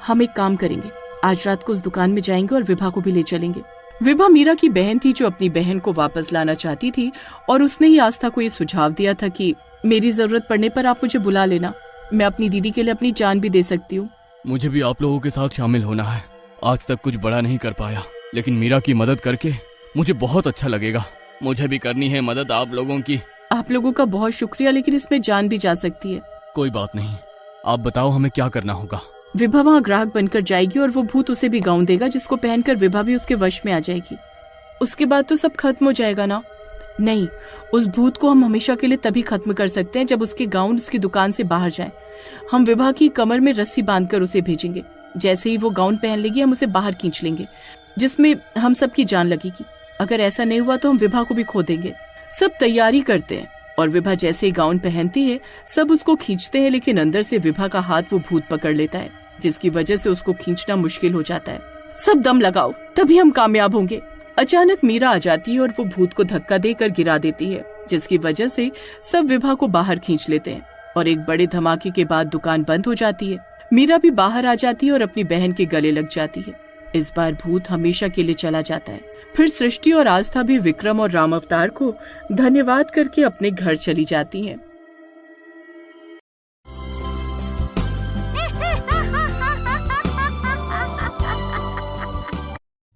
A: हम एक काम करेंगे, आज रात को उस दुकान में जाएंगे और विभा को भी ले चलेंगे। विभा मीरा की बहन थी जो अपनी बहन को वापस लाना चाहती थी, और उसने ही आस्था को ये सुझाव दिया था कि मेरी जरूरत पड़ने पर आप मुझे बुला लेना, मैं अपनी दीदी के लिए अपनी जान भी दे सकती हूँ।
J: मुझे भी आप लोगों के साथ शामिल होना है। आज तक कुछ बड़ा नहीं कर पाया, लेकिन मीरा की मदद करके मुझे बहुत अच्छा लगेगा। मुझे भी करनी है मदद आप लोगों की।
A: आप लोगों का बहुत शुक्रिया, लेकिन इसमें जान भी जा सकती है।
J: कोई बात नहीं, आप बताओ हमें क्या करना होगा।
A: विभा वहाँ ग्राहक बनकर जाएगी और वो भूत उसे भी गाउन देगा, जिसको पहनकर विभा भी उसके वश में आ जाएगी। उसके बाद तो सब खत्म हो जाएगा ना? नहीं, उस भूत को हम हमेशा के लिए तभी खत्म कर सकते हैं जब उसके गाउन उसकी दुकान से बाहर जाए। हम विभा की कमर में रस्सी बांधकर उसे भेजेंगे। जैसे ही वो गाउन पहन लेगी हम उसे बाहर खींच लेंगे, जिसमें हम सबकी जान लगेगी। अगर ऐसा नहीं हुआ तो हम विभा को भी खो देंगे। सब तैयारी करते हैं और विभा जैसे ही गाउन पहनती है सब उसको खींचते हैं, लेकिन अंदर से विभा का हाथ वो भूत पकड़ लेता है, जिसकी वजह से उसको खींचना मुश्किल हो जाता है। सब दम लगाओ, तभी हम कामयाब होंगे। अचानक मीरा आ जाती है और वो भूत को धक्का देकर गिरा देती है, जिसकी वजह से सब विभा को बाहर खींच लेते हैं और एक बड़े धमाके के बाद दुकान बंद हो जाती है। मीरा भी बाहर आ जाती है और अपनी बहन के गले लग जाती है। इस बार भूत हमेशा के लिए चला जाता है। फिर सृष्टि और आस्था भी विक्रम और राम अवतार को धन्यवाद करके अपने घर चली जाती हैं।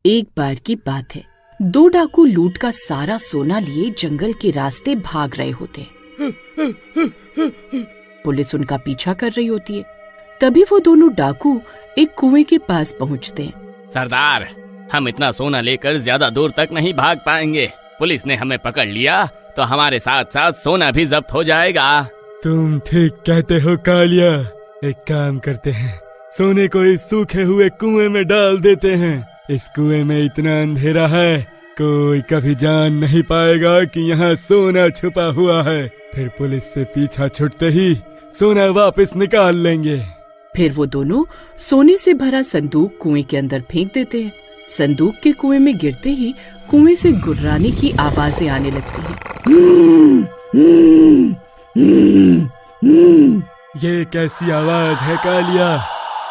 A: एक बार की बात है, दो डाकू लूट का सारा सोना लिए जंगल के रास्ते भाग रहे होते हैं। पुलिस उनका पीछा कर रही होती है। तभी वो दोनों डाकू एक कुएं के पास पहुंचते हैं।
J: सरदार, हम इतना सोना लेकर ज्यादा दूर तक नहीं भाग पाएंगे। पुलिस ने हमें पकड़ लिया तो हमारे साथ साथ सोना भी जब्त हो जाएगा।
I: तुम ठीक कहते हो कालिया। एक काम करते हैं, सोने को इस सूखे हुए कुएं में डाल देते हैं। इस कुएं में इतना अंधेरा है, कोई कभी जान नहीं पाएगा कि यहाँ सोना छुपा हुआ है। फिर पुलिस से पीछा छूटते ही सोना वापस निकाल लेंगे।
A: फिर वो दोनों सोने से भरा संदूक कुएं के अंदर फेंक देते हैं। संदूक के कुएं में गिरते ही कुएं से गुर्राने की आवाजें आने लगती हैं।
I: ये कैसी आवाज है कालिया?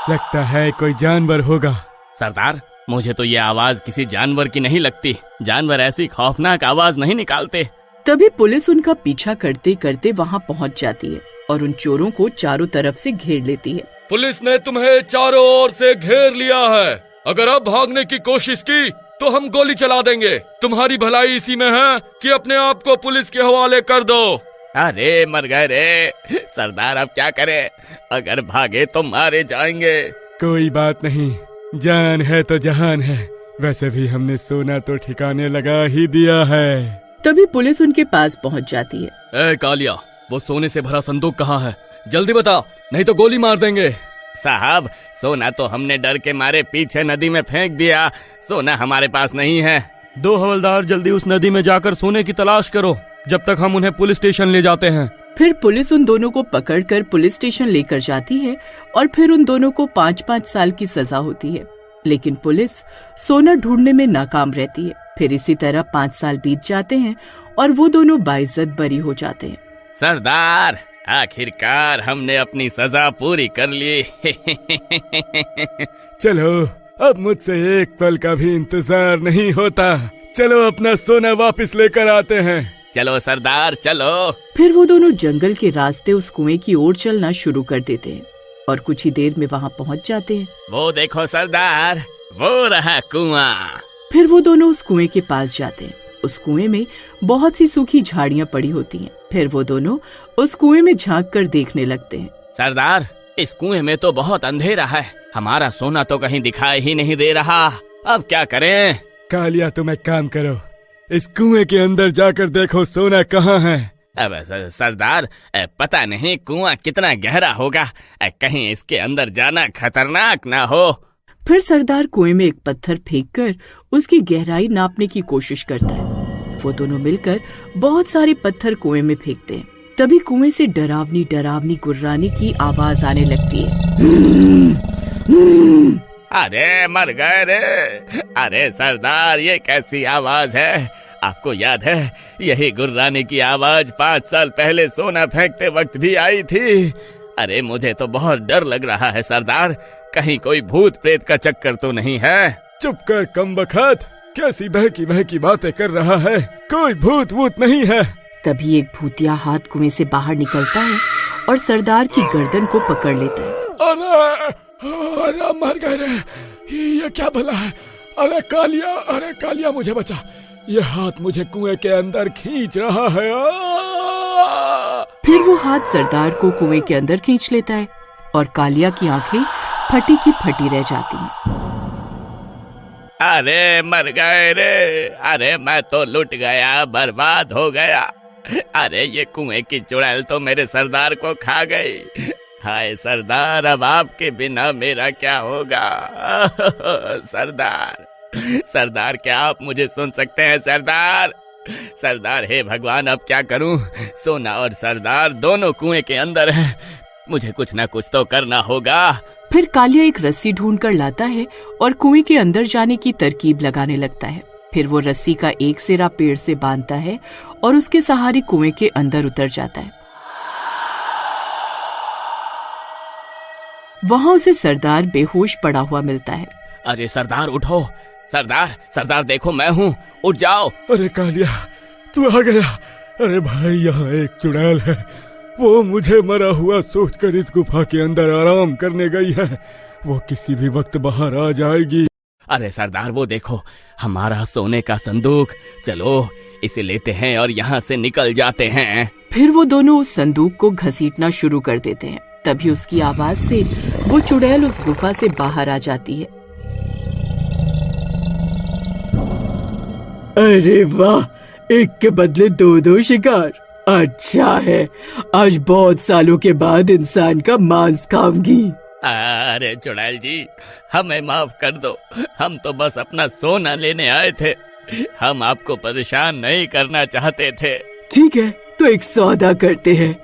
I: लगता है कोई जानवर होगा।
J: सरदार, मुझे तो ये आवाज किसी जानवर की नहीं लगती। जानवर ऐसी खौफनाक आवाज नहीं निकालते।
A: तभी पुलिस उनका पीछा करते करते वहाँ पहुँच जाती है और उन चोरों को चारों तरफ से घेर लेती है।
L: पुलिस ने तुम्हें चारों ओर से घेर लिया है। अगर अब भागने की कोशिश की तो हम गोली चला देंगे। तुम्हारी भलाई इसी में है कि अपने आप को पुलिस के हवाले कर दो।
J: अरे मर गए रे सरदार, अब क्या करें? अगर भागे तो मारे जाएंगे।
I: कोई बात नहीं, जान है तो जहान है। वैसे भी हमने सोना तो ठिकाने लगा ही दिया है।
A: तभी पुलिस उनके पास पहुंच जाती है।
L: ए कालिया, वो सोने से भरा संदूक कहाँ है? जल्दी बता, नहीं तो गोली मार देंगे।
J: साहब, सोना तो हमने डर के मारे पीछे नदी में फेंक दिया। सोना हमारे पास नहीं है।
L: दो हवलदार जल्दी उस नदी में जाकर सोने की तलाश करो, जब तक हम उन्हें पुलिस स्टेशन ले जाते हैं।
A: फिर पुलिस उन दोनों को पकड़कर पुलिस स्टेशन लेकर जाती है और फिर उन दोनों को 5-5 साल की सजा होती है। लेकिन पुलिस सोना ढूंढने में नाकाम रहती है। फिर इसी तरह 5 साल बीत जाते हैं और वो दोनों बाइज्जत बरी हो जाते हैं।
J: सरदार, आखिरकार हमने अपनी सजा पूरी कर ली।
I: चलो, अब मुझसे एक पल का भी इंतजार नहीं होता। चलो अपना सोना वापस लेकर आते हैं।
J: चलो सरदार, चलो।
A: फिर वो दोनों जंगल के रास्ते उस कुएं की ओर चलना शुरू कर देते हैं और कुछ ही देर में वहाँ पहुँच जाते हैं।
J: वो देखो सरदार, वो रहा कुआं।
A: फिर वो दोनों उस कुएं के पास जाते हैं। उस कुएं में बहुत सी सूखी झाड़ियां पड़ी होती हैं। फिर वो दोनों उस कुएं में झांक कर देखने लगते हैं।
J: सरदार, इस कुएं में तो बहुत अंधेरा है, हमारा सोना तो कहीं दिखाई ही नहीं दे रहा। अब क्या करें?
I: कालिया, तुम एक काम करो, इस कुएं के अंदर जाकर देखो सोना कहाँ है।
J: अब सरदार, पता नहीं कुआं कितना गहरा होगा, कहीं इसके अंदर जाना खतरनाक ना हो।
A: फिर सरदार कुएं में एक पत्थर फेंककर उसकी गहराई नापने की कोशिश करता है। वो दोनों मिलकर बहुत सारे पत्थर कुएं में फेंकते हैं। तभी कुएं से डरावनी डरावनी गुर्राने की आवाज आने लगती है।
J: अरे मर गए रे! अरे सरदार, ये कैसी आवाज है? आपको याद है, यही गुर्राने की आवाज 5 साल पहले सोना फेंकते वक्त भी आई थी। अरे मुझे तो बहुत डर लग रहा है सरदार, कहीं कोई भूत प्रेत का चक्कर तो नहीं है?
I: चुप कर कमबख्त, कैसी बहकी बहकी बातें कर रहा है? कोई भूत वूत नहीं है।
A: तभी एक भूतिया हाथ कुएं से बाहर निकलता है और सरदार की गर्दन को पकड़ लेता है।
I: अरे मर गए रे, ये क्या भला है? अरे कालिया मुझे बचा, ये हाथ मुझे कुएं के अंदर खींच रहा है।
A: फिर वो हाथ सरदार को कुएं के अंदर खींच लेता है और कालिया की आंखें फटी की फटी रह जाती हैं।
J: अरे मर गए रे! अरे मैं तो लुट गया, बर्बाद हो गया। अरे ये कुएं की चुड़ैल तो मेरे सरदार को खा गई। हाय सरदार, अब आपके बिना मेरा क्या होगा? सरदार, क्या आप मुझे सुन सकते हैं? सरदार, हे भगवान, अब क्या करूं? सोना और सरदार दोनों कुएं के अंदर हैं, मुझे कुछ ना कुछ तो करना होगा।
A: फिर कालिया एक रस्सी ढूंढ कर लाता है और कुएं के अंदर जाने की तरकीब लगाने लगता है। फिर वो रस्सी का एक सिरा पेड़ से बांधता है और उसके सहारे कुएं के अंदर उतर जाता है। वहाँ उसे सरदार बेहोश पड़ा हुआ मिलता है।
J: अरे सरदार, उठो! सरदार देखो, मैं हूँ, उठ जाओ।
I: अरे कालिया, तू आ गया। अरे भाई, यहाँ एक चुड़ैल है, वो मुझे मरा हुआ सोचकर इस गुफा के अंदर आराम करने गई है। वो किसी भी वक्त बाहर आ जाएगी।
J: अरे सरदार, वो देखो, हमारा सोने का संदूक। चलो इसे लेते हैं और यहाँ से निकल जाते हैं।
A: फिर वो दोनों उस संदूक को घसीटना शुरू कर देते हैं। तभी उसकी आवाज से वो चुड़ैल उस गुफा से बाहर आ जाती है। अरे वाह, एक के बदले 2 शिकार। अच्छा है, आज बहुत सालों के बाद इंसान का मांस खाऊंगी।
J: अरे चुड़ैल जी, हमें माफ कर दो, हम तो बस अपना सोना लेने आए थे, हम आपको परेशान नहीं करना चाहते थे।
A: ठीक है, तो एक सौदा करते हैं।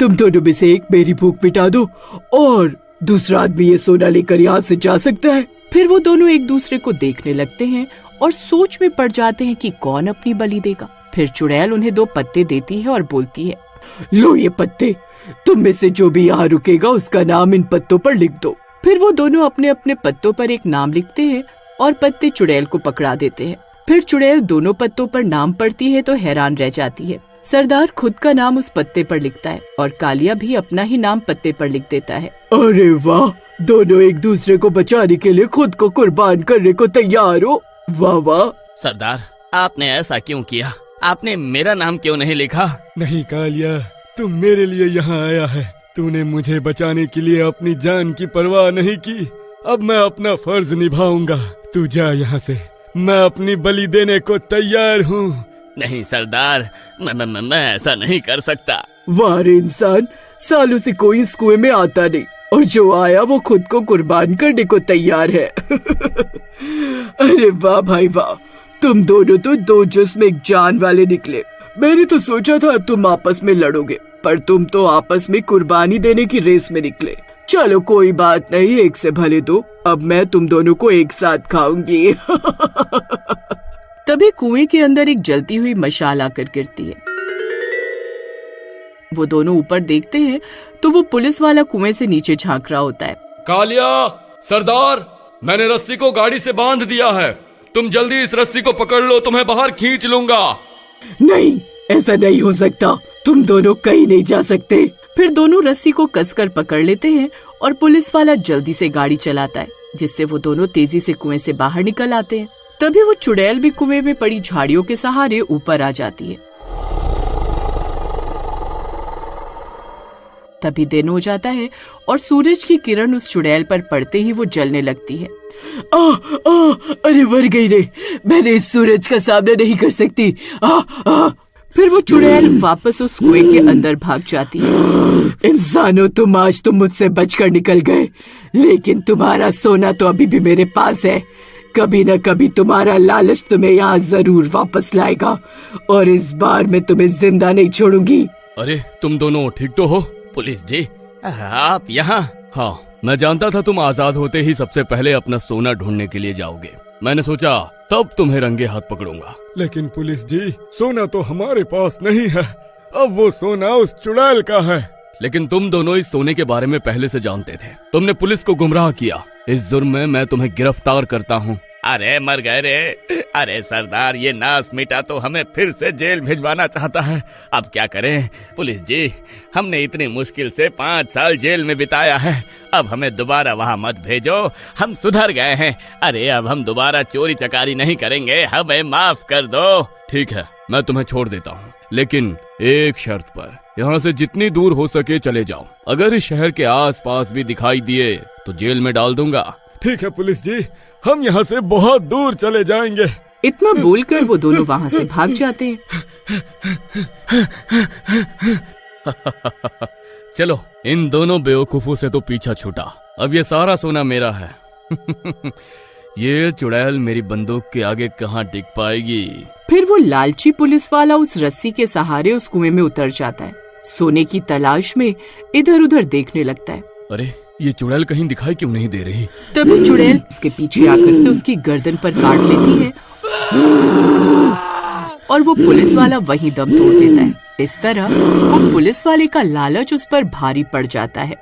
A: तुम दोनों में से एक मेरी भूख मिटा दो और दूसरा आदमी ये सोना लेकर यहाँ से जा सकता है। फिर वो दोनों एक दूसरे को देखने लगते हैं और सोच में पड़ जाते हैं कि कौन अपनी बलि देगा। फिर चुड़ैल उन्हें 2 पत्ते देती है और बोलती है, लो ये पत्ते, तुम में से जो भी यहाँ रुकेगा उसका नाम इन पत्तों पर लिख दो। फिर वो दोनों अपने अपने पत्तों पर एक नाम लिखते हैं और पत्ते चुड़ैल को पकड़ा देते हैं। फिर चुड़ैल दोनों पत्तों पर नाम पढ़ती है तो हैरान रह जाती है। सरदार खुद का नाम उस पत्ते पर लिखता है और कालिया भी अपना ही नाम पत्ते पर लिख देता है। अरे वाह, दोनों एक दूसरे को बचाने के लिए खुद को कुर्बान करने को तैयार हो। वाह वाह।
J: सरदार, आपने ऐसा क्यों किया? आपने मेरा नाम क्यों नहीं लिखा?
I: नहीं कालिया, तुम मेरे लिए यहाँ आया है। तूने मुझे बचाने के लिए अपनी जान की परवाह नहीं की। अब मैं अपना फर्ज निभाऊंगा। तू जा यहाँ से, मैं अपनी बलि देने को तैयार हूँ।
J: नहीं सरदार, मैं ऐसा नहीं कर सकता।
A: वाह रे इंसान, सालों से कोई इस कुएं में आता नहीं और जो आया वो खुद को कुर्बान करने को तैयार है। अरे वाह भाई वाह, तुम दोनों तो 2 जिस्म एक जान वाले निकले। मैंने तो सोचा था तुम आपस में लड़ोगे, पर तुम तो आपस में कुर्बानी देने की रेस में निकले। चलो कोई बात नहीं, एक से भले 2। अब मैं तुम दोनों को एक साथ खाऊंगी। तभी कुएं के अंदर एक जलती हुई मशाल आकर गिरती है। वो दोनों ऊपर देखते हैं तो वो पुलिस वाला कुएं से नीचे झांक रहा होता है।
L: कालिया, सरदार, मैंने रस्सी को गाड़ी से बांध दिया है। तुम जल्दी इस रस्सी को पकड़ लो, तुम्हें बाहर खींच लूंगा।
A: नहीं, ऐसा नहीं हो सकता, तुम दोनों कहीं नहीं जा सकते। फिर दोनों रस्सी को कसकर पकड़ लेते हैं और पुलिस वाला जल्दी से गाड़ी चलाता है, जिससे वो दोनों तेजी से कुएं से बाहर निकल आते हैं। तभी वो चुड़ैल भी कुएं में पड़ी झाड़ियों के सहारे ऊपर आ जाती है। तभी दिन हो जाता है और सूरज की किरण उस चुड़ैल पर पड़ते ही वो जलने लगती है। अरे मर गई रे, मैंने इस सूरज का सामना नहीं कर सकती। फिर वो चुड़ैल वापस उस कुएं के अंदर भाग जाती है। इंसानों, तुम आज तो मुझसे बचकर निकल गए, लेकिन तुम्हारा सोना तो अभी भी मेरे पास है। कभी न कभी तुम्हारा लालच तुम्हें यहाँ जरूर वापस लाएगा और इस बार मैं तुम्हें जिंदा नहीं छोड़ूंगी।
L: अरे तुम दोनों ठीक तो हो?
J: पुलिस जी, आप यहाँ?
L: हाँ, मैं जानता था तुम आजाद होते ही सबसे पहले अपना सोना ढूंढने के लिए जाओगे। मैंने सोचा तब तुम्हें रंगे हाथ पकड़ूंगा।
I: लेकिन पुलिस जी, सोना तो हमारे पास नहीं है, अब वो सोना उस चुड़ैल का है।
L: लेकिन तुम दोनों इस सोने के बारे में पहले से जानते थे। तुमने पुलिस को गुमराह किया। इस जुर्म में मैं तुम्हें गिरफ्तार करता हूँ।
J: अरे मर गए रे। अरे सरदार, ये नास मिटा तो हमें फिर से जेल भिजवाना चाहता है। अब क्या करें पुलिस जी, हमने इतनी मुश्किल से 5 साल जेल में बिताया है। अब हमें दोबारा वहाँ मत भेजो, हम सुधर गए हैं। अरे अब हम दोबारा चोरी चकारी नहीं करेंगे, हमें माफ कर दो।
L: ठीक है, मैं तुम्हें छोड़ देता हूँ, लेकिन एक शर्त पर। यहाँ से जितनी दूर हो सके चले जाओ। अगर इस शहर के आसपास भी दिखाई दिए तो जेल में डाल दूंगा।
I: ठीक है पुलिस जी, हम यहाँ से बहुत दूर चले जाएंगे।
A: इतना बोलकर वो दोनों वहाँ से भाग जाते हैं।
L: चलो, इन दोनों बेवकूफों से तो पीछा छूटा। अब ये सारा सोना मेरा है। ये चुड़ैल मेरी बंदूक के आगे कहाँ टिक पाएगी।
A: फिर वो लालची पुलिस वाला उस रस्सी के सहारे उस कुएं में उतर जाता है। सोने की तलाश में इधर उधर देखने लगता है।
L: अरे ये चुड़ैल कहीं दिखाई क्यों नहीं दे रही?
A: तभी चुड़ैल उसके पीछे आकर उसकी गर्दन पर काट लेती है और वो पुलिस वाला वहीं दम तोड़ देता है। इस तरह वो पुलिस वाले का लालच उस पर भारी पड़ जाता है।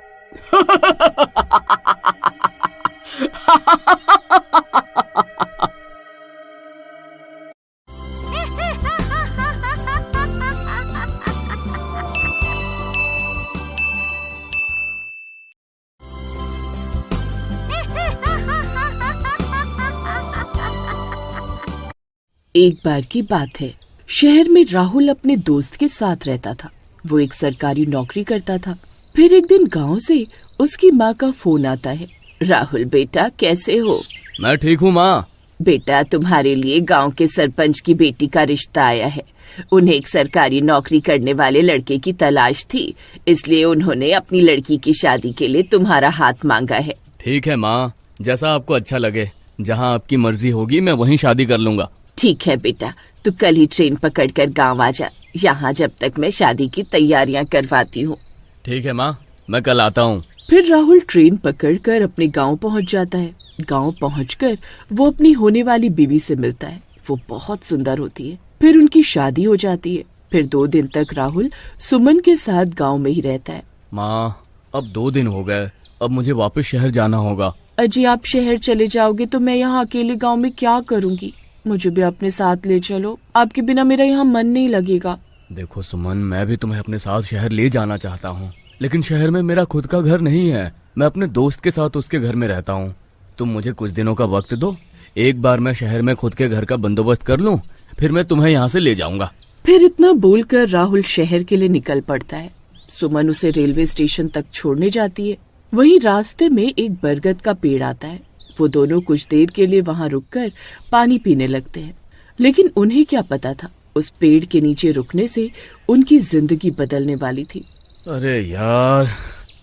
A: एक बार की बात है, शहर में राहुल अपने दोस्त के साथ रहता था। वो एक सरकारी नौकरी करता था। फिर एक दिन गांव से उसकी माँ का फोन आता है। राहुल बेटा, कैसे हो?
L: मैं ठीक हूँ माँ।
A: बेटा, तुम्हारे लिए गांव के सरपंच की बेटी का रिश्ता आया है। उन्हें एक सरकारी नौकरी करने वाले लड़के की तलाश थी, इसलिए उन्होंने अपनी लड़की की शादी के लिए तुम्हारा हाथ मांगा है।
L: ठीक है माँ, जैसा आपको अच्छा लगे। जहाँ आपकी मर्जी होगी मैं वहीं शादी कर लूंगा।
A: ठीक है बेटा, तू कल ही ट्रेन पकड़कर गांव आ जा। यहाँ जब तक मैं शादी की तैयारियां करवाती हूँ।
L: ठीक है माँ, मैं कल आता हूँ।
A: फिर राहुल ट्रेन पकड़कर अपने गांव पहुँच जाता है। गांव पहुँचकर वो अपनी होने वाली बीवी से मिलता है। वो बहुत सुंदर होती है। फिर उनकी शादी हो जाती है। फिर 2 दिन तक राहुल सुमन के साथ गाँव में ही रहता है।
L: माँ, अब 2 दिन हो गए, अब मुझे वापस शहर जाना होगा।
A: अजी, आप शहर चले जाओगे तो मैं यहाँ अकेले गाँव में क्या करूँगी? मुझे भी अपने साथ ले चलो, आपके बिना मेरा यहाँ मन नहीं लगेगा।
L: देखो सुमन, मैं भी तुम्हें अपने साथ शहर ले जाना चाहता हूँ, लेकिन शहर में मेरा खुद का घर नहीं है। मैं अपने दोस्त के साथ उसके घर में रहता हूँ। तुम मुझे कुछ दिनों का वक्त दो, एक बार मैं शहर में खुद के घर का बंदोबस्त कर लूँ, फिर मैं तुम्हें यहाँ से ले जाऊंगा।
A: फिर इतना बोलकर राहुल शहर के लिए निकल पड़ता है। सुमन उसे रेलवे स्टेशन तक छोड़ने जाती है। वहीं रास्ते में एक बरगद का पेड़ आता है। वो दोनों कुछ देर के लिए वहाँ रुककर पानी पीने लगते हैं, लेकिन उन्हें क्या पता था, उस पेड़ के नीचे रुकने से उनकी जिंदगी बदलने वाली थी।
L: अरे यार,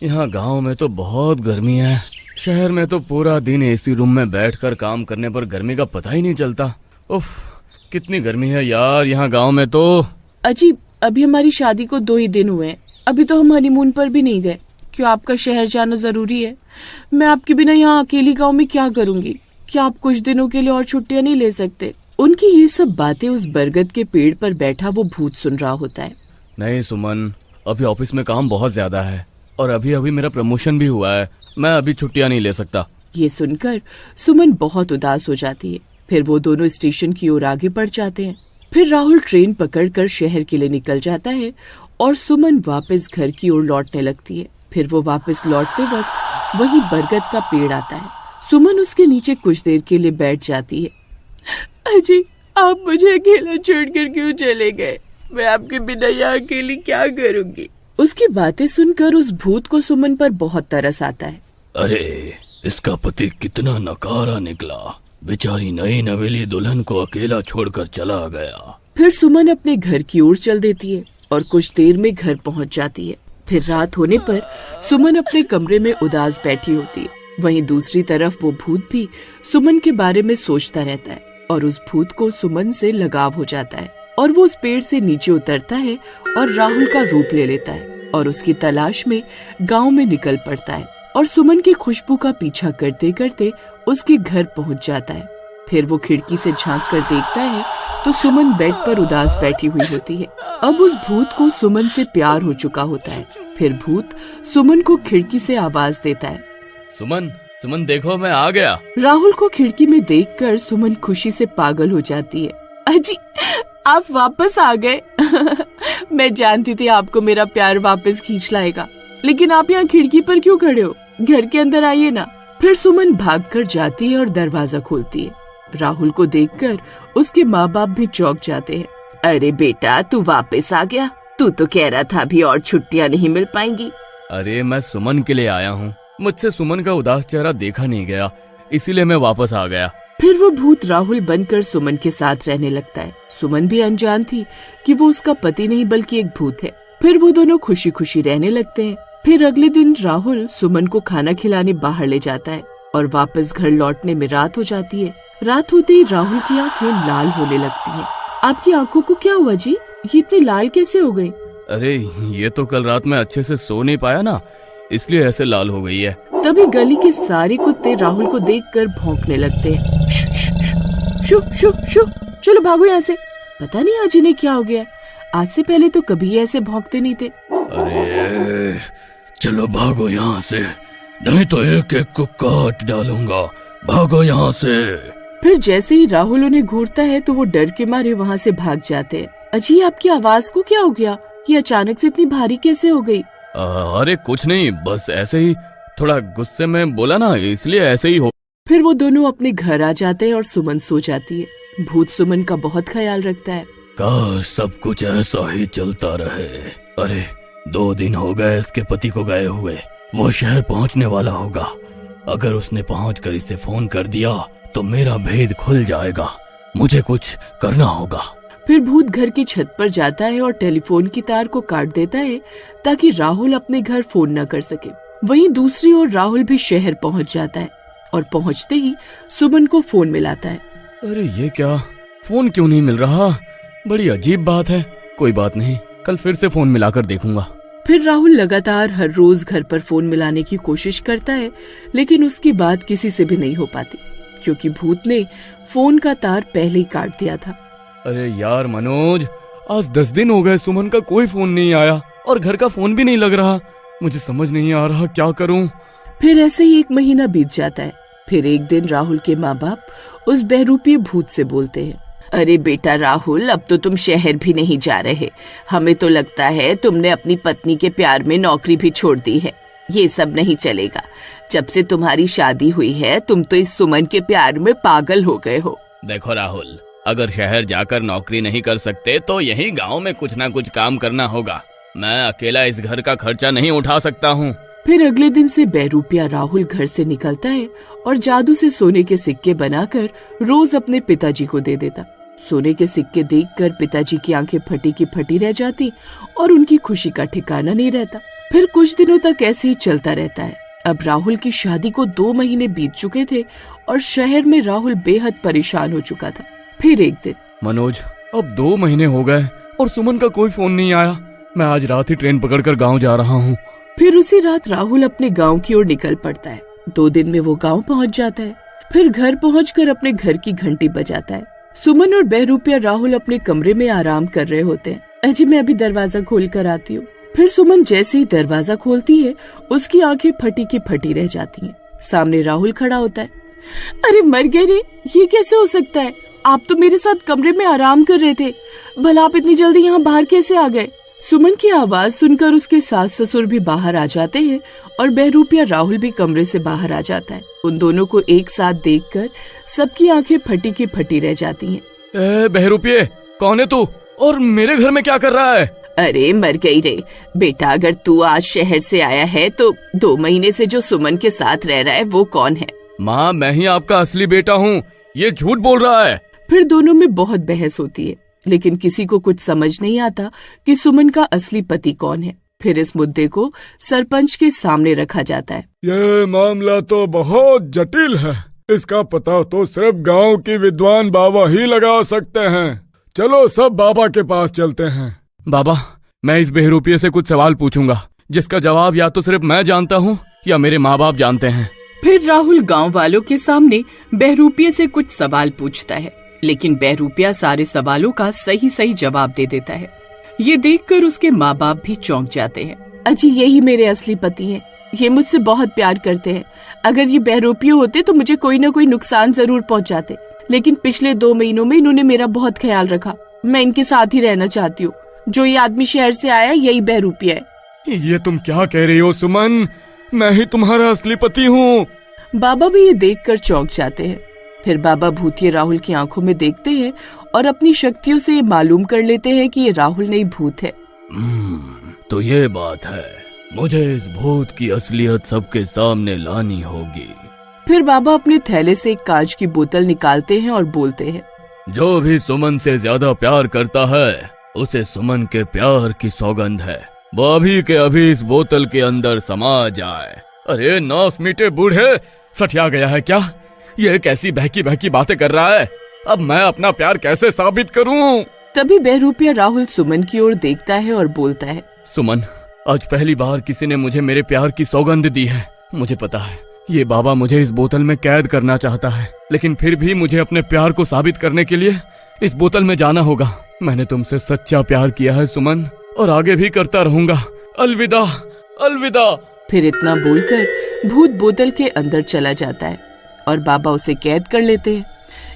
L: यहाँ गांव में तो बहुत गर्मी है। शहर में तो पूरा दिन एसी रूम में बैठकर काम करने पर गर्मी का पता ही नहीं चलता। उफ, कितनी गर्मी है यार यहाँ गांव में तो।
A: अजीब, अभी हमारी शादी को 2 ही दिन हुए हैं, अभी तो हम हनीमून पर भी नहीं गए। क्यों आपका शहर जाना जरूरी है? मैं आपके बिना यहाँ अकेली गांव में क्या करूँगी? क्या आप कुछ दिनों के लिए और छुट्टियाँ नहीं ले सकते? उनकी ये सब बातें उस बरगद के पेड़ पर बैठा वो भूत सुन रहा होता है।
L: नहीं सुमन, अभी ऑफिस में काम बहुत ज्यादा है और अभी अभी मेरा प्रमोशन भी हुआ है, मैं अभी छुट्टियां नहीं ले सकता।
A: ये सुनकर सुमन बहुत उदास हो जाती है। फिर वो दोनों स्टेशन की ओर आगे बढ़ जाते हैं। फिर राहुल ट्रेन पकड़कर शहर के लिए निकल जाता है और सुमन वापस घर की ओर लौटने लगती है। फिर वो वापस लौटते वक्त वही बरगद का पेड़ आता है। सुमन उसके नीचे कुछ देर के लिए बैठ जाती है। अजी, आप मुझे अकेला छोड़कर क्यों चले गए? मैं आपके बिना यहाँ अकेली क्या करूँगी? उसकी बातें सुनकर उस भूत को सुमन पर बहुत तरस आता है।
L: अरे, इसका पति कितना नकारा निकला, बेचारी नई नवेली दुल्हन को अकेला छोड़कर चला गया।
A: फिर सुमन अपने घर की ओर चल देती है और कुछ देर में घर पहुंच जाती है। फिर रात होने पर सुमन अपने कमरे में उदास बैठी होती है। वहीं दूसरी तरफ वो भूत भी सुमन के बारे में सोचता रहता है और उस भूत को सुमन से लगाव हो जाता है और वो उस पेड़ से नीचे उतरता है और राहुल का रूप ले लेता है और उसकी तलाश में गांव में निकल पड़ता है और सुमन की खुशबू का पीछा करते करते उसके घर पहुंच जाता है। फिर वो खिड़की से झांक कर देखता है तो सुमन बेड पर उदास बैठी हुई होती है। अब उस भूत को सुमन से प्यार हो चुका होता है। फिर भूत सुमन को खिड़की से आवाज देता है,
L: सुमन, सुमन देखो मैं आ गया।
A: राहुल को खिड़की में देखकर सुमन खुशी से पागल हो जाती है। अजी, आप वापस आ गए। मैं जानती थी आपको मेरा प्यार वापस खींच लाएगा, लेकिन आप यहाँ खिड़की पर क्यों खड़े हो? घर के अंदर आइए ना। फिर सुमन भागकर जाती है और दरवाजा खोलती है। राहुल को देखकर उसके माँ बाप भी चौंक जाते हैं। अरे बेटा, तू वापस आ गया? तू तो कह रहा था अभी और छुट्टियाँ नहीं मिल पाएंगी।
L: अरे, मैं सुमन के लिए आया हूँ। मुझसे सुमन का उदास चेहरा देखा नहीं गया, इसीलिए मैं वापस आ गया।
A: फिर वो भूत राहुल बनकर सुमन के साथ रहने लगता है। सुमन भी अनजान थी कि वो उसका पति नहीं बल्कि एक भूत है। फिर वो दोनों खुशी खुशी रहने लगते हैं। फिर अगले दिन राहुल सुमन को खाना खिलाने बाहर ले जाता है और वापस घर लौटने में रात हो जाती है। रात होते ही राहुल की आंखें लाल होने लगती हैं। आपकी आंखों को क्या हुआ जी? ये इतनी लाल कैसे हो गई?
L: अरे, ये तो कल रात में अच्छे से सो नहीं पाया ना, इसलिए ऐसे लाल हो गई है।
A: तभी गली के सारे कुत्ते राहुल को देखकर भौंकने लगते हैं। शु, शु, शु, शु, शु, शु, चलो भागो यहाँ से। पता नहीं आज इन्हें क्या हो गया। आज से पहले तो कभी ऐसे भौंकते नहीं थे।
L: अरे, चलो भागो यहाँ से, नहीं तो एक एक को काट डालूंगा। भागो यहाँ से।
A: फिर जैसे ही राहुल उन्हें घूरता है तो वो डर के मारे वहाँ से भाग जाते हैं। अजी, आपकी आवाज को क्या हो गया? ये अचानक से इतनी भारी कैसे हो गई?
L: अरे कुछ नहीं, बस ऐसे ही थोड़ा गुस्से में बोला ना, इसलिए ऐसे ही हो।
A: फिर वो दोनों अपने घर आ जाते हैं और सुमन सो जाती है। भूत सुमन का बहुत ख्याल रखता है।
L: काश सब कुछ ऐसा ही चलता रहे। अरे, 2 दिन हो गए इसके पति को गए हुए। वो शहर पहुंचने वाला होगा। अगर उसने पहुंचकर इसे फोन कर दिया तो मेरा भेद खुल जाएगा। मुझे कुछ करना होगा।
A: फिर भूत घर की छत पर जाता है और टेलीफोन की तार को काट देता है ताकि राहुल अपने घर फोन न कर सके। वहीं दूसरी ओर राहुल भी शहर पहुंच जाता है और पहुंचते ही सुमन को फोन मिलाता है।
L: अरे ये क्या, फोन क्यों नहीं मिल रहा? बड़ी अजीब बात है। कोई बात नहीं, कल फिर से फोन मिलाकर देखूंगा।
A: फिर राहुल लगातार हर रोज घर पर फोन मिलाने की कोशिश करता है, लेकिन उसकी बात किसी से भी नहीं हो पाती क्योंकि भूत ने फोन का तार पहले ही काट दिया था।
L: अरे यार मनोज, आज 10 दिन हो गए सुमन का कोई फोन नहीं आया और घर का फोन भी नहीं लग रहा। मुझे समझ नहीं आ रहा क्या करूं।
A: फिर ऐसे ही 1 महीना बीत जाता है। फिर एक दिन राहुल के माँ बाप उस बहरूपीय भूत से बोलते हैं, अरे बेटा राहुल, अब तो तुम शहर भी नहीं जा रहे। हमें तो लगता है तुमने अपनी पत्नी के प्यार में नौकरी भी छोड़ दी है। ये सब नहीं चलेगा। जब से तुम्हारी शादी हुई है तुम तो इस सुमन के प्यार में पागल हो गए हो।
J: देखो राहुल, अगर शहर जाकर नौकरी नहीं कर सकते तो यहीं गांव में कुछ ना कुछ काम करना होगा। मैं अकेला इस घर का खर्चा नहीं उठा सकता हूँ।
A: फिर अगले दिन से बहरूपिया राहुल घर से निकलता है और जादू से सोने के सिक्के बनाकर रोज अपने पिताजी को दे देता। सोने के सिक्के देखकर पिताजी की आंखें फटी की फटी रह जाती और उनकी खुशी का ठिकाना नहीं रहता। फिर कुछ दिनों तक ऐसे ही चलता रहता है। अब राहुल की शादी को 2 महीने बीत चुके थे और शहर में राहुल बेहद परेशान हो चुका था। फिर एक दिन,
L: मनोज, अब 2 महीने हो गए और सुमन का कोई फोन नहीं आया। मैं आज रात ही ट्रेन पकड़कर गांव जा रहा हूँ।
A: फिर उसी रात राहुल अपने गांव की ओर निकल पड़ता है। 2 दिन में वो गांव पहुंच जाता है। फिर घर पहुंचकर अपने घर की घंटी बजाता है। सुमन और बहरूपिया राहुल अपने कमरे में आराम कर रहे होते हैं। अजी, मैं अभी दरवाजा खोल कर आती हूँ। फिर सुमन जैसे ही दरवाजा खोलती है उसकी आंखें फटी की फटी रह जाती हैं। सामने राहुल खड़ा होता है। अरे मर गए रे, ये कैसे हो सकता है? आप तो मेरे साथ कमरे में आराम कर रहे थे, भला आप इतनी जल्दी यहाँ बाहर कैसे आ गए? सुमन की आवाज सुनकर उसके सास ससुर भी बाहर आ जाते हैं और बहरूपिया राहुल भी कमरे से बाहर आ जाता है। उन दोनों को एक साथ देखकर सबकी आंखें फटी की फटी रह जाती हैं।
L: बहरूपिये, कौन है तू और मेरे घर में क्या कर रहा है?
A: अरे मर गई रे बेटा, अगर तू आज शहर से आया है तो 2 महीने से जो सुमन के साथ रह रहा है वो कौन है?
L: माँ, मैं ही आपका असली बेटा हूँ, ये झूठ बोल रहा है।
A: फिर दोनों में बहुत बहस होती है, लेकिन किसी को कुछ समझ नहीं आता कि सुमन का असली पति कौन है। फिर इस मुद्दे को सरपंच के सामने रखा जाता है।
I: ये मामला तो बहुत जटिल है, इसका पता तो सिर्फ गांव के विद्वान बाबा ही लगा सकते हैं। चलो सब बाबा के पास चलते हैं।
L: बाबा, मैं इस बहरूपिये से कुछ सवाल पूछूंगा जिसका जवाब या तो सिर्फ मैं जानता हूँ या मेरे माँ बाप जानते हैं।
A: फिर राहुल गांव वालों के सामने बहरूपिये से कुछ सवाल पूछता है, लेकिन बहरूपिया सारे सवालों का सही सही जवाब दे देता है। ये देखकर उसके माँ बाप भी चौंक जाते हैं। अजी, यही मेरे असली पति हैं, ये मुझसे बहुत प्यार करते हैं। अगर ये बहरूपिये होते तो मुझे कोई न कोई नुकसान जरूर पहुँचाते, लेकिन पिछले 2 महीनों में इन्होंने मेरा बहुत ख्याल रखा। मैं इनके साथ ही रहना चाहती हूँ। जो ये आदमी शहर से आया यही बहरूपिया है।
I: ये तुम क्या कह रही हो सुमन? मैं ही तुम्हारा असली पति हूँ।
A: बाबा भी ये देखकर चौंक जाते हैं। फिर बाबा भूतिया राहुल की आंखों में देखते हैं और अपनी शक्तियों से ये मालूम कर लेते हैं कि ये राहुल नहीं भूत है।
L: तो ये बात है, मुझे इस भूत की असलियत सबके सामने लानी होगी।
A: फिर बाबा अपने थैले से एक कांच की बोतल निकालते हैं और बोलते हैं,
L: जो भी सुमन से ज्यादा प्यार करता है उसे सुमन के प्यार की सौगंध है, वो अभी के अभी इस बोतल के अंदर समा जाए। अरे नास मीठे बूढ़े, सठिया गया है क्या? ये कैसी बहकी बहकी बातें कर रहा है? अब मैं अपना प्यार कैसे साबित करूं?
A: तभी बहरूपिया राहुल सुमन की ओर देखता है और बोलता है,
L: सुमन, आज पहली बार किसी ने मुझे मेरे प्यार की सौगंध दी है। मुझे पता है ये बाबा मुझे इस बोतल में कैद करना चाहता है, लेकिन फिर भी मुझे अपने प्यार को साबित करने के लिए इस बोतल में जाना होगा। मैंने तुमसे सच्चा प्यार किया है सुमन, और आगे भी करता रहूंगा। अलविदा, अलविदा।
A: फिर इतना बोलकर भूत बोतल के अंदर चला जाता है और बाबा उसे कैद कर लेते हैं।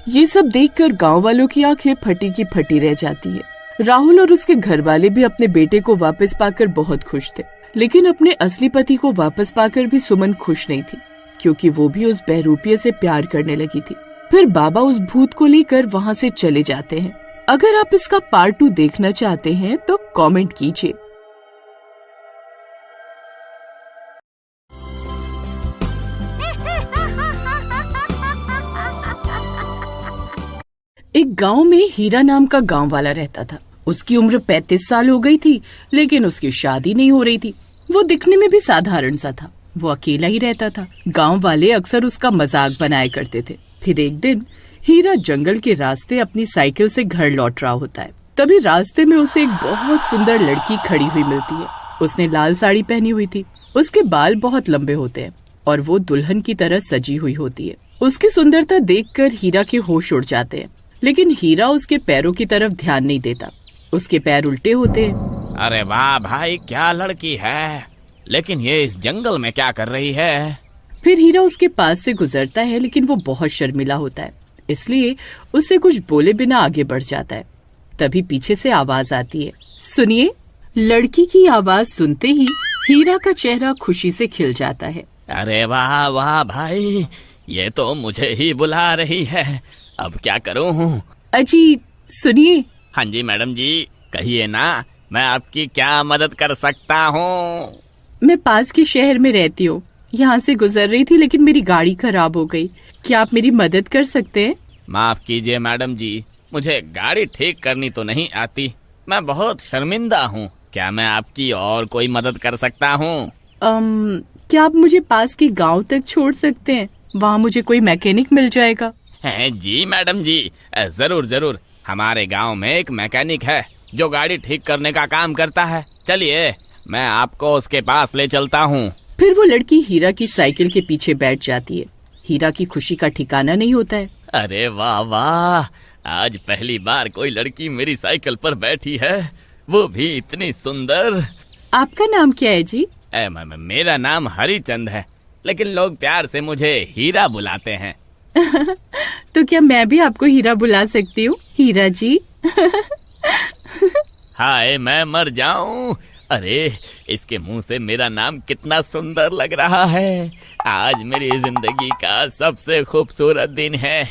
A: ये सब देखकर गांव वालों की आंखें फटी की फटी रह जाती है। राहुल और उसके घर वाले भी अपने बेटे को वापस पाकर बहुत खुश थे, लेकिन अपने असली पति को वापस पाकर भी सुमन खुश नहीं थी, क्योंकि वो भी उस बहरूपिये से प्यार करने लगी थी। फिर बाबा उस भूत को लेकर वहाँ से चले जाते हैं। अगर आप इसका पार्ट 2 देखना चाहते हैं तो कमेंट कीजिए। एक गांव में हीरा नाम का गांव वाला रहता था। उसकी उम्र 35 साल हो गई थी, लेकिन उसकी शादी नहीं हो रही थी। वो दिखने में भी साधारण सा था। वो अकेला ही रहता था। गांव वाले अक्सर उसका मजाक बनाया करते थे। फिर एक दिन हीरा जंगल के रास्ते अपनी साइकिल से घर लौट रहा होता है। तभी रास्ते में उसे एक बहुत सुंदर लड़की खड़ी हुई मिलती है। उसने लाल साड़ी पहनी हुई थी, उसके बाल बहुत लंबे होते हैं और वो दुल्हन की तरह सजी हुई होती है। उसकी सुंदरता देखकर हीरा के होश उड़ जाते हैं, लेकिन हीरा उसके पैरों की तरफ ध्यान नहीं देता। उसके पैर उल्टे होते हैं।
J: अरे वाह भाई, क्या लड़की है, लेकिन ये इस जंगल में क्या कर रही है?
A: फिर हीरा उसके पास से गुजरता है, लेकिन वो बहुत शर्मिला होता है, इसलिए उससे कुछ बोले बिना आगे बढ़ जाता है। तभी पीछे से आवाज आती है, सुनिए। लड़की की आवाज सुनते ही हीरा का चेहरा खुशी से खिल जाता है।
J: अरे वाह वाह भाई, ये तो मुझे ही बुला रही है, अब क्या करूं?
A: अजी सुनिए।
J: हाँ जी मैडम जी, कहिए ना, मैं आपकी क्या मदद कर सकता हूँ?
A: मैं पास के शहर में रहती हूँ, यहाँ से गुजर रही थी, लेकिन मेरी गाड़ी खराब हो गई। क्या आप मेरी मदद कर सकते हैं?
J: माफ कीजिए मैडम जी, मुझे गाड़ी ठीक करनी तो नहीं आती, मैं बहुत शर्मिंदा हूँ। क्या मैं आपकी और कोई मदद कर सकता हूँ?
A: क्या आप मुझे पास के गांव तक छोड़ सकते हैं? वहाँ मुझे कोई मैकेनिक मिल जाएगा।
J: है जी मैडम जी, जरूर जरूर। हमारे गांव में एक मैकेनिक है जो गाड़ी ठीक करने का काम करता है। चलिए मैं आपको उसके पास ले चलता हूँ।
A: फिर वो लड़की हीरा की साइकिल के पीछे बैठ जाती है। हीरा की खुशी का ठिकाना नहीं होता है।
J: अरे वाह वाह, आज पहली बार कोई लड़की मेरी साइकिल पर बैठी है, वो भी इतनी सुंदर।
A: आपका नाम क्या है जी?
J: मेरा नाम हरिचंद है, लेकिन लोग प्यार से मुझे हीरा बुलाते हैं।
A: तो क्या मैं भी आपको हीरा बुला सकती हूँ, हीरा जी?
J: हाय मैं मर जाऊं। अरे इसके मुंह से मेरा नाम कितना सुंदर लग रहा है। आज मेरी जिंदगी का सबसे खूबसूरत दिन है।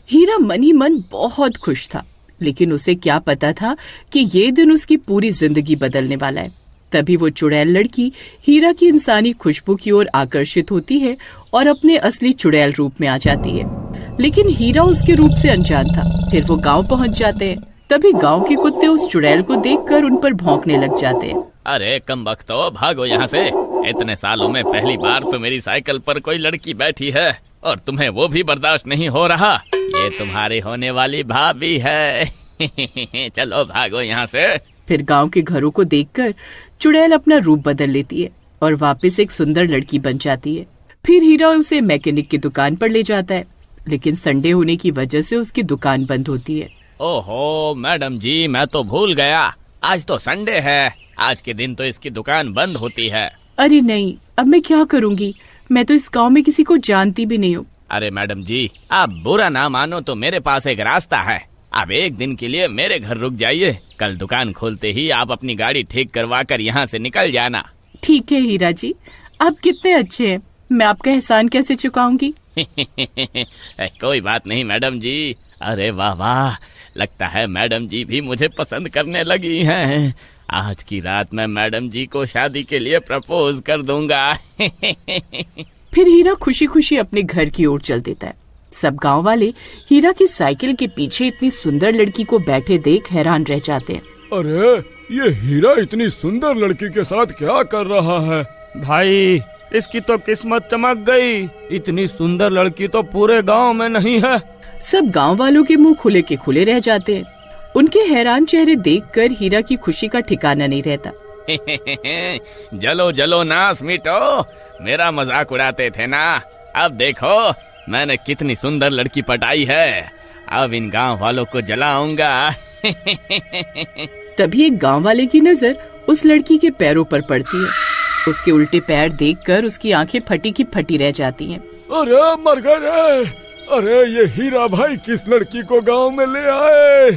A: हीरा मन ही मन बहुत खुश था, लेकिन उसे क्या पता था कि ये दिन उसकी पूरी जिंदगी बदलने वाला है। तभी वो चुड़ैल लड़की हीरा की इंसानी खुशबू की ओर आकर्षित होती है और अपने असली चुड़ैल रूप में आ जाती है। लेकिन हीरा उसके रूप से अनजान था। फिर वो गांव पहुंच जाते हैं। तभी गांव के कुत्ते उस चुड़ैल को देखकर उन पर भौंकने लग जाते हैं।
J: अरे कमबख्तो, भागो यहाँ से। इतने सालों में पहली बार तो मेरी साइकिल पर कोई लड़की बैठी है और तुम्हें वो भी बर्दाश्त नहीं हो रहा। ये तुम्हारी होने वाली भाभी है। चलो भागो यहाँ से।
A: फिर गांव के घरों को देखकर चुड़ैल अपना रूप बदल लेती है और वापस एक सुंदर लड़की बन जाती है। फिर हीरा उसे मैकेनिक की दुकान पर ले जाता है, लेकिन संडे होने की वजह से उसकी दुकान बंद होती है।
J: ओहो मैडम जी, मैं तो भूल गया, आज तो संडे है। आज के दिन तो इसकी दुकान बंद होती है।
A: अरे नहीं, अब मैं क्या करूँगी? मैं तो इस गांव में किसी को जानती भी नहीं हूँ।
J: अरे मैडम जी, आप बुरा ना मानो तो मेरे पास एक रास्ता है। आप एक दिन के लिए मेरे घर रुक जाइए। कल दुकान खोलते ही आप अपनी गाड़ी ठीक करवा कर यहाँ से निकल जाना।
A: ठीक है हीरा जी, आप कितने अच्छे हैं। मैं आपका एहसान कैसे चुकाऊंगी?
J: कोई बात नहीं मैडम जी। अरे वाह वाह, लगता है मैडम जी भी मुझे पसंद करने लगी हैं। आज की रात मैं मैडम जी को शादी के लिए प्रपोज कर दूंगा।
A: फिर हीरा खुशी खुशी अपने घर की ओर चल देता है। सब गांव वाले हीरा की साइकिल के पीछे इतनी सुंदर लड़की को बैठे देख हैरान रह जाते हैं।
I: अरे ये हीरा इतनी सुंदर लड़की के साथ क्या कर रहा है?
L: भाई इसकी तो किस्मत चमक गई। इतनी सुंदर लड़की तो पूरे गांव में नहीं है।
A: सब गांव वालों के मुंह खुले के खुले रह जाते हैं। उनके हैरान चेहरे देखकर हीरा की खुशी का ठिकाना नहीं रहता।
J: जलो जलो नास मिटो, मेरा मजाक उड़ाते थे ना। अब देखो मैंने कितनी सुंदर लड़की पटाई है। अब इन गांव वालों को जलाऊंगा।
A: तभी एक गांव वाले की नजर उस लड़की के पैरों पर पड़ती है। उसके उल्टे पैर देखकर उसकी आंखें फटी की फटी रह जाती हैं।
I: अरे मर गए। अरे ये हीरा भाई किस लड़की को गांव में ले आए?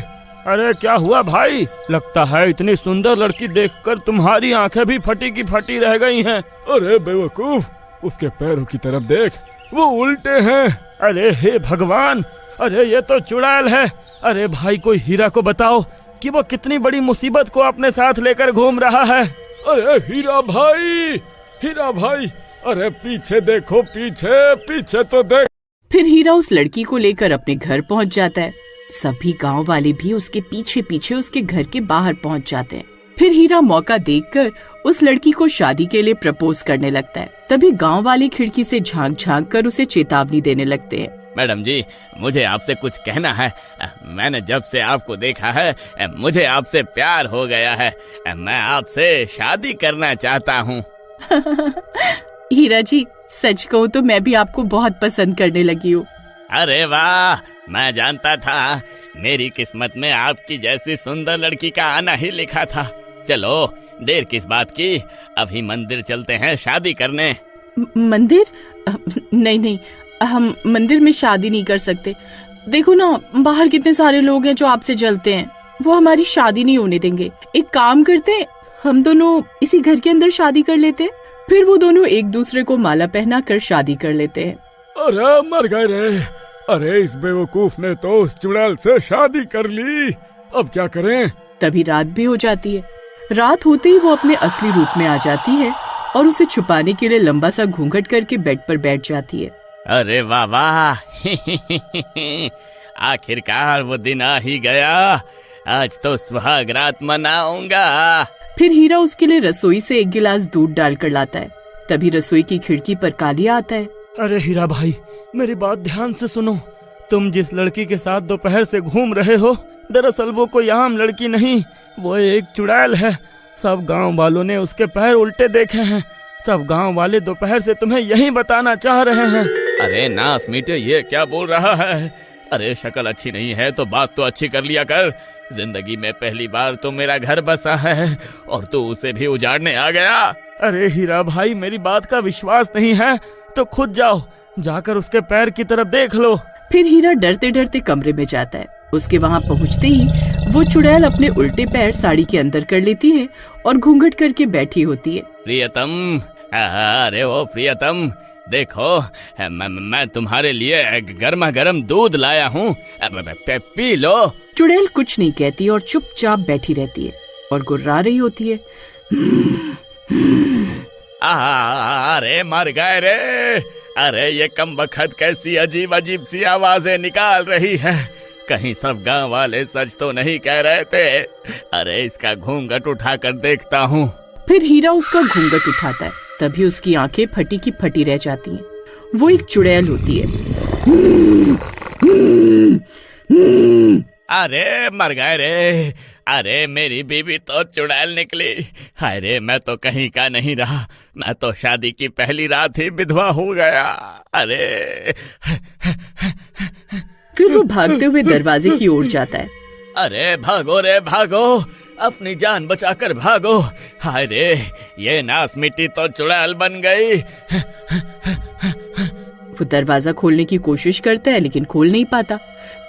L: अरे क्या हुआ भाई? लगता है इतनी सुंदर लड़की देखकर तुम्हारी आंखें भी फटी की फटी रह गई हैं।
I: अरे बेवकूफ, उसके पैरों की तरफ देख, वो उल्टे हैं।
L: अरे हे भगवान, अरे ये तो चुड़ैल है। अरे भाई कोई हीरा को बताओ कि वो कितनी बड़ी मुसीबत को अपने साथ लेकर घूम रहा है।
I: अरे हीरा भाई, अरे पीछे देखो, पीछे तो देख।
A: फिर हीरा उस लड़की को लेकर अपने घर पहुंच जाता है। सभी गांव वाले भी उसके पीछे पीछे उसके घर के बाहर पहुंच जाते हैं। फिर हीरा मौका देखकर उस लड़की को शादी के लिए प्रपोज करने लगता है। तभी गांव वाले खिड़की से झांक झांक कर उसे चेतावनी देने लगते हैं।
J: मैडम जी, मुझे आपसे कुछ कहना है। मैंने जब से आपको देखा है मुझे आपसे प्यार हो गया है। मैं आपसे शादी करना चाहता हूँ।
A: हीरा जी, सच कहूँ तो मैं भी आपको बहुत पसंद करने लगी हूँ।
J: अरे वाह, मैं जानता था मेरी किस्मत में आपकी जैसी सुंदर लड़की का आना ही लिखा था। चलो देर किस बात की, अभी मंदिर चलते हैं शादी करने।
A: मंदिर? नहीं, हम मंदिर में शादी नहीं कर सकते। देखो ना, बाहर कितने सारे लोग हैं जो आपसे जलते हैं। वो हमारी शादी नहीं होने देंगे। एक काम करते हैं, हम दोनों इसी घर के अंदर शादी कर लेते हैं। फिर वो दोनों एक दूसरे को माला पहना कर शादी कर लेते हैं।
I: अरे मर गए रे। अरे इस बेवकूफ ने तो उस चुड़ैल से शादी कर ली। अब क्या करें?
A: तभी रात भी हो जाती है। रात होते ही वो अपने असली रूप में आ जाती है और उसे छुपाने के लिए लंबा सा घूंघट करके बेड पर बैठ जाती है।
J: अरे वाह वाह, आखिरकार वो दिन आ ही गया। आज तो सुहाग रात मनाऊंगा।
A: फिर हीरा उसके लिए रसोई से एक गिलास दूध डालकर लाता है। तभी रसोई की खिड़की पर कालिया आता है।
L: अरे हीरा भाई, मेरी बात ध्यान से सुनो। तुम जिस लड़की के साथ दोपहर से घूम रहे हो, दरअसल वो कोई आम लड़की नहीं, वो एक चुड़ैल है। सब गांव वालों ने उसके पैर उल्टे देखे हैं। सब गांव वाले दोपहर से तुम्हें यही बताना चाह रहे हैं।
J: अरे नास मीटे, ये क्या बोल रहा है? अरे शक्ल अच्छी नहीं है तो बात तो अच्छी कर लिया कर। जिंदगी में पहली बार तो मेरा घर बसा है और तू उसे भी उजाड़ने आ गया।
L: अरे हीरा भाई, मेरी बात का विश्वास नहीं है तो खुद जाओ, जाकर उसके पैर की तरफ देख लो।
A: फिर हीरा डरते डरते कमरे में जाता है। उसके वहाँ पहुँचते ही वो चुड़ैल अपने उल्टे पैर साड़ी के अंदर कर लेती है और घूंघट करके बैठी होती है।
J: प्रियतम, अरे ओ प्रियतम, देखो मैं तुम्हारे लिए गर्मा गर्म दूध लाया हूँ, पी लो।
A: चुड़ैल कुछ नहीं कहती और चुपचाप बैठी रहती है और गुर्रा रही होती है।
J: अरे मर गए रे, अरे ये कमबख्त कैसी अजीब अजीब सी आवाजें निकाल रही है, कहीं सब गांव वाले सच तो नहीं कह रहे थे। अरे इसका घूंघट उठा कर देखता हूँ।
A: फिर हीरा उसका घूंघट उठाता है, तभी उसकी आंखें फटी की फटी रह जाती हैं। वो एक चुड़ैल होती है।
J: अरे मर गए रे, अरे मेरी बीवी तो चुड़ैल निकली। अरे मैं तो कहीं का नहीं रहा, मैं तो शादी की पहली रात ही विधवा हो गया। अरे
A: फिर वो भागते हुए दरवाजे की ओर जाता है।
J: अरे भागो रे भागो, अपनी जान बचाकर भागो। हाय रे, ये नास मिट्टी तो चुड़ैल बन गई।
A: वो दरवाजा खोलने की कोशिश करता है लेकिन खोल नहीं पाता।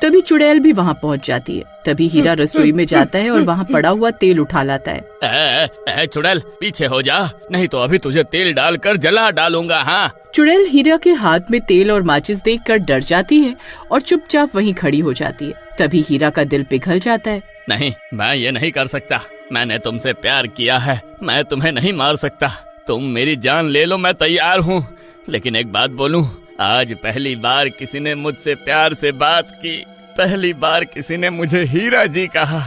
A: तभी चुड़ैल भी वहाँ पहुँच जाती है। तभी हीरा रसोई में जाता है और वहाँ पड़ा हुआ तेल उठा लाता है।
J: चुड़ैल पीछे हो जा, नहीं तो अभी तुझे तेल डालकर जला डालूंगा। हाँ।
A: चुड़ैल हीरा के हाथ में तेल और माचिस देखकर डर जाती है और चुपचाप वहीं खड़ी हो जाती है। तभी हीरा का दिल पिघल जाता है।
J: नहीं, मैं ये नहीं कर सकता, मैंने तुमसे प्यार किया है, मैं तुम्हें नहीं मार सकता। तुम मेरी जान ले लो, मैं तैयार हूँ। लेकिन एक बात बोलूं, आज पहली बार किसी ने मुझसे प्यार से बात की, पहली बार किसी ने मुझे हीरा जी कहा।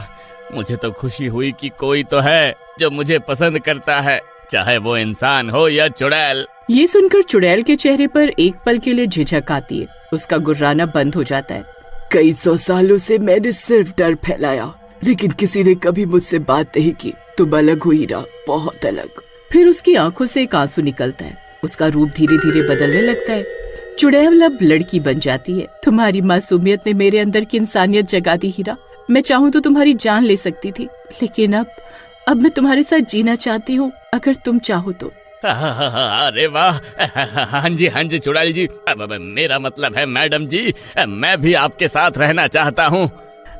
J: मुझे तो खुशी हुई कि कोई तो है जो मुझे पसंद करता है, चाहे वो इंसान हो या चुड़ैल।
A: ये सुनकर चुड़ैल के चेहरे पर एक पल के लिए झिझक आती है। उसका गुर्राना बंद हो जाता है। कई 100 सालों से मैंने सिर्फ डर फैलाया, लेकिन किसी ने कभी मुझसे बात नहीं की। तुम अलग हो हीरा, बहुत अलग। फिर उसकी आंखों से एक आंसू निकलता है। उसका रूप धीरे धीरे बदलने लगता है। चुड़ैल अब लड़की बन जाती है। तुम्हारी मासूमियत ने मेरे अंदर की इंसानियत जगा दी हीरा। मैं चाहूँ तो तुम्हारी जान ले सकती थी, लेकिन अब मैं तुम्हारे साथ जीना चाहती हूँ, अगर तुम चाहो तो।
J: अरे वाह, हाँ जी चुड़ैल जी, मेरा मतलब है मैडम जी, मैं भी आपके साथ रहना चाहता हूँ।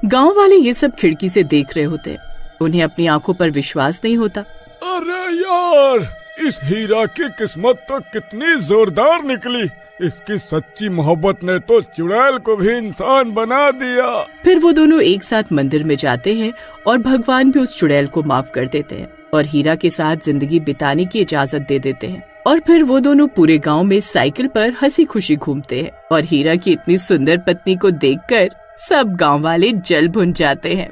A: गांव वाले ये सब खिड़की से देख रहे होते हैं। उन्हें अपनी आंखों पर विश्वास नहीं होता।
I: अरे यार, इस हीरा की किस्मत तो कितनी जोरदार निकली। इसकी सच्ची मोहब्बत ने तो चुड़ैल को भी इंसान बना दिया।
A: फिर वो दोनों एक साथ मंदिर में जाते हैं और भगवान भी उस चुड़ैल को माफ कर देते हैं और हीरा के साथ जिंदगी बिताने की इजाजत दे देते हैं। और फिर वो दोनों पूरे गांव में साइकिल पर हंसी खुशी घूमते हैं और हीरा की इतनी सुंदर पत्नी को देखकर सब गांव वाले जल भुन जाते हैं।